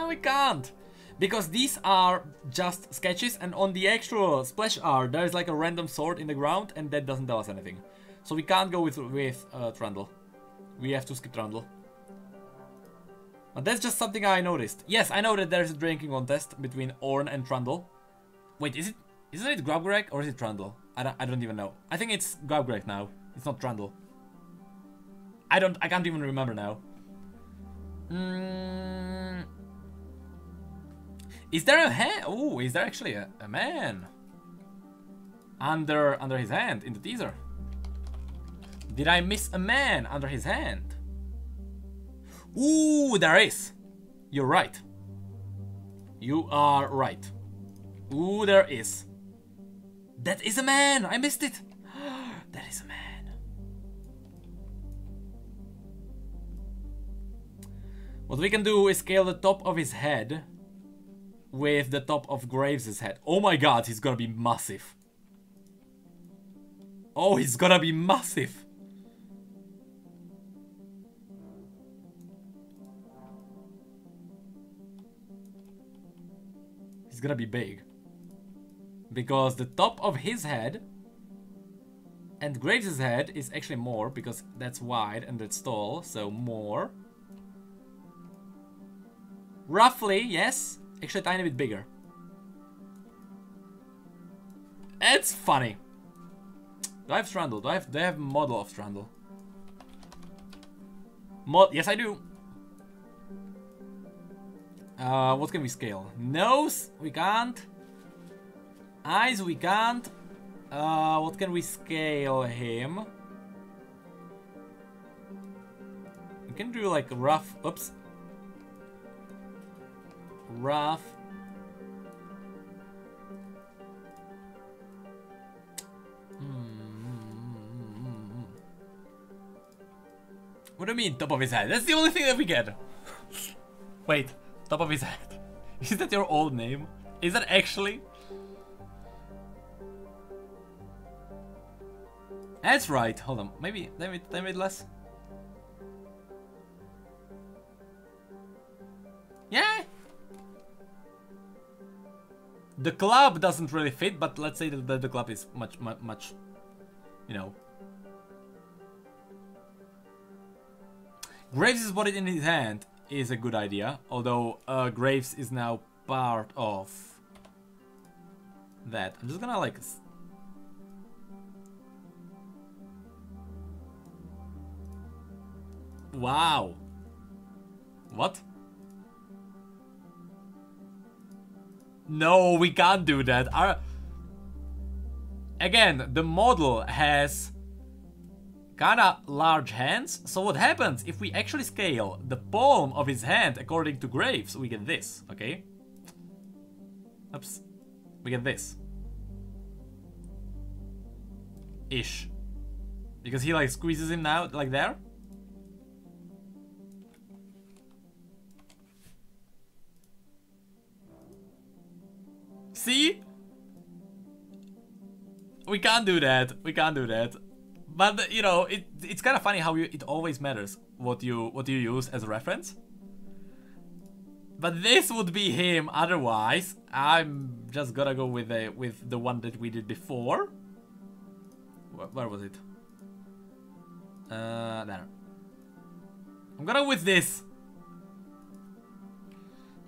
We can't. Because these are just sketches, and on the actual splash art there is like a random sword in the ground, and that doesn't tell us anything. So we can't go with Trundle. We have to skip Trundle. But that's just something I noticed. Yes, I know that there's a drinking contest between Ornn and Trundle. Wait, isn't it Grabgreg or is it Trundle? I don't even know. I think it's Grabgreg now. It's not Trundle. I can't even remember now. Is there a hand? Oh, is there actually a man under his hand in the teaser? Did I miss a man under his hand? Ooh, there is. You're right. You are right. Ooh, there is. That is a man. I missed it. That is a man. What we can do is scale the top of his head with the top of Graves' head. Oh my god, he's gonna be massive. Oh, he's gonna be massive. He's gonna be big. Because the top of his head and Graves' head is actually more, because that's wide and that's tall, so more. Roughly, yes. Actually a tiny bit bigger. It's funny. Do I have Strandle? Do I have model of Strandle? Yes, I do. What can we scale? Nose, we can't. Eyes, we can't. What can we scale him? We can do like rough. Oops. Rough. What do you mean, top of his head? That's the only thing that we get. Wait, top of his head. Is that your old name? Is that actually? That's right. Hold on. Maybe less. Yeah. The club doesn't really fit, but let's say that the club is much, you know. Graves is bodied in his hand is a good idea, although Graves is now part of that. I'm just gonna like... Wow. What? No, we can't do that. Again, the model has kinda large hands, so what happens if we actually scale the palm of his hand according to Graves? We get this, okay? Oops. We get this. Ish. Because he like squeezes him now, like there. See? We can't do that. We can't do that. But you know, it's kind of funny how it always matters what you use as a reference. But this would be him. Otherwise, I'm just gonna go with the one that we did before. Where was it? There. I'm gonna go with this.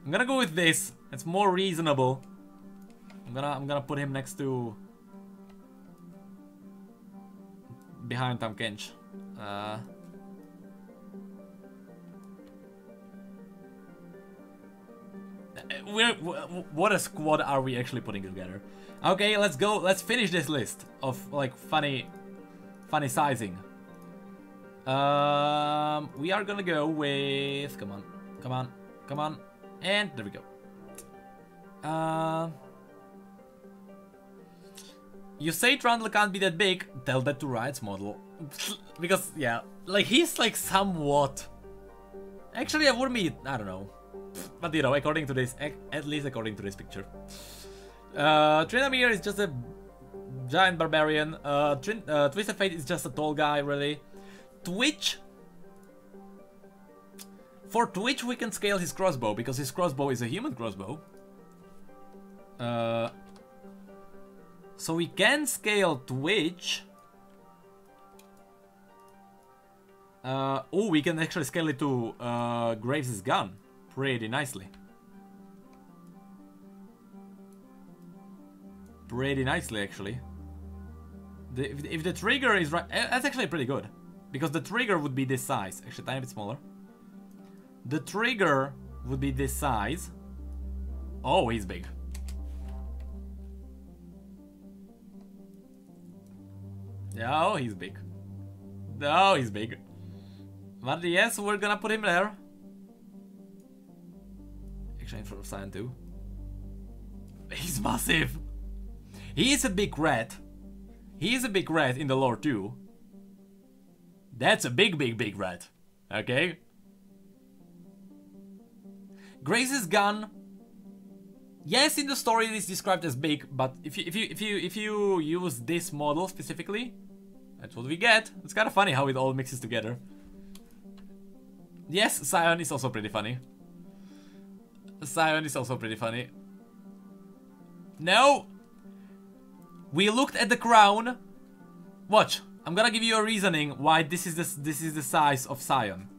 I'm gonna go with this. It's more reasonable. I'm gonna put him next to behind Tahm Kench. What a squad are we actually putting together? Okay, let's go. Let's finish this list of like funny sizing. We are gonna go with come on, and there we go. You say Trundle can't be that big, tell that to Riot's model. Because, yeah, like, he's like somewhat... Actually, I wouldn't be, I don't know. But, you know, according to this, at least according to this picture. Tryndamere is just a giant barbarian. Twisted Fate is just a tall guy, really. Twitch... For Twitch, we can scale his crossbow, because his crossbow is a human crossbow. So we can scale Twitch. Oh, we can actually scale it to Graves' gun pretty nicely. Pretty nicely, actually. If the trigger is right, that's actually pretty good. Because the trigger would be this size. Actually, a tiny bit smaller. The trigger would be this size. Oh, he's big. Oh, he's big. Oh, he's big. But yes, we're gonna put him there. Actually, in front of Sion too. He's massive. He is a big rat. He is a big rat in the lore too. That's a big rat. Okay. Grace's gun. Yes, in the story it is described as big, but if you use this model specifically, that's what we get. It's kind of funny how it all mixes together. Yes, Sion is also pretty funny. Sion is also pretty funny. No! We looked at the crown. Watch, I'm gonna give you a reasoning why this is the size of Sion.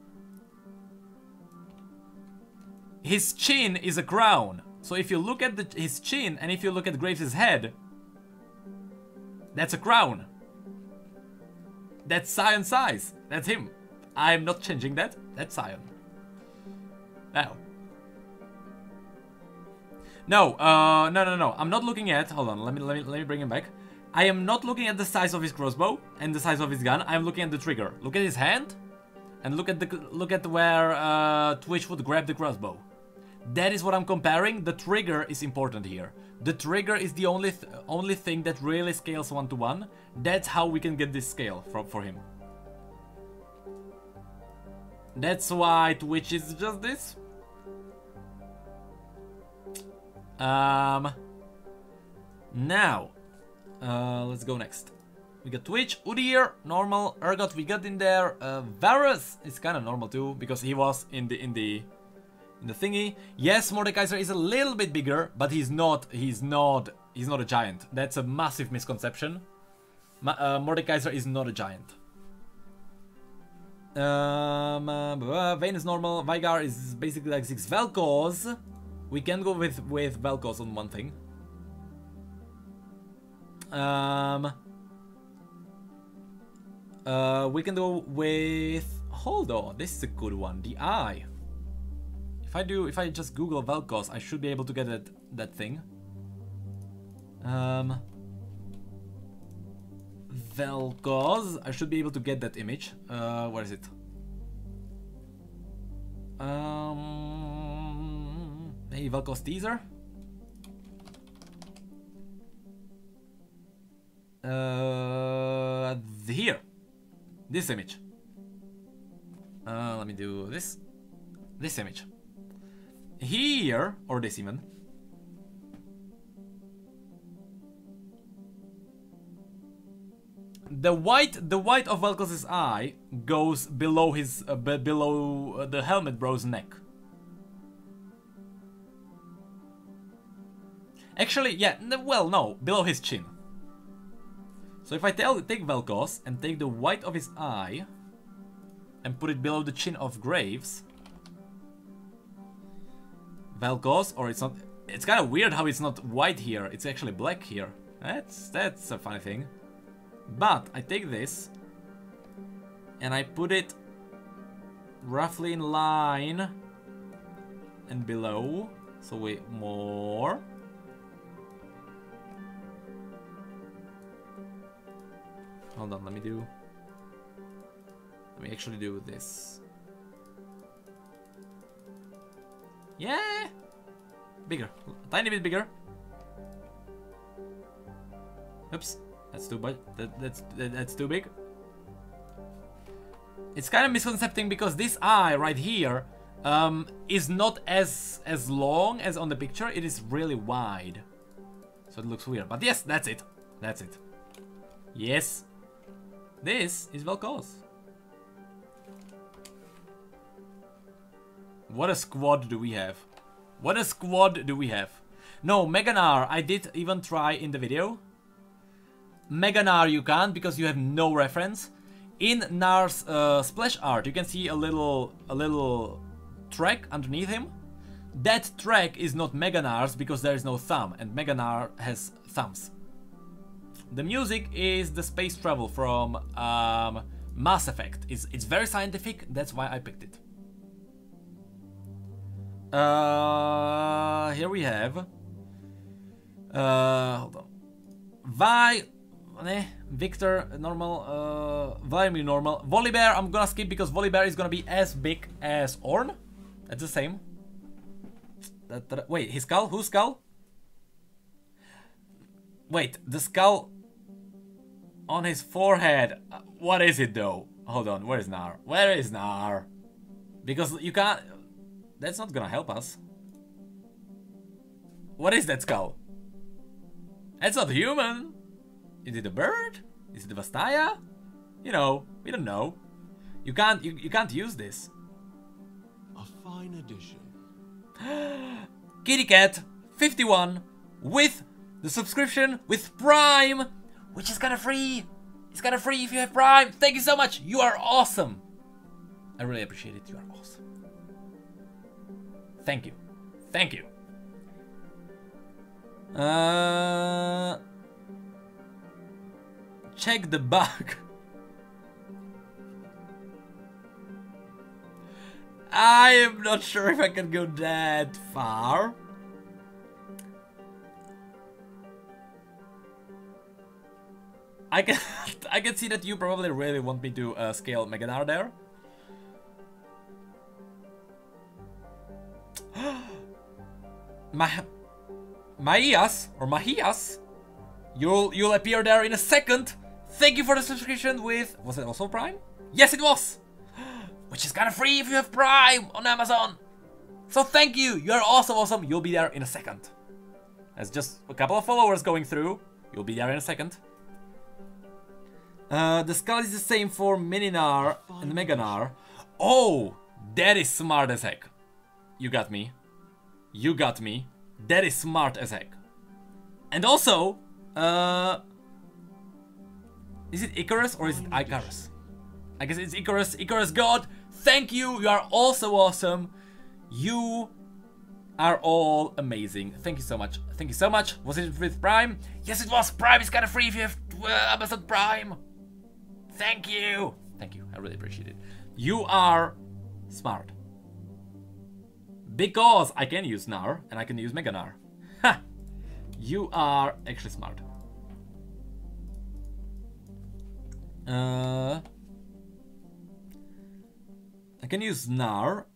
His chin is a crown. So if you look at his chin and if you look at Graves' head, that's a crown. That's Sion size. That's him. I'm not changing that. That's Sion. Now. No, no. I'm not looking at. Hold on. Let me bring him back. I am not looking at the size of his crossbow and the size of his gun. I'm looking at the trigger. Look at his hand, and look at where Twitch would grab the crossbow. That is what I'm comparing. The trigger is important here. The trigger is the only thing that really scales 1-to-1. That's how we can get this scale for him. That's why Twitch is just this. Now, let's go next. We got Twitch, Udyr, normal, Urgot we got in there. Varus is kind of normal too because he was in the thingy. Yes, Mordekaiser is a little bit bigger, but he's not a giant. That's a massive misconception. Mordekaiser is not a giant. Vayne is normal. Veigar is basically like 6. Vel'Koz, we can go with Vel'Koz on one thing. We can go with. Hold on, this is a good one. The eye. If I just Google Vel'Koz, I should be able to get that thing. Vel'Koz, I should be able to get that image. Where is it? Hey, Vel'Koz teaser. Here. This image. Let me do this. This image. Here, or this even. The white of Vel'Koz's eye goes below his below the helmet bro's neck. Actually, yeah, well, no, below his chin. So if I take Vel'Koz and take the white of his eye and put it below the chin of Graves, Vel'Koz, or it's not. It's kind of weird how it's not white here. It's actually black here. That's a funny thing. But I take this and I put it roughly in line and below. So wait, more. Hold on, let me actually do this. Yeah, bigger, a tiny bit bigger. Oops, that's too big. That's too big. It's kind of misconcepting because this eye right here is not as long as on the picture. It is really wide, so it looks weird. But yes, that's it. That's it. Yes, this is Vel'Koz. What a squad do we have? What a squad do we have? No, Mega Gnar, I did even try in the video. Mega Gnar you can't because you have no reference. In Gnar's splash art, you can see a little track underneath him. That track is not Mega Gnar's because there is no thumb, and Mega Gnar has thumbs. The music is the space travel from Mass Effect. It's very scientific, that's why I picked it. Here we have hold on. Victor normal, Vladimir normal. Volibear I'm gonna skip because Volibear is gonna be as big as Ornn. That's the same. Wait, his skull? Whose skull? Wait, the skull on his forehead. What is it though? Hold on, where is Gnar? Where is Gnar? Because you can't. That's not gonna help us. What is that skull? That's not human. Is it a bird? Is it a Vastaya? You know, we don't know. You can't use this. A fine addition. Kitty Cat 51 with the subscription with Prime, which is kind of free. It's kind of free if you have Prime. Thank you so much. You are awesome. I really appreciate it. You are awesome. Thank you. Thank you. Check the bug. I am not sure if I can go that far. I can see that you probably really want me to scale Mega Gnar there. Mahias or Mahias, you'll appear there in a second. Thank you for the subscription with, was it also Prime? Yes, it was. Which is kind of free if you have Prime on Amazon. So thank you. You are also awesome. You'll be there in a second. That's just a couple of followers going through. You'll be there in a second. The skull is the same for Mini-Gnar and Mega Gnar. Oh, that is smart as heck. You got me. You got me. That is smart as heck. And also, is it Icarus or is it Icarus? I guess it's Icarus. Icarus God, thank you. You are also awesome. You are all amazing. Thank you so much. Thank you so much. Was it with Prime? Yes, it was. Prime is kind of free if you have Amazon Prime. Thank you. Thank you. I really appreciate it. You are smart. Because I can use Gnar and I can use Mega Gnar. Ha! You are actually smart. I can use Gnar.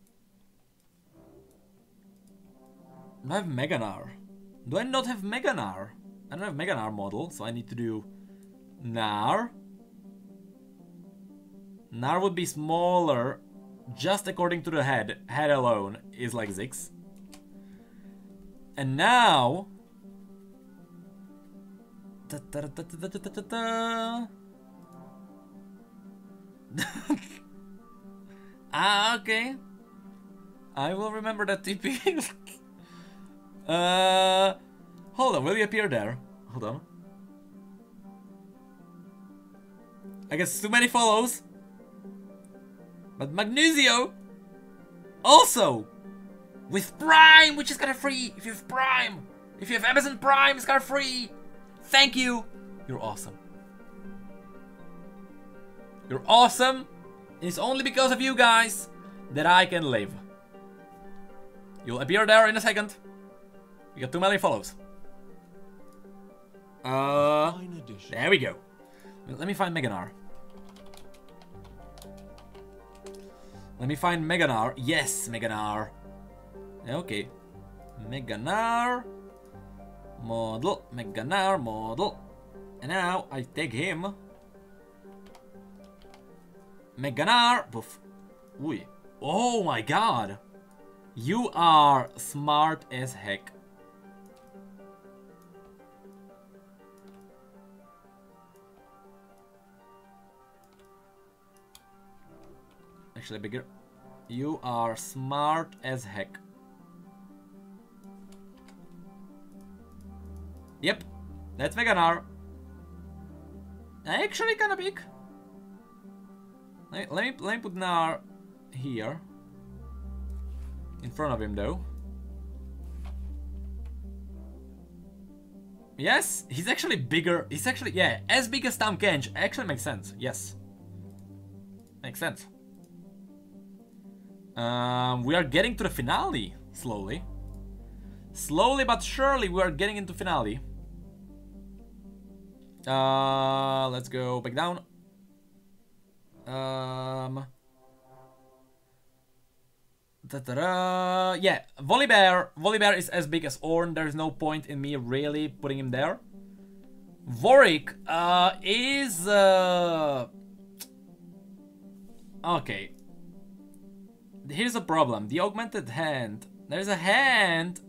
Do I have Mega Gnar? Do I not have Mega Gnar? I don't have Mega Gnar model, so I need to do Gnar. Gnar would be smaller, just according to the head. Head alone is like Ziggs. And now... Ah, okay. I will remember that TP. Hold on, will you appear there? Hold on. I guess too many follows. But Magnusio also with Prime, which is kind of free if you have Prime. If you have Amazon Prime, it's kind of free. Thank you. You're awesome. You're awesome. It's only because of you guys that I can live. You'll appear there in a second. You got too many follows. There we go. Let me find Mega Gnar. Let me find Mega Gnar. Yes, Mega Gnar. Okay. Mega Gnar. Model. Mega Gnar model. And now I take him. Mega Gnar. Poof. Ooh. Oh my god. You are smart as heck. Actually bigger. You are smart as heck. Yep, that's Mega Gnar. Actually kinda big. Let me put Gnar here. In front of him though. Yes, he's actually bigger. He's actually, yeah, as big as Tahm Kench. Actually makes sense, yes. Makes sense. We are getting to the finale, slowly. Slowly but surely we are getting into finale. Let's go back down. Yeah, Volibear is as big as Ornn. There's no point in me really putting him there. Vorik is okay. Here's a problem. The augmented hand. There's a hand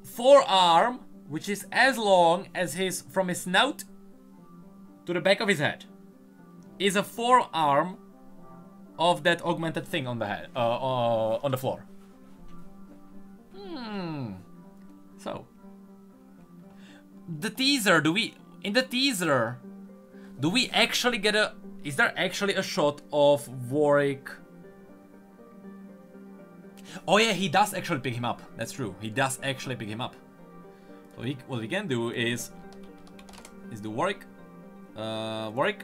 forearm which is as long as his from his snout to the back of his head. Is a forearm of that augmented thing on the head, on the floor. So the teaser. In the teaser? Do we actually get a? Is there actually a shot of Vorik? Oh yeah, he does actually pick him up. That's true. He does actually pick him up. So what we can do is do Vorik. Vorik.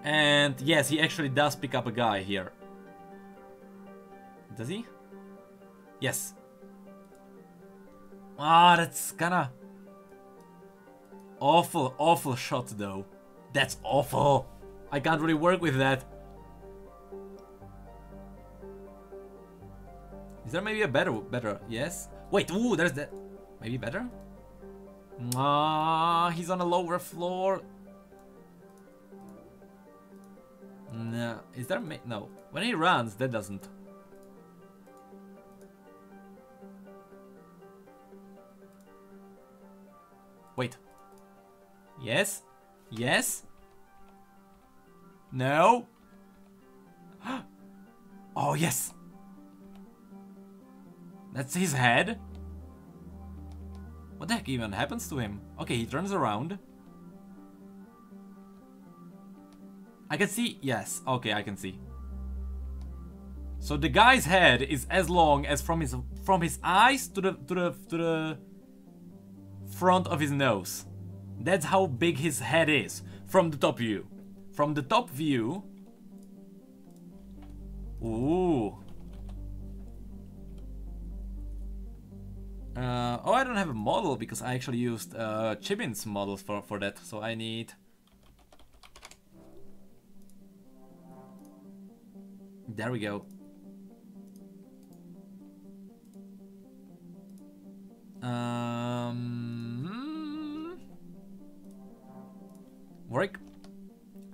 And yes, he actually does pick up a guy here. Does he? Yes. Ah, that's kinda awful, awful shot though. That's awful. I can't really work with that. Is there maybe a better? Yes. Wait, ooh, there's that. Maybe better? Ah, he's on a lower floor. No, is there no? When he runs, that doesn't. Wait. Yes? Yes? No? Oh, yes! That's his head? What the heck even happens to him? Okay, he turns around. I can see, yes, okay, I can see. So the guy's head is as long as from his eyes to the front of his nose. That's how big his head is from the top view. From the top view. Ooh. Oh, I don't have a model because I actually used Chibin's models for that. So I need. There we go.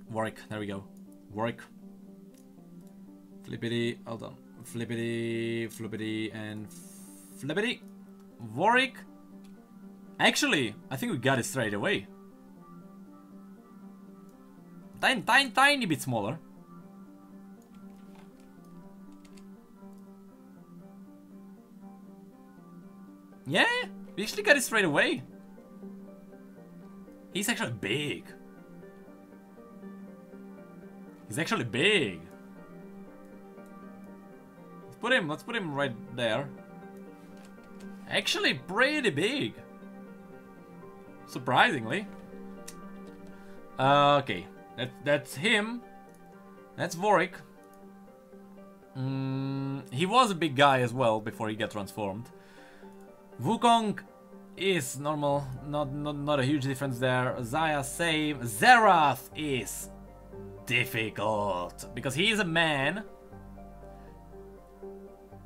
Warwick, there we go. Warwick. Flippity, hold on. Flippity, flippity, and flippity. Warwick. Actually, I think we got it straight away. Tiny bit smaller. Yeah, we actually got it straight away. He's actually big. He's actually big. Let's put him right there. Actually pretty big. Surprisingly. Okay. That's him. That's Warwick. He was a big guy as well before he got transformed. Wukong is normal, not a huge difference there. Zaya same. Zerath is difficult because he is a man.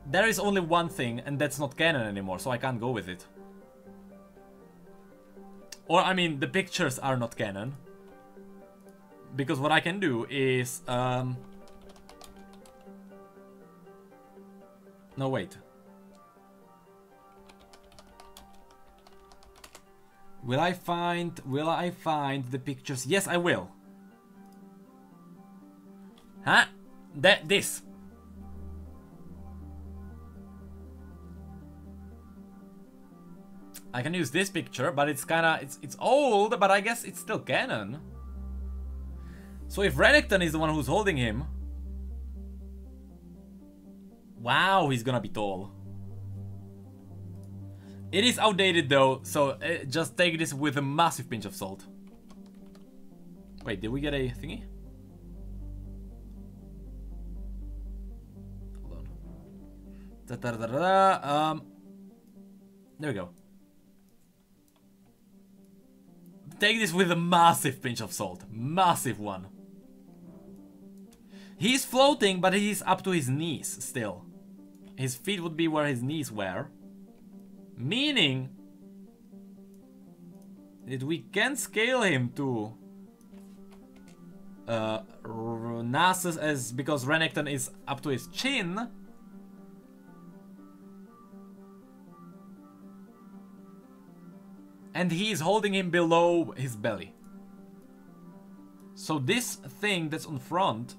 There is only one thing, and that's not canon anymore, so I can't go with it. Or I mean, the pictures are not canon because what I can do is no, wait. Will I find the pictures? Yes, I will. Huh? This. I can use this picture, but it's kinda it's old, but I guess it's still canon. So if Renekton is the one who's holding him, wow, he's gonna be tall. It is outdated though, so just take this with a massive pinch of salt. Wait, did we get a thingy? Hold on. There we go. Take this with a massive pinch of salt. Massive one. He's floating, but he's up to his knees still. His feet would be where his knees were. Meaning that we can scale him to Nasus as because Renekton is up to his chin. And he is holding him below his belly. So this thing that's on front,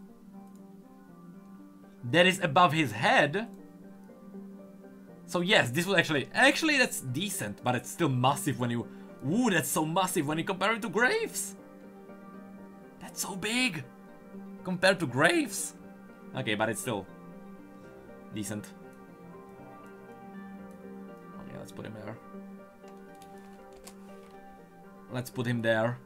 that is above his head. So yes, this was actually that's decent, but it's still massive when you... Ooh, that's so massive when you compare it to Graves. That's so big compared to Graves. Okay, but it's still decent. Okay, let's put him there. Let's put him there.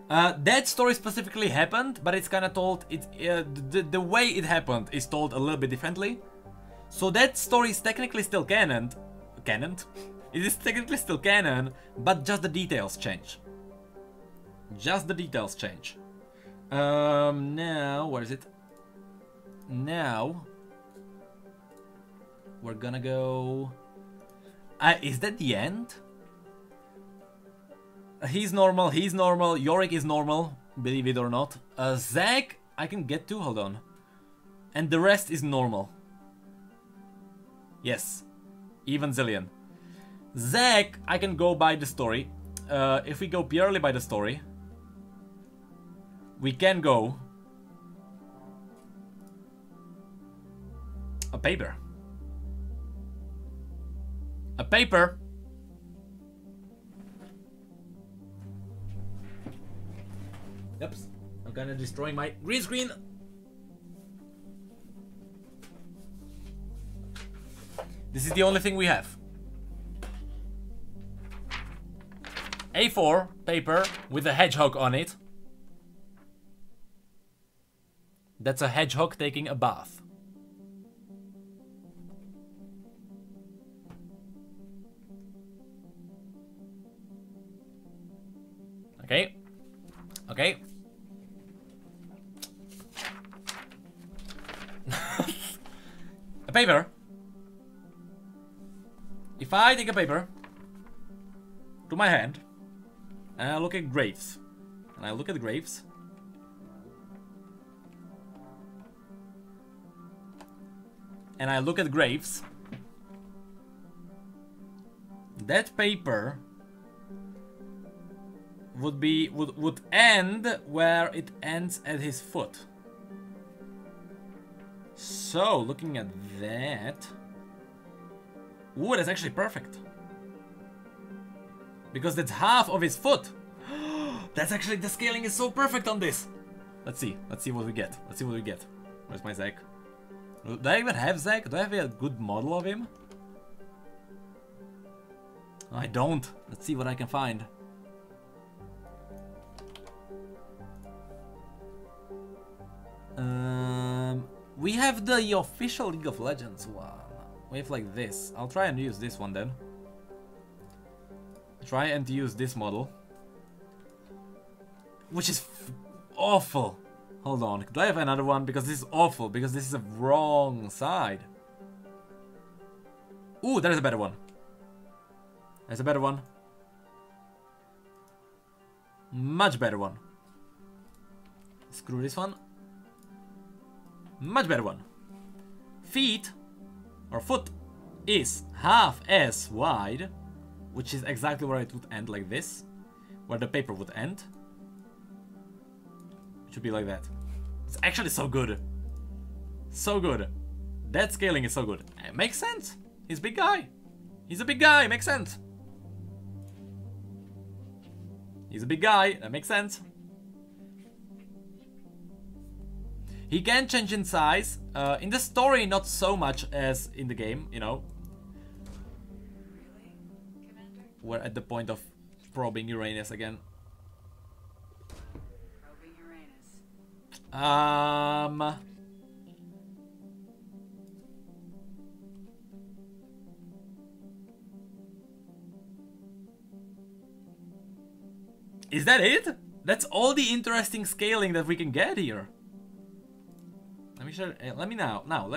That story specifically happened, but it's kind of told. The way it happened is told a little bit differently. So that story is technically still canon. Canon? It is technically still canon, but just the details change. Just the details change. Now, where is it? Now, we're gonna go... is that the end? He's normal, Yorick is normal, believe it or not. Zack, I can get to, hold on. And the rest is normal. Yes, even Zillion. Zack, I can go by the story. If we go purely by the story, we can go... A paper. A paper! Yep, I'm kinda destroying my green screen. This is the only thing we have. A4 paper with a hedgehog on it. That's a hedgehog taking a bath. Okay. Okay. A paper. If I take a paper to my hand and I look at graves, and I look at graves, and I look at graves, that paper would end where it ends at his foot. So looking at that, ooh, that's actually perfect, because that's half of his foot. That's actually, the scaling is so perfect on this. Let's see what we get. Let's see what we get. Where's my Zack? Do I even have Zack? Do I have a good model of him? I don't. Let's see what I can find. We have the official League of Legends one. We have like this. I'll try and use this one then. Try and use this model. Which is awful. Hold on. Do I have another one? Because this is awful. Because this is the wrong side. Ooh, there is a better one. There's a better one. Much better one. Screw this one. Much better one. Feet, or foot, is half as wide, which is exactly where it would end, like this, where the paper would end. It should be like that. It's actually so good. So good. That scaling is so good. It makes sense. He's a big guy. He's a big guy. It makes sense. He's a big guy. That makes sense. He can change in size. In the story, not so much as in the game, you know. We're at the point of probing Uranus again. Probing Uranus. Is that it? That's all the interesting scaling that we can get here. Let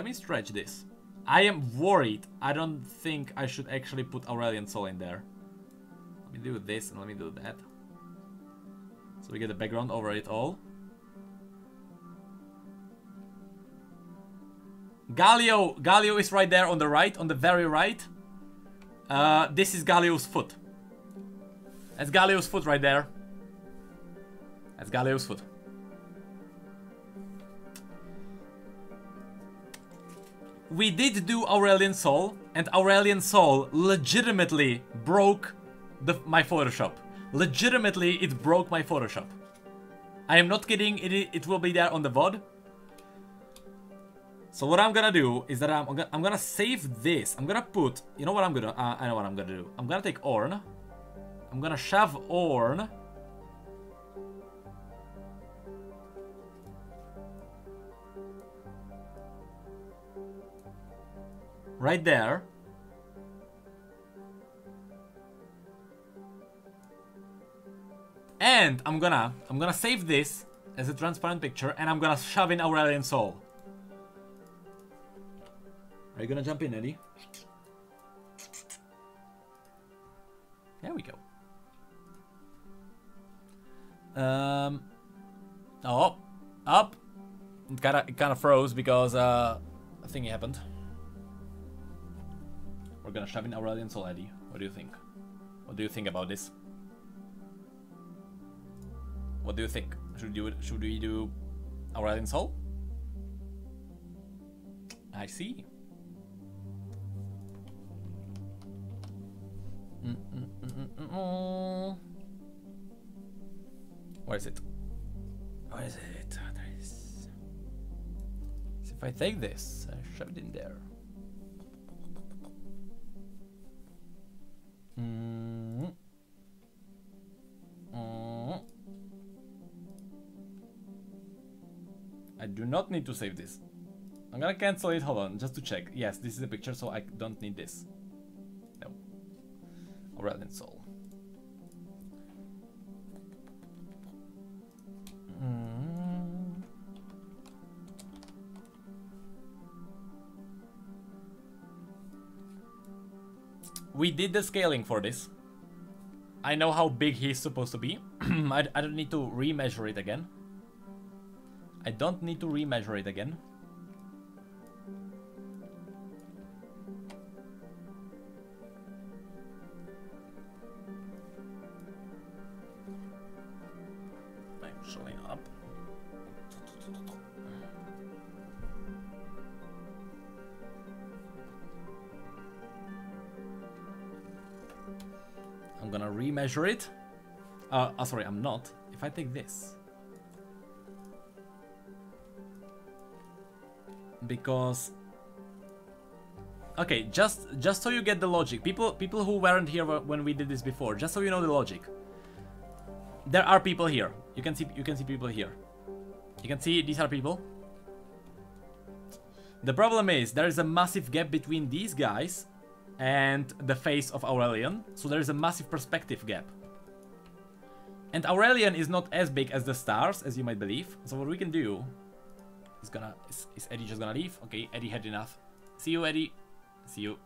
me stretch this. I am worried. I don't think I should actually put Aurelion Sol in there. Let me do this and let me do that. So we get the background over it all. Galio is right there on the right, on the very right. This is Galio's foot. That's Galio's foot right there. That's Galio's foot. We did do Aurelion Sol, and Aurelion Sol legitimately broke my Photoshop. Legitimately, it broke my Photoshop. I am not kidding, it will be there on the VOD. So what I'm gonna do is that I'm gonna save this. I'm gonna put, you know what I'm gonna, I know what I'm gonna do. I'm gonna take Ornn. I'm gonna shove Ornn right there. And I'm gonna save this as a transparent picture, and I'm gonna shove in Aurelian Soul. Are you gonna jump in, Eddie? There we go. Oh, up. It kind of froze because a thing happened. We're gonna shove in Aurelian Soul, Eddie. What do you think? What do you think about this? What do you think? Should we do Aurelian Soul? I see. Where is it? Where is it? There it is. So if I take this, I shove it in there. I do not need to save this. I'm gonna cancel it. Hold on, just to check. Yes, this is a picture, so I don't need this. No. Aurelian Soul. We did the scaling for this. I know how big he's supposed to be. I don't need to remeasure it again. I don't need to remeasure it again. I'm showing up. I'm gonna remeasure it. Sorry, I'm not. If I take this. Because okay, just so you get the logic, people who weren't here when we did this before, just so you know the logic. There are people here. You can see people here. You can see these are people. The problem is there is a massive gap between these guys and the face of Aurelian, so there is a massive perspective gap. And Aurelian is not as big as the stars, as you might believe. So what we can do is Eddie just gonna leave? Okay, Eddie had enough. See you, Eddie. See you.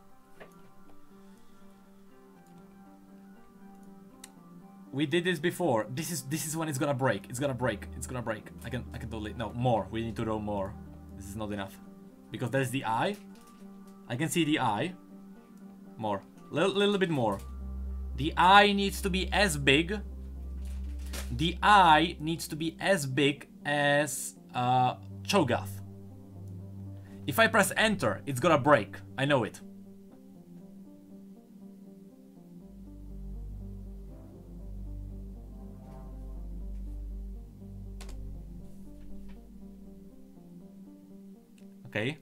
We did this before. This is when it's gonna break. It's gonna break. It's gonna break. I can totally no more. We need to roll more. This is not enough. Because there's the eye. I can see the eye. More. Little bit more. The eye needs to be as big. The eye needs to be as big as Cho'Gath. If I press enter, it's gonna break. I know it. Okay.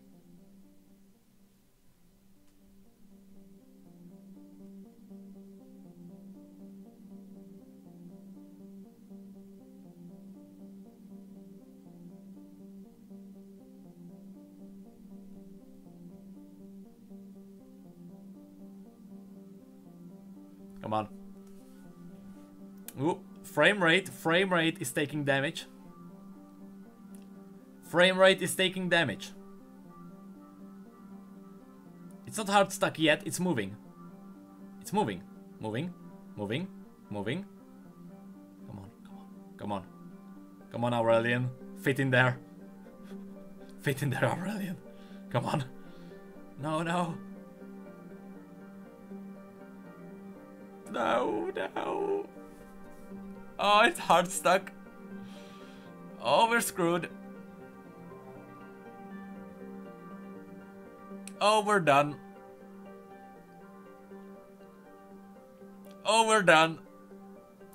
Come on. Ooh, frame rate is taking damage. Frame rate is taking damage. It's not hard stuck yet, it's moving. It's moving. Moving. Moving. Moving. Come on, come on. Come on. Come on, Aurelian. Fit in there. Fit in there, Aurelian. Come on. No, no. No, no. Oh, it's hard stuck. Oh, we're screwed. Oh, we're done. Oh, we're done.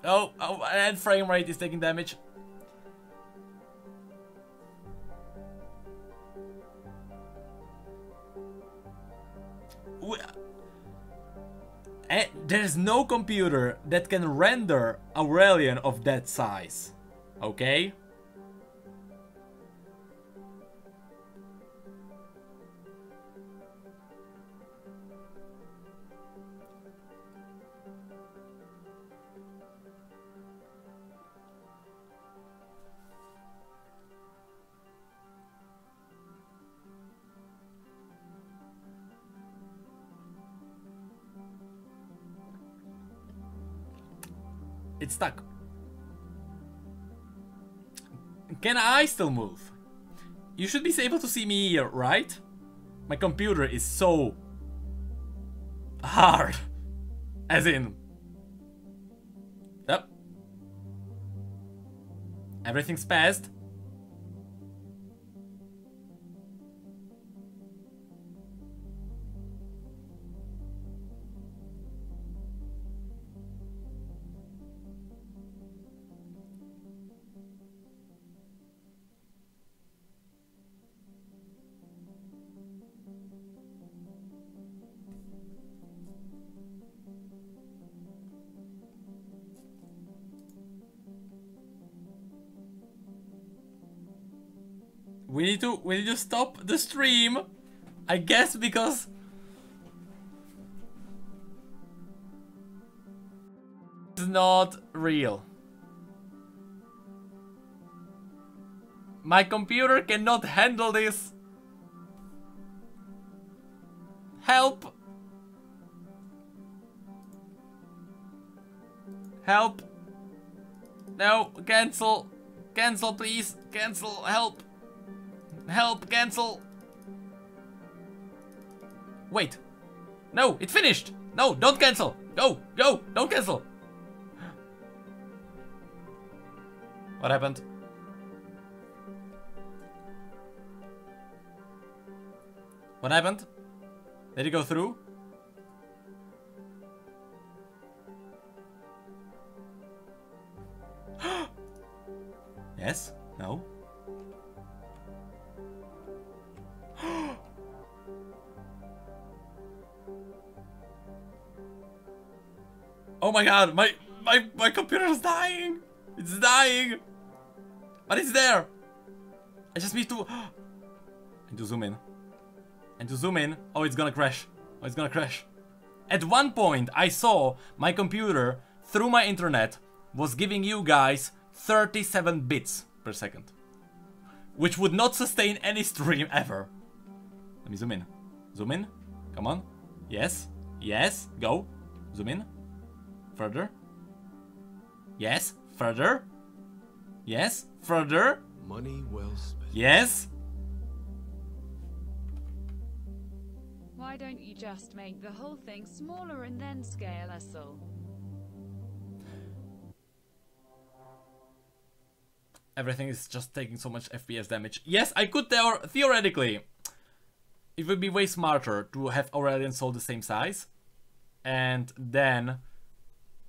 Oh, and frame rate is taking damage. There's no computer that can render Aurelian of that size. Okay? It's stuck. Can I still move? You should be able to see me here, right? My computer is so hard. As in... Yep. Everything's passed. We need to stop the stream, I guess, because it's not real. My computer cannot handle this. Help! Help! No, cancel! Cancel, please! Cancel! Help! Help, cancel! Wait. No, it finished! No, don't cancel! Go, go, don't cancel! What happened? What happened? Did it go through? Yes? No? Oh my god, my computer is dying! It's dying! But it's there! I just need to... I need to zoom in. And to zoom in... Oh, it's gonna crash. Oh, it's gonna crash. At one point, I saw my computer, through my internet, was giving you guys 37 bits per second. Which would not sustain any stream ever. Let me zoom in. Zoom in. Come on. Yes. Yes. Go. Zoom in. Further. Yes. Further. Yes. Further. Money well spent. Yes. Why don't you just make the whole thing smaller and then scale us all? Everything is just taking so much FPS damage. Yes, I could theoretically. It would be way smarter to have Aurelion Sol the same size. And then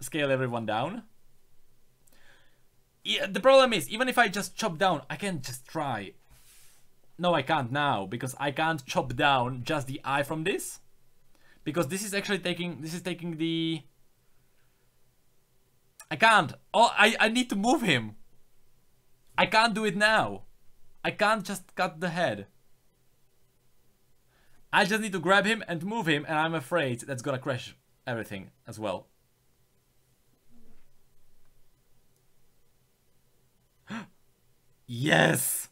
scale everyone down. Yeah, the problem is, even if I just chop down, I can just try. No, I can't now, because I can't chop down just the eye from this. Because this is actually taking, the... I can't. Oh, I need to move him. I can't do it now. I can't just cut the head. I just need to grab him and move him, and I'm afraid that's gonna crash everything as well. Yes!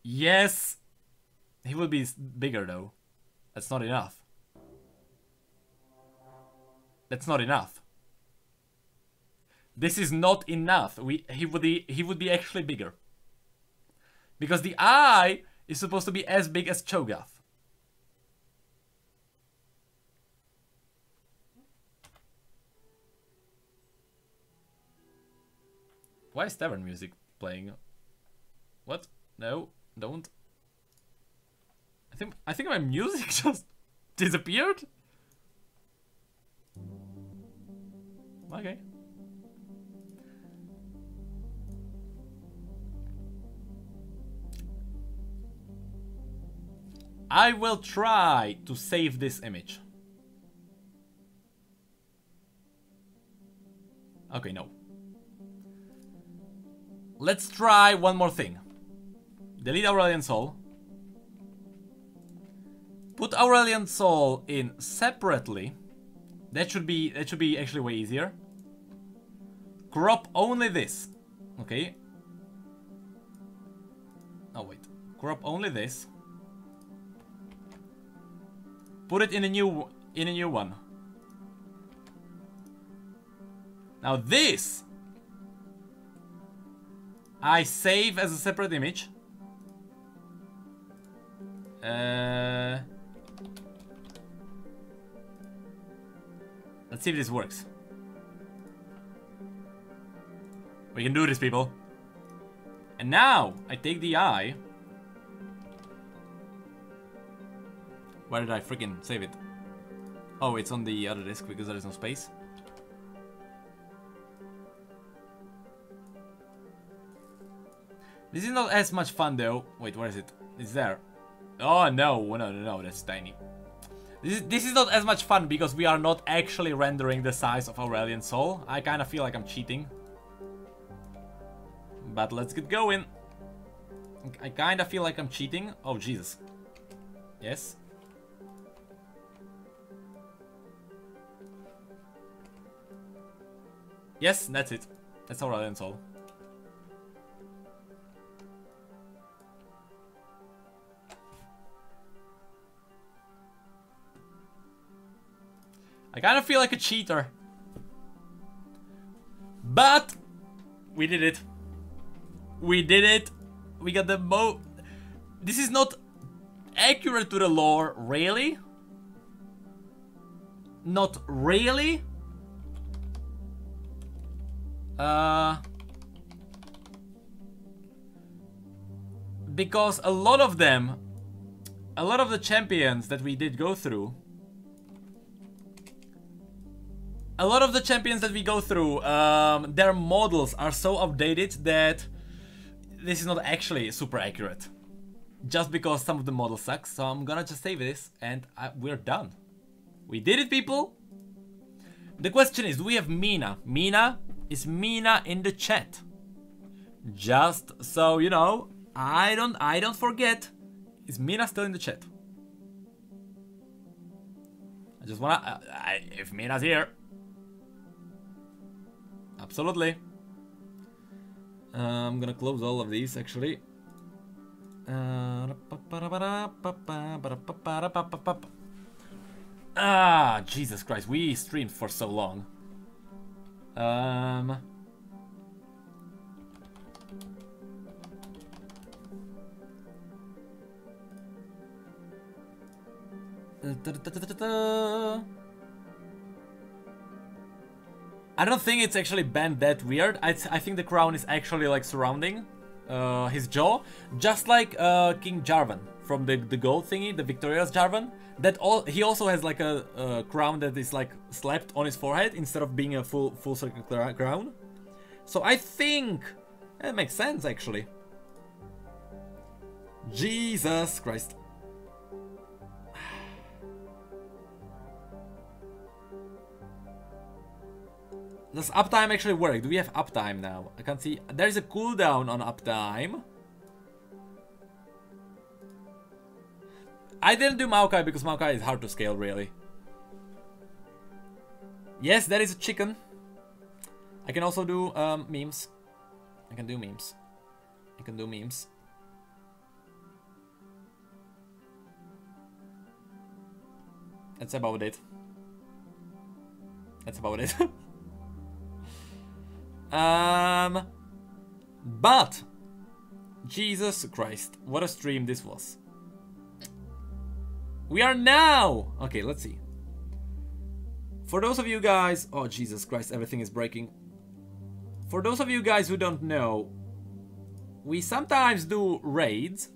Yes! He will be bigger though. That's not enough. That's not enough. This is not enough. He would be actually bigger. Because the eye is supposed to be as big as Cho'Gath. Why is tavern music playing? What? No, don't. I think my music just disappeared. Okay. I will try to save this image. Okay, no. Let's try one more thing. Delete Aurelion Sol. Put Aurelion Sol in separately. That should be actually way easier. Crop only this. Okay. Oh wait. Crop only this. Put it in a new one. Now this I save as a separate image. Let's see if this works. We can do this, people. And now I take the eye. Where did I freaking save it? Oh, it's on the other disk because there is no space. This is not as much fun though. Wait, where is it? It's there. Oh no, that's tiny. This is not as much fun because we are not actually rendering the size of Aurelian Sol. I kind of feel like I'm cheating. But let's get going. I kind of feel like I'm cheating. Oh, Jesus. Yes. Yes, that's it. That's Aurelian Sol. I kind of feel like a cheater. But we did it. We did it. We got the This is not accurate to the lore, really? Not really? Because a lot of them, a lot of the champions that we did go through, their models are so outdated that this is not actually super accurate. Just because some of the models suck, so I'm gonna just save this and we're done. We did it, people! The question is, do we have Mina? Mina? Is Mina in the chat? Just so you know, I don't forget. Is Mina still in the chat? I just wanna... if Mina's here. Absolutely. I'm gonna close all of these actually. Ah, Jesus Christ, we streamed for so long. I don't think it's actually bent that weird. I think the crown is actually like surrounding his jaw, just like King Jarvan from the gold thingy, the Victorious Jarvan. He also has like a crown that is like slapped on his forehead instead of being a full circle crown. So I think that makes sense actually. Jesus Christ. Does uptime actually work? Do we have uptime now? I can't see. There is a cooldown on uptime. I didn't do Maokai because Maokai is hard to scale, really. Yes, there is a chicken. I can also do memes. I can do memes. I can do memes. That's about it. That's about it. But Jesus Christ, what a stream this was. We are now, okay, let's see. For those of you guys, oh Jesus Christ, everything is breaking. For those of you guys who don't know, we sometimes do raids